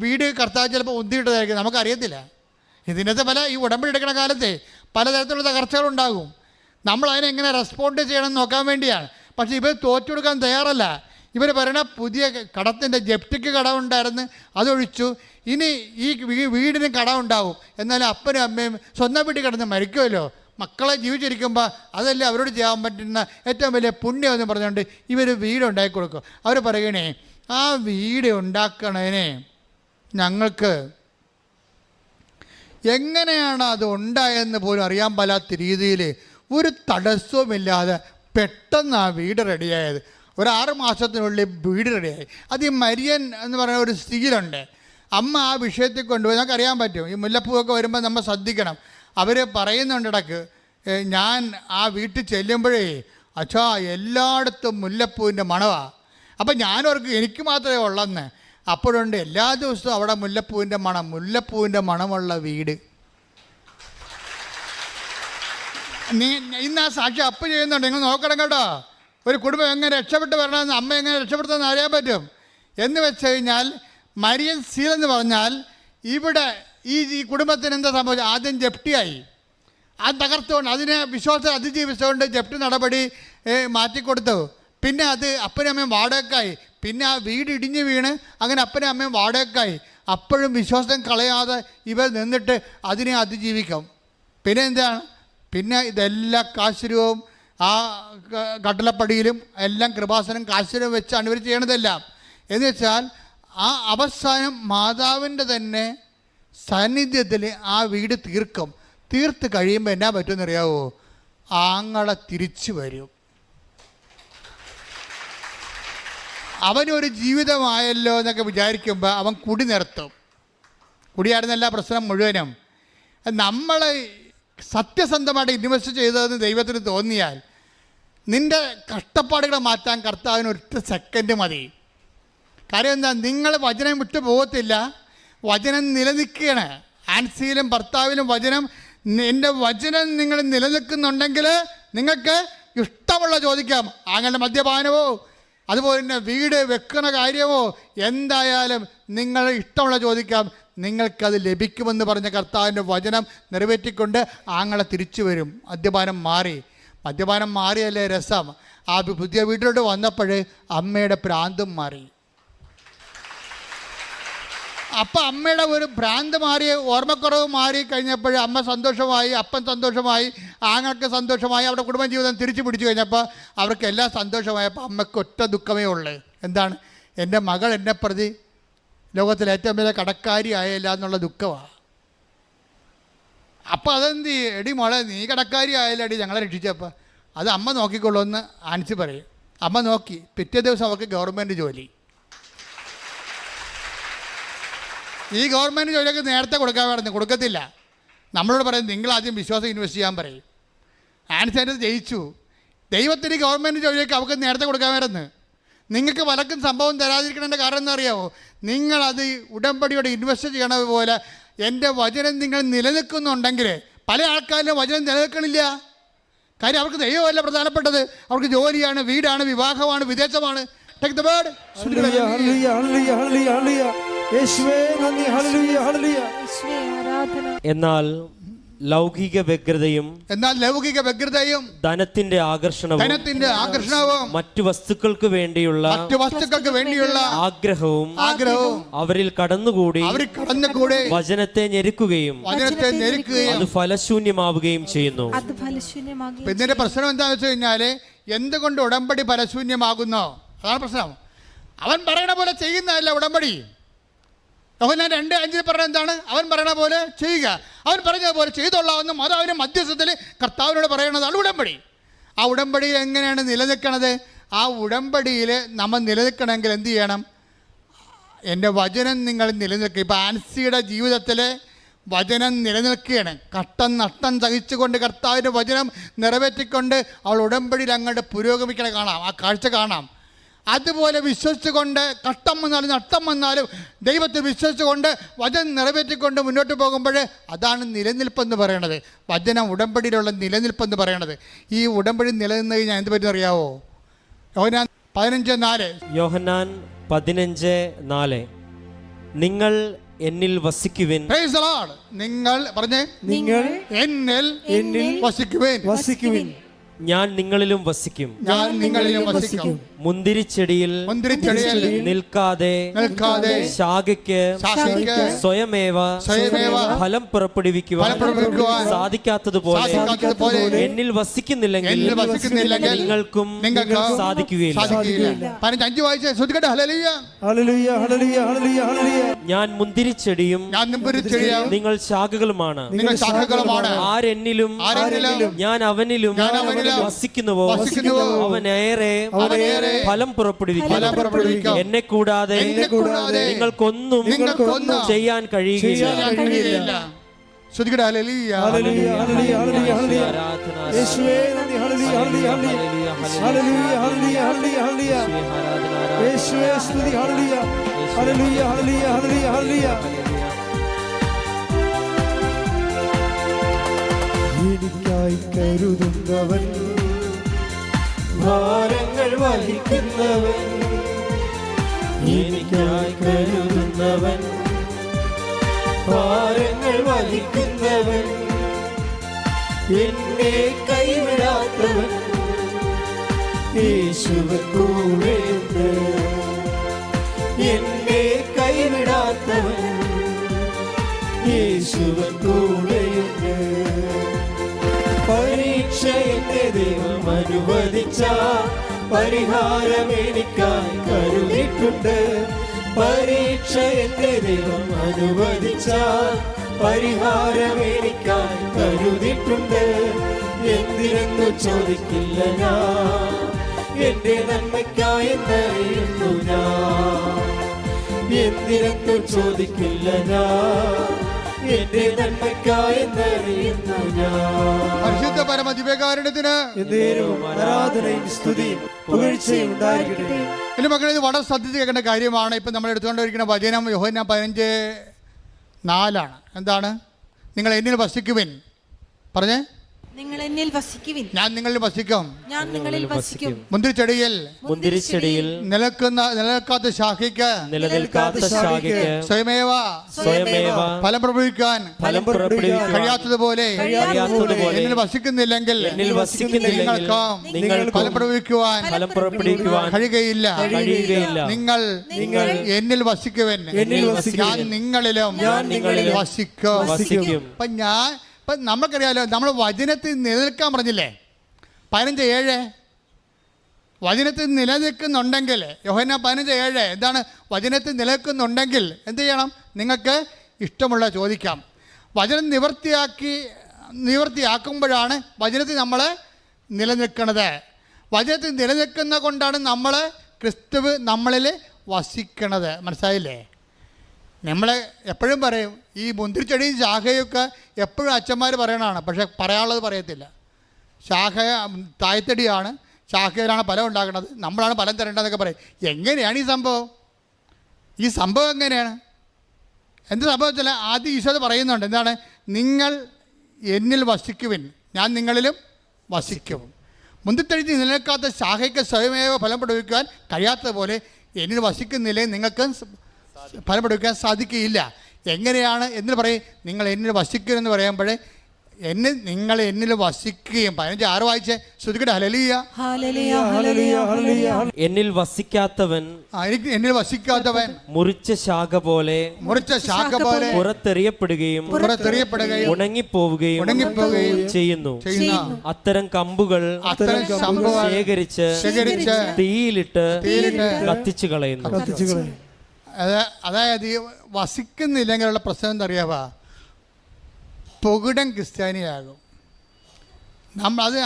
വീട് കർത്താവ് ചിലപ്പോൾ ഉന്തിയിട്ടതായിരിക്കും, നമുക്കറിയത്തില്ല. ഇതിനകത്ത് ഈ ഉടമ്പടി എടുക്കുന്ന കാലത്തെ പലതരത്തിലുള്ള തകർച്ചകളുണ്ടാകും. നമ്മൾ അതിനെങ്ങനെ റെസ്പോണ്ട് ചെയ്യണമെന്ന് നോക്കാൻ വേണ്ടിയാണ്. പക്ഷേ ഇവർ തോറ്റു കൊടുക്കാൻ തയ്യാറല്ല. ഇവർ പറയണ പുതിയ കടത്തിൻ്റെ ജപ്തിക്ക് കടമുണ്ടായിരുന്നു, അതൊഴിച്ചു, ഇനി ഈ വീടിന് കടമുണ്ടാവും. എന്നാലും അപ്പനും അമ്മയും സ്വന്തം വീട്ടിൽ കിടന്ന് മരിക്കുമല്ലോ, മക്കളെ ജീവിച്ചിരിക്കുമ്പോൾ അതല്ലേ അവരോട് ചെയ്യാൻ പറ്റുന്ന ഏറ്റവും വലിയ പുണ്യം എന്ന് പറഞ്ഞുകൊണ്ട് ഇവർ വീടുണ്ടാക്കി കൊടുക്കും. അവർ പറയണേ ആ വീട് ഉണ്ടാക്കണതിനെ ഞങ്ങൾക്ക് എങ്ങനെയാണ് അത് ഉണ്ടായതെന്ന് പോലും അറിയാൻ പാലാത്ത രീതിയിൽ ഒരു തടസ്സവുമില്ലാതെ പെട്ടെന്ന് ആ വീട് റെഡിയായത്. ഒരു 6 മാസത്തിനുള്ളിൽ വീട് റെഡിയായി. അത് ഈ മരിയൻ എന്ന് പറയുന്ന ഒരു സ്ത്രീയിലുണ്ട്. അമ്മ ആ വിഷയത്തിൽ കൊണ്ടുപോയി നമുക്കറിയാൻ പറ്റും. ഈ മുല്ലപ്പൂവൊക്കെ വരുമ്പോൾ നമ്മൾ ശ്രദ്ധിക്കണം. അവർ പറയുന്നുണ്ട് ഇടയ്ക്ക്, ഞാൻ ആ വീട്ടിൽ ചെല്ലുമ്പോഴേ അച്ഛാ എല്ലായിടത്തും മുല്ലപ്പൂവിൻ്റെ മണമാണ്. അപ്പം ഞാനവർക്ക് എനിക്ക് മാത്രമേ ഉള്ളെന്ന്. അപ്പോഴുണ്ട് എല്ലാ ദിവസവും അവിടെ മുല്ലപ്പൂവിൻ്റെ മണം, മുല്ലപ്പൂവിൻ്റെ മണമുള്ള വീട്. ഇന്ന് ആ സാക്ഷി അപ്പ് ചെയ്യുന്നുണ്ട്, നിങ്ങൾ നോക്കണം കേട്ടോ. ഒരു കുടുംബം എങ്ങനെ രക്ഷപ്പെട്ട് വരണമെന്ന്, അമ്മ എങ്ങനെ രക്ഷപ്പെടുത്തുമെന്ന് അറിയാൻ പറ്റും. എന്ന് വെച്ച് കഴിഞ്ഞാൽ മരിയൻ സീൽ എന്ന് പറഞ്ഞാൽ ഇവിടെ ഈ കുടുംബത്തിന് എന്താ സംഭവിച്ചത്? ആദ്യം ജപ്തിയായി, അത് തകർത്തുകൊണ്ട് അതിനെ വിശ്വാസം അതിജീവിച്ചുകൊണ്ട് ജപ്തി നടപടി മാറ്റിക്കൊടുത്തു. പിന്നെ അത് അപ്പനും അമ്മയും വാടകയ്ക്കായി. പിന്നെ ആ വീട് ഇടിഞ്ഞ് വീണ് അങ്ങനെ അപ്പനും അമ്മയും വാടകയ്ക്കായി. അപ്പോഴും വിശ്വാസം കളയാതെ ഇവർ നിന്നിട്ട് അതിനെ അതിജീവിക്കും. പിന്നെ എന്താണ്? പിന്നെ ഇതെല്ലാം കാശുരവും ആ കട്ടളപ്പടിയിലും എല്ലാം കൃപാസനം കാശുരവും വെച്ചാണ് ഇവർ ചെയ്യണതെല്ലാം. എന്ന് വെച്ചാൽ ആ അവസാനം മാതാവിൻ്റെ തന്നെ സാന്നിധ്യത്തിൽ ആ വീട് തീർത്ത് കഴിയുമ്പോൾ എന്നാ പറ്റുമെന്നറിയാവോ? ആങ്ങളെ തിരിച്ചു വരും. അവനൊരു ജീവിതമായല്ലോ എന്നൊക്കെ വിചാരിക്കുമ്പോൾ അവൻ കുടി നിർത്തും. കുടിയായിരുന്നല്ല പ്രശ്നം മുഴുവനും. നമ്മൾ സത്യസന്ധമായിട്ട് ഇൻവെസ്റ്റ് ചെയ്തതെന്ന് ദൈവത്തിന് തോന്നിയാൽ നിൻ്റെ കഷ്ടപ്പാടുകളെ മാറ്റാൻ കർത്താവിന് ഒറ്റ സെക്കൻഡ് മതി. കാര്യം എന്താ? നിങ്ങൾ വചനം വിട്ടു പോകത്തില്ല, വചനം നിലനിൽക്കുകയാണ്. ആൻസിയിലും ഭർത്താവിലും വചനം, എൻ്റെ വചനം നിങ്ങൾ നിലനിൽക്കുന്നുണ്ടെങ്കിൽ നിങ്ങൾക്ക് ഇഷ്ടമുള്ള ചോദിക്കാം. ആങ്ങളുടെ മദ്യപാനമോ അതുപോലെ തന്നെ വീട് വെക്കുന്ന കാര്യമോ എന്തായാലും നിങ്ങൾ ഇഷ്ടമുള്ള ചോദിക്കാം, നിങ്ങൾക്കത് ലഭിക്കുമെന്ന് പറഞ്ഞ കർത്താവിൻ്റെ വചനം നിറവേറ്റിക്കൊണ്ട് ആങ്ങളെ തിരിച്ചു വരും. മദ്യപാനം മാറിയല്ലേ രസം. ആ പുതിയ വീട്ടിലോട്ട് വന്നപ്പോൾ അമ്മയുടെ ഭ്രാന്തും മാറി. അപ്പം അമ്മയുടെ ഒരു ഭ്രാന്ത് മാറി, ഓർമ്മക്കുറവ് മാറി കഴിഞ്ഞപ്പോൾ അമ്മ സന്തോഷമായി, അപ്പൻ സന്തോഷമായി, ആങ്ങൾക്ക് സന്തോഷമായി. അവിടെ കുടുംബജീവിതം തിരിച്ചു പിടിച്ചു കഴിഞ്ഞപ്പോൾ അവർക്ക് എല്ലാം സന്തോഷമായപ്പോൾ അമ്മയ്ക്ക് ഒറ്റ ദുഃഖമേ ഉള്ളൂ. എന്താണ്? എൻ്റെ മകൾ എന്നെ പ്രതി ലോകത്തിലെ ഏറ്റവും വലിയ കടക്കാരി ആയല്ല എന്നുള്ള ദുഃഖമാണ്. അപ്പോൾ അതെന്ത്? എടി മോളെ, നീ കടക്കാരി ആയല്ലോ എടി ഞങ്ങളെ രക്ഷിച്ചപ്പോൾ. അത് അമ്മ നോക്കിക്കൊള്ളൂ എന്ന് ആൻസി പറയും. അമ്മ നോക്കി. പിറ്റേ ദിവസം അവർക്ക് ഗവൺമെൻറ് ജോലി. ഈ ഗവൺമെൻറ് ജോലിയൊക്കെ നേരത്തെ കൊടുക്കത്തില്ല. നമ്മളോട് പറയും നിങ്ങൾ ആദ്യം വിശ്വാസം ഇൻവെസ്റ്റ് ചെയ്യാൻ പറയും. ആൻസി ജയിച്ചു. ദൈവത്തിന് ഗവൺമെൻറ് ജോലിയൊക്കെ അവർക്ക് നേരത്തെ കൊടുക്കാമായിരുന്നു. നിങ്ങൾക്ക് പലർക്കും സംഭവം തരാതിരിക്കണതിൻ്റെ കാരണം എന്താ അറിയാമോ? നിങ്ങളത് ഉടമ്പടിയോടെ ഇൻവെസ്റ്റ് ചെയ്യണ പോലെ എൻ്റെ വചനം നിങ്ങൾ നിലനിൽക്കുന്നുണ്ടെങ്കിൽ പല ആൾക്കാരിലും വചനം നിലനിൽക്കണില്ല. കാര്യം അവർക്ക് ദൈവമല്ല പ്രധാനപ്പെട്ടത്, അവർക്ക് ജോലിയാണ്, വീടാണ്, വിവാഹമാണ്, വിദേശമാണ്. Take the word. എന്നാൽ ലൗകിക വ്യഗ്രതയും ധനത്തിന്റെ ആകർഷണവും മറ്റു വസ്തുക്കൾക്ക് വേണ്ടിയുള്ള ആഗ്രഹവും അവരിൽ കടന്നുകൂടി വചനത്തെ ഞെരുക്കുകയും അത് ഫലശൂന്യമാവുകയും ചെയ്യുന്നു. ഇതിന്റെ പ്രശ്നം എന്താണെന്ന് വെച്ച് കഴിഞ്ഞാല് എന്തുകൊണ്ട് ഉടമ്പടി ഫലശൂന്യമാകുന്നോ? അതാണ് പ്രശ്നം. അവൻ പറയണ പോലെ ചെയ്യുന്നതല്ല ഉടമ്പടി. യോഹന്നാൻ 2:5 പറഞ്ഞ എന്താണ്? അവൻ പറയണ പോലെ ചെയ്യുക, അവൻ പറഞ്ഞതുപോലെ ചെയ്തോളാവുന്ന മാതാവിൻ്റെ മധ്യസ്ഥത്തിൽ കർത്താവിനോട് പറയണതാണ് ഉടമ്പടി. ആ ഉടമ്പടി എങ്ങനെയാണ് നിലനിൽക്കണത്? ആ ഉടമ്പടിയിൽ നമ്മൾ നിലനിൽക്കണമെങ്കിൽ എന്ത് ചെയ്യണം? എൻ്റെ വചനം നിങ്ങൾ നിലനിൽക്കുക. ഇപ്പോൾ ആൻസിയുടെ ജീവിതത്തിൽ വചനം നിലനിൽക്കുകയാണ്. നട്ടം സഹിച്ചുകൊണ്ട് കർത്താവിൻ്റെ വചനം നിറവേറ്റിക്കൊണ്ട് അവൾ ഉടമ്പടിയിൽ അങ്ങോട്ട് പുരോഗമിക്കണ കാണാം, ആ കാഴ്ച കാണാം. അതുപോലെ വിശ്വസിച്ചുകൊണ്ട് നട്ടം വന്നാലും ദൈവത്തെ വിശ്വസിച്ചുകൊണ്ട് വചനം നിറവേറ്റിക്കൊണ്ട് മുന്നോട്ട് പോകുമ്പോൾ അതാണ് നിലനിൽപ്പെന്ന് പറയണത്. വചനം ഉടമ്പടിയിലുള്ള നിലനിൽപ്പെന്ന് പറയണത്. ഈ ഉടമ്പടി നിലനിന്ന് കഴിഞ്ഞാൽ എന്ത് പറ്റും അറിയാവോ? യോഹന്നാൻ 15:4. യോഹന്നാൻ 15:4 നിങ്ങൾ എന്നിൽ വസിക്കുവിൻ. Praise the Lord. നിങ്ങൾ പറഞ്ഞേ, നിങ്ങൾ എന്നിൽ വസിക്കുവിൻ. ഞാൻ നിങ്ങളിലും വസിക്കും. മുന്തിരിച്ചെടിയിൽ നിൽക്കാതെ ശാഖയ്ക്ക് സ്വയമേവ ഫലം പുറപ്പെടുവിക്കുവാൻ സാധിക്കാത്തതുപോലെ എന്നിൽ വസിക്കുന്നില്ലെങ്കിൽ നിങ്ങൾക്കും സാധിക്കുകയില്ല. ഞാൻ മുന്തിരിച്ചെടിയും നിങ്ങൾ ശാഖകളുമാണ്. ആരെന്നിലും ഞാൻ അവനിലും വസിക്കുന്നുവോ അവനേറെ ഫലം പുറപ്പെടുവിക്കും. എന്നെ കൂടാതെ നിങ്ങൾക്കൊന്നും ചെയ്യാൻ കഴിയുകയില്ല. ശ്രുതികട ഹല്ലേലൂയ. ഹല്ലേലൂയ ഹല്ലേലൂയ ഹല്ലേലൂയ ഹല്ലേലൂയ ആരാധന യേശുവേ നന്ദി ഹല്ലേലൂയ ഹല്ലേലൂയ ഹല്ലേലൂയ ഹല്ലേലൂയ ഹല്ലേലൂയ ഹല്ലേലൂയ യേശുവേ സ്തുതി ഹല്ലേലൂയ ഹല്ലേലൂയ ഹല്ലേലൂയ ഹല്ലേലൂയ ഹല്ലേലൂയ എനിക്കായി കരുതുന്നവൻ ഭാരങ്ങൾ വഹിക്കുന്നവൻ എനിക്കായി കരുതുന്നവൻ ഭാരങ്ങൾ വഹിക്കുന്നവൻ എന്നെ കൈവിടാത്തവൻ യേശുവിൻ കൂടെയുണ്ട് എന്നെ കൈവിടാത്തവൻ യേശുവിൻ കൂടെയുണ്ട് പരീക്ഷ എന്റെ ദൈവം അനുവദിച്ച പരിഹാരം എനിക്കായി കരുതിയിട്ടുണ്ട് പരീക്ഷ എന്റെ ദൈവം അനുവദിച്ച പരിഹാരം എനിക്കായി കരുതിയിട്ടുണ്ട് എന്തിനെന്നു ചോദിക്കില്ല ഞാൻ എന്റെ നന്മയ്ക്കായി എന്നറിയുന്നു ഞാൻ എന്തിനെന്നു ചോദിക്കില്ല ഞാൻ എന്റെ നന്മയ്ക്കായി എന്നറിയുന്നു ഞാൻ പരിശുദ്ധ പരമദിവ്യകാരുണ്യത്തിന് എന്നേരവും ആരാധനയും സ്തുതിയും പുകഴ്ചയും ഉണ്ടായിരിക്കട്ടെ. എൻ്റെ മക്കളെ, ഇത് വളരെ ശ്രദ്ധിച്ച് കേൾക്കേണ്ട കാര്യമാണ്. ഇപ്പം നമ്മൾ എടുത്തുകൊണ്ടിരിക്കുന്ന വചനം യോഹന്നാൻ 15:4 എന്താണ്? നിങ്ങൾ എന്നിൽ വസിക്കുവിൻ. പറഞ്ഞേ, നിങ്ങൾ എന്നിൽ വസിക്കുവിൻ, ഞാൻ നിങ്ങളിൽ വസിക്കും. ഞാൻ നിങ്ങളിൽ വസിക്കും. മുന്തിരിച്ചെടിയിൽ നിലനിൽക്കാത്ത ശാഖയ്ക്ക് സ്വയമേവ ഫലം പ്രഭവിക്കാൻ കഴിയാത്തതുപോലെ എന്നിൽ വസിക്കുന്നില്ലെങ്കിൽ നിങ്ങൾക്ക് ഫലം പ്രഭവിക്കുവാൻ കഴിയുകയില്ല. നിങ്ങൾ എന്നിൽ വസിക്കുവൻ, ഞാൻ നിങ്ങളിലും വസിക്കും. ഇപ്പം നമുക്കറിയാലോ, നമ്മൾ വചനത്തിൽ നിലനിൽക്കാൻ പറഞ്ഞില്ലേ? 15:7 വചനത്തിൽ നിലനിൽക്കുന്നുണ്ടെങ്കിൽ, യോഹന്നാൻ 15:7 എന്താണ്? വചനത്തിൽ നിലനിൽക്കുന്നുണ്ടെങ്കിൽ എന്ത് ചെയ്യണം? നിങ്ങൾക്ക് ഇഷ്ടമുള്ള ചോദിക്കാം. വചനം നിവർത്തിയാക്കുമ്പോഴാണ് വചനത്തിൽ നമ്മൾ നിലനിൽക്കുന്നത്. വചനത്തിൽ നിലനിൽക്കുന്ന കൊണ്ടാണ് നമ്മൾ ക്രിസ്തുവ് നമ്മളിൽ വസിക്കണത്. മനസ്സിലായില്ലേ? നമ്മൾ എപ്പോഴും പറയും ഈ മുന്തിരിച്ചെടിയും ശാഖയൊക്കെ എപ്പോഴും അച്ഛന്മാർ പറയണതാണ്, പക്ഷെ പറയാനുള്ളത് പറയത്തില്ല. ശാഖ തായ്തടിയാണ്, ശാഖയിലാണ് ഫലം ഉണ്ടാക്കുന്നത്, നമ്മളാണ് ഫലം തരേണ്ടതെന്നൊക്കെ പറയും. എങ്ങനെയാണ് ഈ സംഭവം എങ്ങനെയാണ്? എന്ത് സംഭവത്തില്ല? ആദ്യം ഈശോ പറയുന്നുണ്ട്, എന്താണ്? നിങ്ങൾ എന്നിൽ വസിക്കുവിൻ, ഞാൻ നിങ്ങളിലും വസിക്കും. മുന്തിരിച്ചെടി നിലനിൽക്കാത്ത ശാഖയ്ക്ക് സ്വയമേവ ഫലം പ്രയോഗിക്കുവാൻ കഴിയാത്തതുപോലെ എന്നിൽ വസിക്കുന്നില്ലേ നിങ്ങൾക്ക് ഫലം പ്രയോഗിക്കാൻ സാധിക്കുകയില്ല. എങ്ങനെയാണ് എന്ന് പറയും? നിങ്ങൾ എന്നിൽ വസിക്കുമെന്ന് പറയുമ്പോഴേ നിങ്ങൾ എന്നിൽ വസിക്കുകയും. 15:6 വായിച്ചേ, ശ്രുതികട ഹല്ലേലൂയ. എന്നിൽ വസിക്കാത്തവൻ എന്നിൽ വസിക്കാത്തവൻ മുറിച്ച ശാഖ പോലെ പുറത്തെറിയപ്പെടുകയും ഉണങ്ങിപ്പോവുകയും ചെയ്യുന്നു. അത്തരം കമ്പുകൾ ശേഖരിച്ച് തീയിലിട്ട് കത്തിച്ചു കളയുന്നു. അതായത് വസിക്കുന്നില്ലെങ്കിലുള്ള പ്രശ്നം എന്തറിയാവാ? പൊകിടൻ ക്രിസ്ത്യാനിയാകും.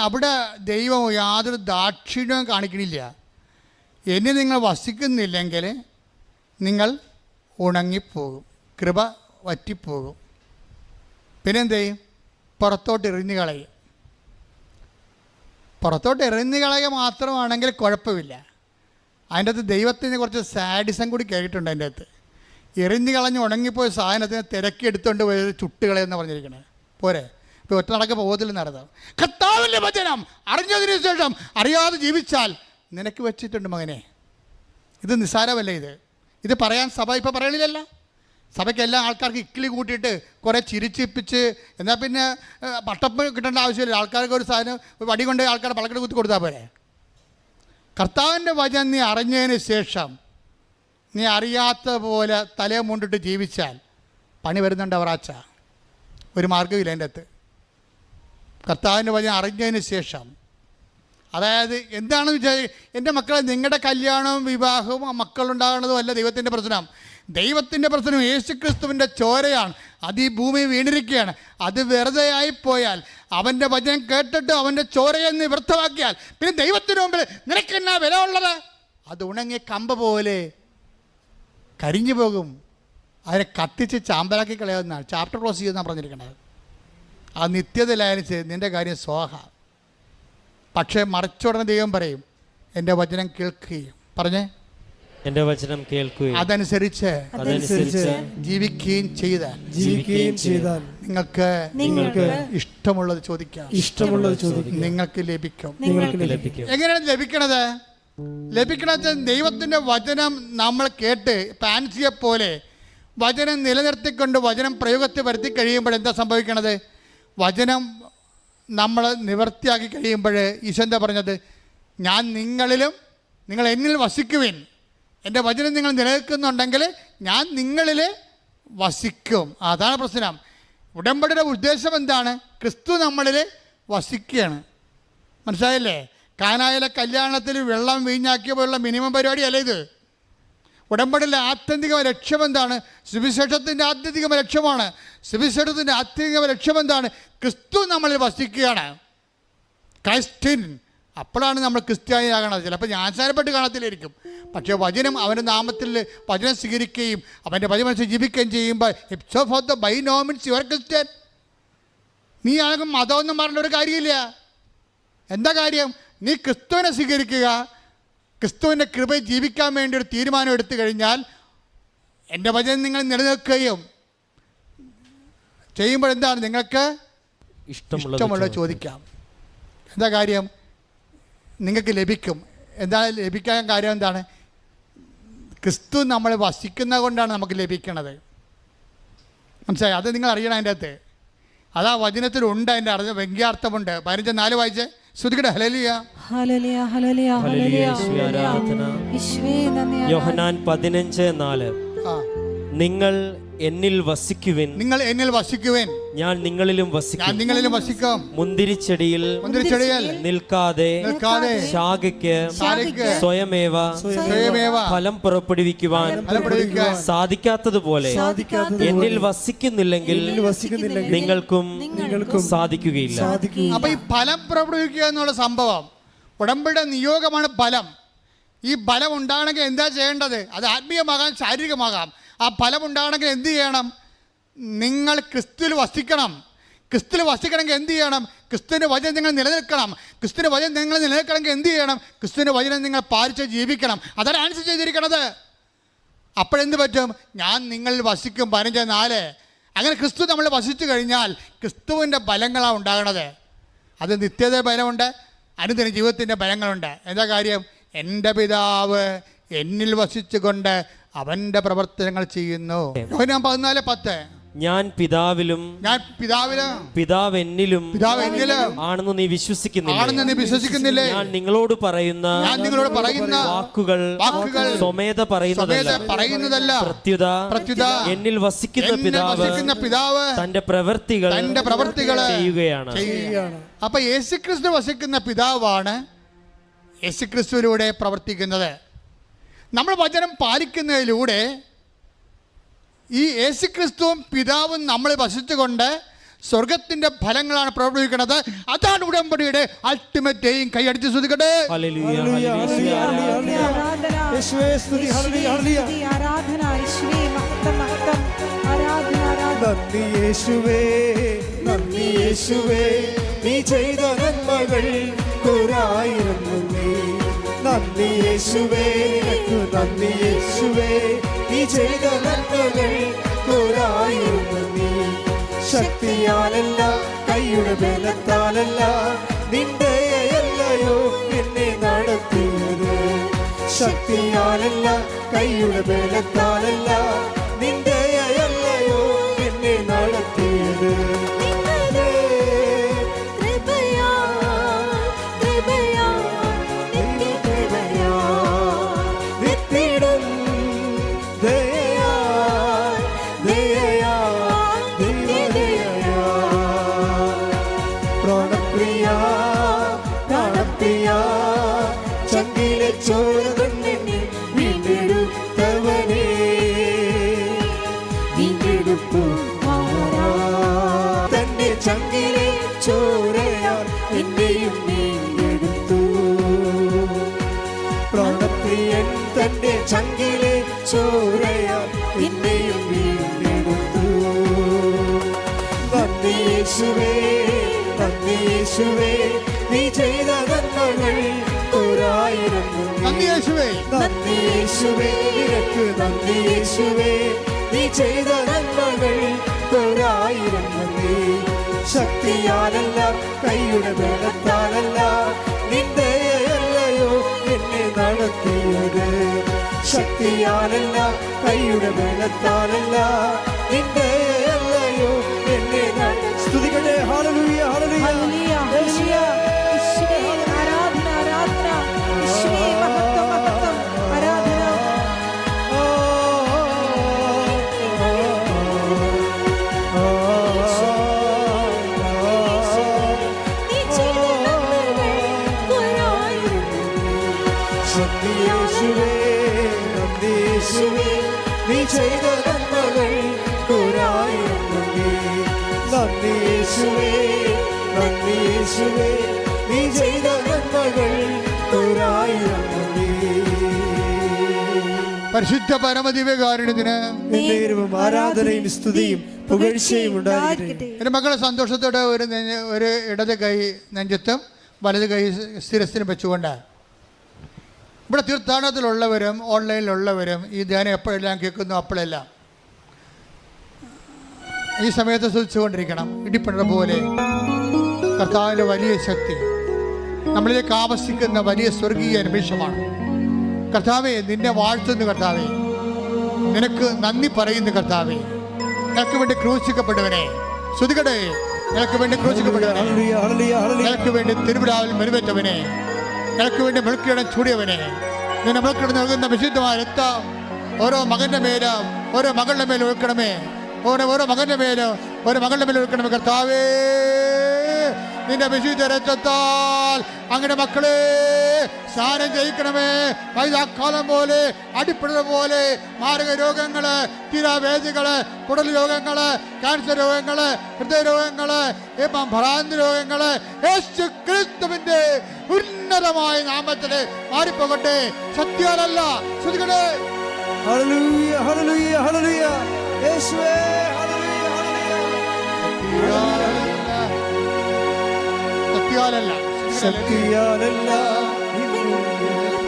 അവിടെ ദൈവം യാതൊരു ദാക്ഷിണ്യവും കാണിക്കണില്ല. എന്നെ നിങ്ങൾ വസിക്കുന്നില്ലെങ്കിൽ നിങ്ങൾ ഉണങ്ങിപ്പോകും, കൃപ വറ്റിപ്പോകും. പിന്നെന്ത് ചെയ്യും? പുറത്തോട്ട് എറിഞ്ഞു കളയും. പുറത്തോട്ട് എറിഞ്ഞു കളയുക മാത്രമാണെങ്കിൽ കുഴപ്പമില്ല. അതിൻ്റെ അകത്ത് ദൈവത്തിന് കുറച്ച് സാഡിസം കൂടി കേട്ടിട്ടുണ്ട്. അതിൻ്റെ അകത്ത് എറിഞ്ഞു കളഞ്ഞ് ഉണങ്ങിപ്പോയ സാധനത്തിന് തിരക്കി എടുത്തുകൊണ്ട് പോയി ചുട്ടുകളയെന്ന് പറഞ്ഞിരിക്കണേ. പോരെ? ഇപ്പോൾ ഒറ്റ നടക്ക് പോകത്തില്ല നടത്താം. കർത്താവിൻ്റെ വചനം അറിഞ്ഞതിന് ശേഷം അറിയാതെ ജീവിച്ചാൽ നിനക്ക് വെച്ചിട്ടുണ്ട് മകനെ. ഇത് നിസ്സാരമല്ല. ഇത് പറയാൻ സഭ ഇപ്പോൾ പറയണില്ലല്ല. സഭയ്ക്ക് എല്ലാ ആൾക്കാർക്ക് ഇക്കിളി കൂട്ടിയിട്ട് കുറേ ചിരിച്ചിപ്പിച്ച് എന്നാൽ പിന്നെ പട്ടപ്പ് കിട്ടേണ്ട ആവശ്യമില്ല. ആൾക്കാർക്ക് ഒരു സാധനം വടി കൊണ്ട് ആൾക്കാരുടെ പളക്കട കുത്തി കൊടുത്താൽ പോരെ? കർത്താവിൻ്റെ വചനം നീ അറിഞ്ഞതിന് ശേഷം നീ അറിയാത്ത പോലെ തലയെ മുണ്ടിട്ട് ജീവിച്ചാൽ പണി വരുന്നുണ്ട്. അവറാച്ച ഒരു മാർഗ്ഗമില്ല അതിൻ്റെ അകത്ത്. കർത്താവിൻ്റെ വചനം അറിഞ്ഞതിന് ശേഷം, അതായത് എന്താണെന്ന് വിചാരിക്കുക, എൻ്റെ മക്കളെ, നിങ്ങളുടെ കല്യാണവും വിവാഹവും മക്കളുണ്ടാകുന്നതും അല്ല ദൈവത്തിൻ്റെ പ്രശ്നം. ദൈവത്തിൻ്റെ പ്രശ്നം യേശുക്രിസ്തുവിൻ്റെ ചോരയാണ്. അത് ഈ ഭൂമി വീണിരിക്കുകയാണ്. അത് വെറുതെ ആയിപ്പോയാൽ, അവൻ്റെ വചനം കേട്ടിട്ട് അവൻ്റെ ചോരയെ നീ വ്യർത്ഥമാക്കിയാൽ പിന്നെ ദൈവത്തിന് മുമ്പിൽ നിനക്കെന്നാ വില ഉള്ളത്? അത് ഉണങ്ങിയ കമ്പ് പോലെ കരിഞ്ഞു പോകും. അതിനെ കത്തിച്ച് ചാമ്പലാക്കി കളയാവുന്നതാണ്. ചാപ്റ്റർ ക്ലോസ് ചെയ്യുന്നതാണ് പറഞ്ഞിരിക്കുന്നത്. ആ നിത്യതയിലായാലും ശരി നിൻ്റെ കാര്യം സ്വാഹ. പക്ഷേ മറിച്ചുടനെ ദൈവം പറയും എൻ്റെ വചനം കേൾക്കുകയും പറഞ്ഞേ എന്റെ വചനം കേൾക്കുകയും അതനുസരിച്ച് ജീവിക്കുകയും ചെയ്താൽ നിങ്ങൾക്ക് ഇഷ്ടമുള്ളത് ചോദിക്കാം, നിങ്ങൾക്ക് ലഭിക്കും. എങ്ങനെയാണ് ലഭിക്കണത്? ദൈവത്തിൻ്റെ വചനം നമ്മൾ കേട്ട് പാൻസിയെ പോലെ വചനം നിലനിർത്തിക്കൊണ്ട് വചനം പ്രയോഗത്തിൽ വരുത്തി കഴിയുമ്പോൾ എന്താ സംഭവിക്കണത്? വചനം നമ്മൾ നിവർത്തിയാക്കി കഴിയുമ്പോൾ ഈശോ എന്താ പറഞ്ഞത്? ഞാൻ നിങ്ങളിലും നിങ്ങൾ എന്നിൽ വസിക്കുവിൻ. എൻ്റെ വചനം നിങ്ങൾ നിലനിൽക്കുന്നുണ്ടെങ്കിൽ ഞാൻ നിങ്ങളിൽ വസിക്കും. അതാണ് പ്രശ്നം. ഉടമ്പടിയുടെ ഉദ്ദേശം എന്താണ്? ക്രിസ്തു നമ്മളിൽ വസിക്കുകയാണ്. മനസ്സിലായില്ലേ? കാനായിലെ കല്യാണത്തിൽ വെള്ളം വീഞ്ഞാക്കിയപ്പോഴുള്ള മിനിമം പരിപാടിയല്ല ഇത്. ഉടമ്പടിയിലെ ആത്യന്തിക ലക്ഷ്യം എന്താണ്? സുവിശേഷത്തിൻ്റെ ആത്യന്തിക ലക്ഷ്യമാണ്. സുവിശേഷത്തിൻ്റെ ആത്യന്തിക ലക്ഷ്യം എന്താണ്? ക്രിസ്തു നമ്മളിൽ വസിക്കുകയാണ്. ക്രൈസ്റ്റിൻ. അപ്പോഴാണ് നമ്മൾ ക്രിസ്ത്യാനിയാകണത്. ചിലപ്പോൾ ഞാൻ ആചാരപ്പെട്ട് കാണത്തിലായിരിക്കും, പക്ഷേ വചനം അവൻ്റെ നാമത്തിൽ വചനം സ്വീകരിക്കുകയും അവൻ്റെ വചനം ജീവിക്കുകയും ചെയ്യുമ്പോൾ it's of the by no means your Christian. നീ ആകും മതമൊന്നും പറഞ്ഞൊരു കാര്യമില്ല. എന്താ കാര്യം? നീ ക്രിസ്തുവിനെ സ്വീകരിക്കുക, ക്രിസ്തുവിൻ്റെ കൃപയിൽ ജീവിക്കാൻ വേണ്ടി ഒരു തീരുമാനം എടുത്തു കഴിഞ്ഞാൽ എൻ്റെ വചനം നിങ്ങൾ നിലനിൽക്കുകയും ചെയ്യുമ്പോൾ എന്താണ്? നിങ്ങൾക്ക് ഇഷ്ടമുള്ളത് ചോദിക്കാം. എന്താ കാര്യം? നിങ്ങൾക്ക് ലഭിക്കും. എന്താണ് ലഭിക്കാൻ കാര്യം? എന്താണ്? ക്രിസ്തു നമ്മൾ വസിക്കുന്നത് കൊണ്ടാണ് നമുക്ക് ലഭിക്കണത്. മനസ്സിലായി? അത് നിങ്ങൾ അറിയണം. അതിൻ്റെ അകത്ത് അതാ വചനത്തിലുണ്ട്, അതിൻ്റെ അർത്ഥം വ്യംഗ്യാർത്ഥമുണ്ട്. 15:4 വായിച്ച് ശ്രുതികട. ഹല്ലേലൂയ ഹല്ലേലൂയ ഹല്ലേലൂയ ഹല്ലേലൂയ. യോഹന്നാൻ 15:4. നിങ്ങൾ എന്നിൽ വസിക്കുവിൻ, ഞാൻ നിങ്ങളിലും വസിക്കും. മുന്തിരിച്ചെടിയിൽ നിൽക്കാതെ ശാഖയ്ക്ക് സ്വയമേവ ഫലം പുറപ്പെടുവിക്കുവാൻ സാധിക്കാത്തതുപോലെ എന്നിൽ വസിക്കുന്നില്ലെങ്കിൽ നിങ്ങൾക്കും സാധിക്കുകയില്ല. അപ്പൊ ഈ ഫലം പുറപ്പെടുവിക്കുക എന്നുള്ള സംഭവം ഉടമ്പടിയുടെ നിയോഗമാണ്. ഫലം. ഈ ഫലം ഉണ്ടാകണമെങ്കിൽ എന്താ ചെയ്യേണ്ടത്? അത് ആത്മീയമാകാം, ശാരീരികമാകാം. ആ ഫലം ഉണ്ടാകണമെങ്കിൽ എന്ത് ചെയ്യണം? നിങ്ങൾ ക്രിസ്തുവിൽ വസിക്കണം. ക്രിസ്തുവിൽ വസിക്കണമെങ്കിൽ എന്ത് ചെയ്യണം? ക്രിസ്തുവിൻ്റെ വചനം നിങ്ങൾ നിലനിൽക്കണം. ക്രിസ്തുവിൻ്റെ വചനം നിങ്ങൾ നിലനിൽക്കണമെങ്കിൽ എന്ത് ചെയ്യണം? ക്രിസ്തുവിൻ്റെ വചനം നിങ്ങൾ പാലിച്ച് ജീവിക്കണം. അതാണ് ആൻസർ ചെയ്തിരിക്കണത്. അപ്പോഴെന്ത് പറ്റും? ഞാൻ നിങ്ങളിൽ വസിക്കും. 15:4. അങ്ങനെ ക്രിസ്തു നമ്മൾ വസിച്ചു കഴിഞ്ഞാൽ ക്രിസ്തുവിൻ്റെ ഫലങ്ങളാണ് ഉണ്ടാകണത്. അത് നിത്യത ഫലമുണ്ട്, അനുദിന ജീവിതത്തിൻ്റെ ഫലങ്ങളുണ്ട്. എന്താ കാര്യം? എൻ്റെ പിതാവ് എന്നിൽ വസിച്ചുകൊണ്ട് അവൻ്റെ പ്രവർത്തനങ്ങൾ ചെയ്യുന്നു. യോഹന്നാൻ 14:10. ഞാൻ പിതാവിലും പിതാവ് എന്നിലും ആണെന്ന് നീ വിശ്വസിക്കുന്നില്ലേ? ഞാൻ നിങ്ങളോട് പറയുന്ന വാക്കുകൾ സ്വമേധ പറയുന്നതല്ല, പ്രത്യുത എന്നിൽ വസിക്കുന്ന പിതാവ് തന്റെ പ്രവൃത്തികൾ ചെയ്യുകയാണ്. അപ്പൊ യേശുക്രിസ്തു വസിക്കുന്ന പിതാവാണ് യേശുക്രിസ്തുവിലൂടെ പ്രവർത്തിക്കുന്നത്. നമ്മൾ വചനം പാലിക്കുന്നതിലൂടെ ഈ യേശുക്രിസ്തുവും പിതാവും നമ്മൾ വസിച്ചുകൊണ്ട് സ്വർഗത്തിന്റെ ഫലങ്ങളാണ് പ്രവർത്തിക്കുന്നത്. അതാണ് ഉടമ്പടിയുടെ അൾട്ടിമേറ്റ് എയിം. കൈയടിച്ച് ശ്രദ്ധിക്കട്ടെ. നന്ദി യേശുവേ, നീ ചെയ്ത നന്മകൾ ഒരായിരം നന്ദി. നന്ദി യേശുവേ, നന്ദി യേശുവേ, നീ ചെയ്ത നന്മകൾ ഒരായിരം നന്ദി. ശക്തിയാലല്ല, കൈയുടെ ബലത്താലല്ല, നിന്റെ അല്ലയോ എന്നെ നടത്തിയത്. ശക്തിയാലല്ല, കൈയുടെ ബലത്താലല്ല, നിന്റെ അല്ലയോ എന്നെ നടത്തിയത്. ചങ്കിലെ ചോരയാൽ എന്നെയും വീണ്ടെടുത്തു. പ്രാണപ്രിയൻ തന്റെ ചങ്കിലെ ചോരയാൽ എന്നെയും വീണ്ടെടുത്തു. നന്ദി യേശുവേ. യേശുവേ നീ ചെയ്ത നന്മകൾ ഒരായിരം നന്ദി യേശുവേ. നന്ദി യേശുവേ നിനക്ക് നന്ദി യേശുവേ നീ ചെയ്ത നന്മകൾ ഒരായിരം നന്ദി. ശക്തിയാലല്ല കൈയുടെ ബലത്താലല്ല നിന്റെ അല്ലയോ എന്നെ നടത്തിയത്. ശക്തിയാലല്ല കൈയുടെ ബലത്താലല്ല നിന്റെ അല്ലയോ എന്നെ സ്തുതിക്കട്ടെ. ഹല്ലേലൂയ ഹല്ലേലൂയ ഹല്ലേലൂയ ഹല്ലേലൂയ. യേശുവേ ആരാധന ആരാധന. യേശുവേ മഹത്വം മഹത്വം ആരാധന. നീ ചെയ്ത നന്മകൾ ഒരായിരം നന്ദി യേശുവേ നന്ദി യേശുവേ നീ ചെയ്ത നന്മകൾ ഒരായിരം നന്ദി. നന്ദി യേശുവേ നന്ദി യേശുവേ നീ ചെയ്ത നന്മകൾ ഒരായിരം നന്ദി. പരിശുദ്ധ പരമദിവ്യകാരുണ്യത്തിന് എന്നേരവും ആരാധനയും സ്തുതിയും പുകഴ്ചയും ഉണ്ടായിരിക്കട്ടെ. എൻ്റെ മക്കളെ സന്തോഷത്തോടെ ഒരു ഇടത് കൈ നെഞ്ചത്തും വലത് കൈ ശിരസിനും വെച്ചുകൊണ്ട് ഇവിടെ തീർത്ഥാടനത്തിലുള്ളവരും ഓൺലൈനിലുള്ളവരും ഈ ധ്യാനം എപ്പോഴെല്ലാം കേൾക്കുന്നു അപ്പോഴെല്ലാം ഈ സമയത്ത് സ്തുതിച്ചുകൊണ്ടിരിക്കണം. ഇടിപ്പണ പോലെ കർത്താവിൻ്റെ വലിയ ശക്തി നമ്മളിലേക്ക് ആവശ്യിക്കുന്ന വലിയ സ്വർഗീയ നിമിഷമാണ്. കർത്താവേ നിന്നെ വാഴ്ത്തുന്നു. കർത്താവേ നിനക്ക് നന്ദി പറയുന്നു. കർത്താവേ നിനക്ക് വേണ്ടി ക്രൂശിക്കപ്പെട്ടവനെ സ്തുതിക്കട്ടെ. നിനക്ക് വേണ്ടി ക്രൂശിക്കപ്പെട്ടവനെ, ഹല്ലേലൂയ ഹല്ലേലൂയ ഹല്ലേലൂയ. നിനക്ക് വേണ്ടി തിരുവിടാവിൽ മെരുവേറ്റവനെ, നിനക്ക് വേണ്ടി മെഴുക്കിടം ചൂടിയവനെ, നിന്നെ മെഴുക്കിടം നൽകുന്ന വിശുദ്ധമായ രക്തം ഓരോ മകൻ്റെ മേലും ഓരോ മകളുടെ മേലും ഒഴുക്കണമേ. ഓരോ മകൻ്റെ മേലും ഓരോ മകളുടെ മേലും ഒഴുക്കണമേ. കർത്താവേ നിന്റെ വിശുദ്ധ രക്തത്താൽ അങ്ങനെ മക്കളെ സ്നാനം ചെയ്യിക്കണമേ. വൈദാക്കാലം പോലെ അടിപ്പിടൽ പോലെ മാരക രോഗങ്ങള്, തീരാവേദികള്, കുടൽ രോഗങ്ങള്, ക്യാൻസർ രോഗങ്ങള്, ഹൃദയരോഗങ്ങള്, ഭ്രാന്തി രോഗങ്ങള് യേശു ക്രിസ്തുവിന്റെ ഉന്നതമായ നാമത്തില് മാറിപ്പോകട്ടെ. സത്യാലല്ല ശ്രുതികളെ. ഹല്ലേലൂയ ഹല്ലേലൂയ ഹല്ലേലൂയ. യേശുവേ ഹല്ലേലൂയ ഹല്ലേലൂയ. സത്യാലല്ല ശക്തിയാലല്ല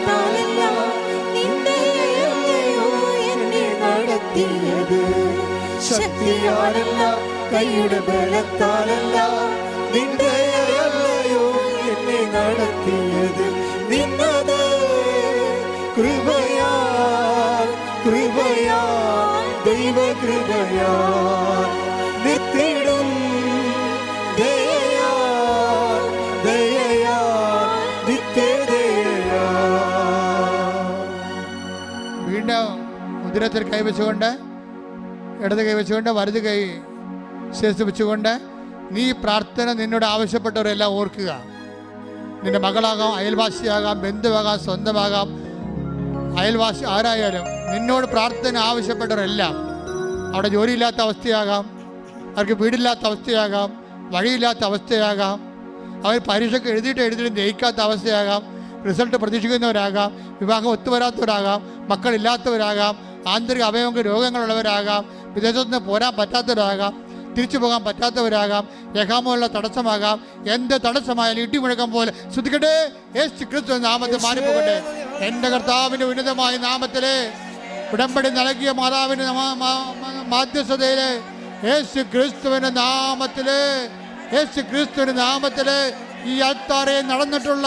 താലല്ല നിന്റെ അല്ലയോ എന്നെ നടത്തിയത്. ശക്തിയാലല്ല കൈയുടെ ബലത്താലല്ല നിന്റെ അല്ലയോ എന്നെ നടത്തിയത്. നിന്നത് കൃപയാൽ കൃപയാൽ ദൈവ കൃപയാൽ നിർത്തിടും ദയയാൽ ദയയാൽ നിത്യദയയാൽ. വീണ്ടും ഉദരത്തിൽ കൈവച്ചുകൊണ്ട് ഇടത് കൈവച്ചുകൊണ്ട് വലത് കൈ ശേഷം വെച്ചുകൊണ്ട് നീ പ്രാർത്ഥന നിന്നോട് ആവശ്യപ്പെട്ടവരെല്ലാം ഓർക്കുക. നിന്റെ മകളാകാം, അയൽവാസിയാകാം, ബന്ധുവാകാം, സ്വന്തമാകാം, അയൽവാസി ആരായാലും നിന്നോട് പ്രാർത്ഥന ആവശ്യപ്പെട്ടവരെല്ലാം അവിടെ ജോലിയില്ലാത്ത അവസ്ഥയാകാം, അവർക്ക് വീടില്ലാത്ത അവസ്ഥയാകാം, വഴിയില്ലാത്ത അവസ്ഥയാകാം, അവർ പരീക്ഷയ്ക്ക് എഴുതിയിട്ട് ജയിക്കാത്ത അവസ്ഥയാകാം, റിസൾട്ട് പ്രതീക്ഷിക്കുന്നവരാകാം, വിവാഹം ഒത്തുവരാത്തവരാകാം, മക്കളില്ലാത്തവരാകാം, ആന്തരിക അവയവങ്ങൾ രോഗങ്ങളുള്ളവരാകാം, വിദേശത്ത് നിന്ന് പോരാൻ പറ്റാത്തവരാകാം, തിരിച്ചു പോകാൻ പറ്റാത്തവരാകാം, രേഖാമൂലമുള്ള തടസ്സമാകാം. എന്ത് തടസ്സമായാലും ഇടിമുഴക്കം പോലെ ശ്രദ്ധിക്കട്ടെ. യേശു ക്രിസ്തു നാമത്തിൽ മാറിപ്പോകട്ടെ. എൻ്റെ കർത്താവിൻ്റെ ഉന്നതമായ നാമത്തിലെ ഉടമ്പടി നൽകിയ മാതാവിൻ്റെ മാധ്യസ്ഥതയിലെ യേശു ക്രിസ്തുവിൻ്റെ നാമത്തില്, യേശു ക്രിസ്തുവിൻ്റെ നാമത്തില് ഈ അൾത്താറയിൽ നടന്നിട്ടുള്ള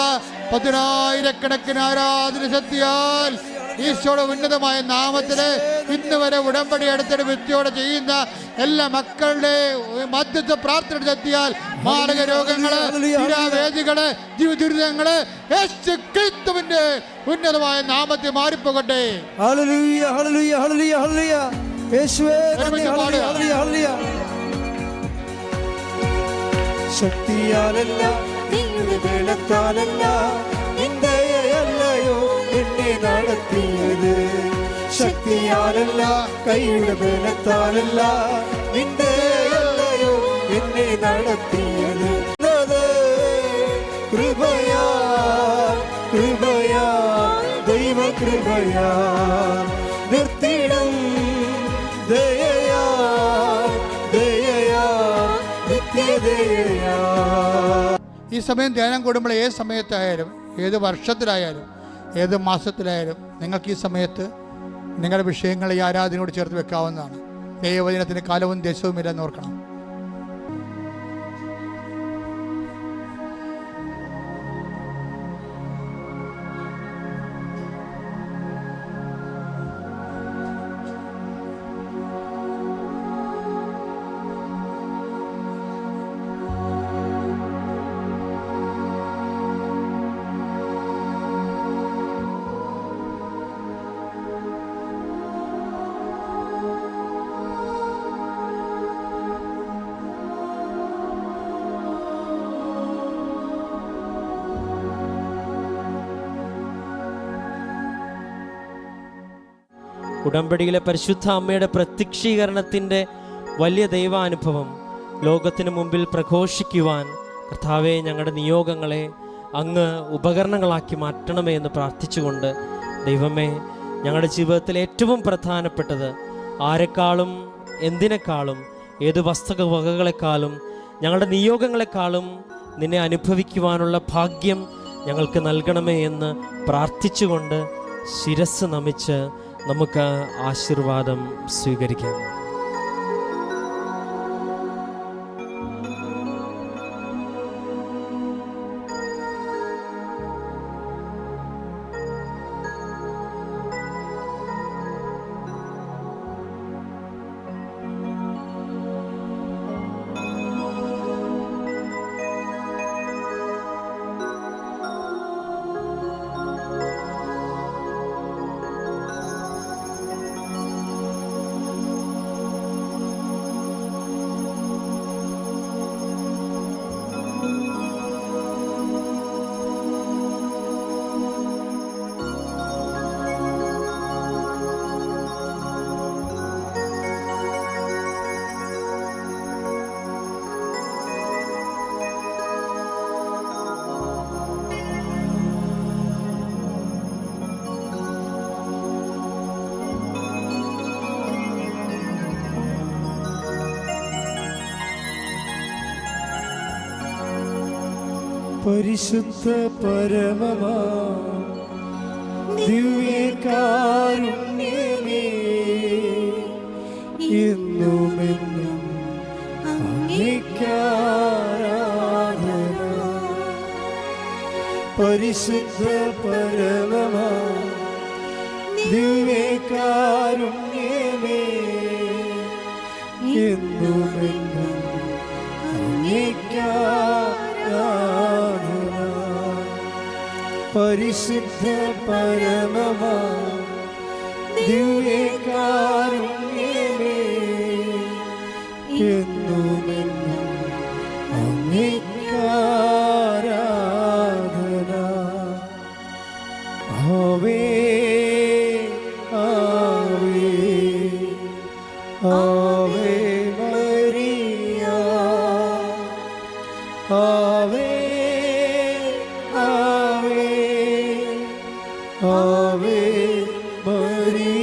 10,000-കണക്കിന് ആരാധന ശക്തിയാൽ ഈശോയുടെ ഉന്നതമായ നാമത്തില് ഇന്ന് വരെ ഉടമ്പടി എടുത്തിട്ട് വ്യക്തിയോടെ ചെയ്യുന്ന എല്ലാ മക്കളുടെ മധ്യസ്ഥ പ്രാർത്ഥന ശക്തിയാൽ മാരക രോഗങ്ങള്, തീരാവേദികള്, ജീവിതദുരിതങ്ങള് യേശു ക്രിസ്തുവിന്റെ ഉന്നതമായ നാമത്തിൽ മാറിപ്പോകട്ടെ. ഹല്ലേലൂയ ഹല്ലേലൂയ ഹല്ലേലൂയ ഹല്ലേലൂയ. യേശുവേ നന്ദി. ഹല്ലേലൂയ ഹല്ലേലൂയ ഹല്ലേലൂയ. ശക്തിയാലല്ല നിന്റെ ബലത്താലല്ല നിന്റെ അല്ലയോ എന്നെ നടത്തിയത്. ശക്തിയാലല്ല കൈയുടെ ബലത്താലല്ല നിന്റെ അല്ലയോ എന്നെ നടത്തിയത്. കൃപയാൽ കൃപയാൽ ദൈവ കൃപയാൽ നിർത്തിടും ദയയാൽ ദയയാൽ നിത്യദയയാൽ. ഈ ഈ സമയം ധ്യാനം കൂടുമ്പോൾ ഏത് സമയത്തായാലും, ഏത് വർഷത്തിലായാലും, ഏത് മാസത്തിലായാലും നിങ്ങൾക്ക് ഈ സമയത്ത് നിങ്ങളുടെ വിഷയങ്ങൾ ഈ ആരാധനയോട് ചേർത്ത് വെക്കാവുന്നതാണ്. ദൈവവചനത്തിന് കാലവും ദേശവും ഇല്ലെന്ന് ഓർക്കണം. ഉടമ്പടിയിലെ പരിശുദ്ധ അമ്മയുടെ പ്രത്യക്ഷീകരണത്തിൻ്റെ വലിയ ദൈവാനുഭവം ലോകത്തിന് മുമ്പിൽ പ്രഘോഷിക്കുവാൻ കർത്താവെ, ഞങ്ങളുടെ നിയോഗങ്ങളെ അങ്ങ് ഉപകരണങ്ങളാക്കി മാറ്റണമേ എന്ന് പ്രാർത്ഥിച്ചുകൊണ്ട്, ദൈവമേ, ഞങ്ങളുടെ ജീവിതത്തിൽ ഏറ്റവും പ്രധാനപ്പെട്ടത് ആരെക്കാളും എന്തിനേക്കാളും ഏത് വസ്തുവകകളെക്കാളും ഞങ്ങളുടെ നിയോഗങ്ങളെക്കാളും നിന്നെ അനുഭവിക്കുവാനുള്ള ഭാഗ്യം ഞങ്ങൾക്ക് നൽകണമേ എന്ന് പ്രാർത്ഥിച്ചുകൊണ്ട് ശിരസ് നമിച്ച് നമുക്ക് ആശീർവാദം സ്വീകരിക്കാം. പരിശുദ്ധ പരമമാ ദിവ്യകാരുണ്യമേ, എന്നുമെന്നും അങ്ങേക്കാരാധന. പരിശുദ്ധ പരമമാ ദിവ്യകാരുണ്യമേ, എന്നുമെന്നും അങ്ങേക്കാരാധന. പരിശുദ്ധ പരമമാ ദിവ്യകാരുണ്യമേ, എന്നുമെന്നും അങ്ങേക്കാരാധന. ആവേ ആവേ ആവേ മരിയ, ആവേ ആവേ ആവേ മരിയ.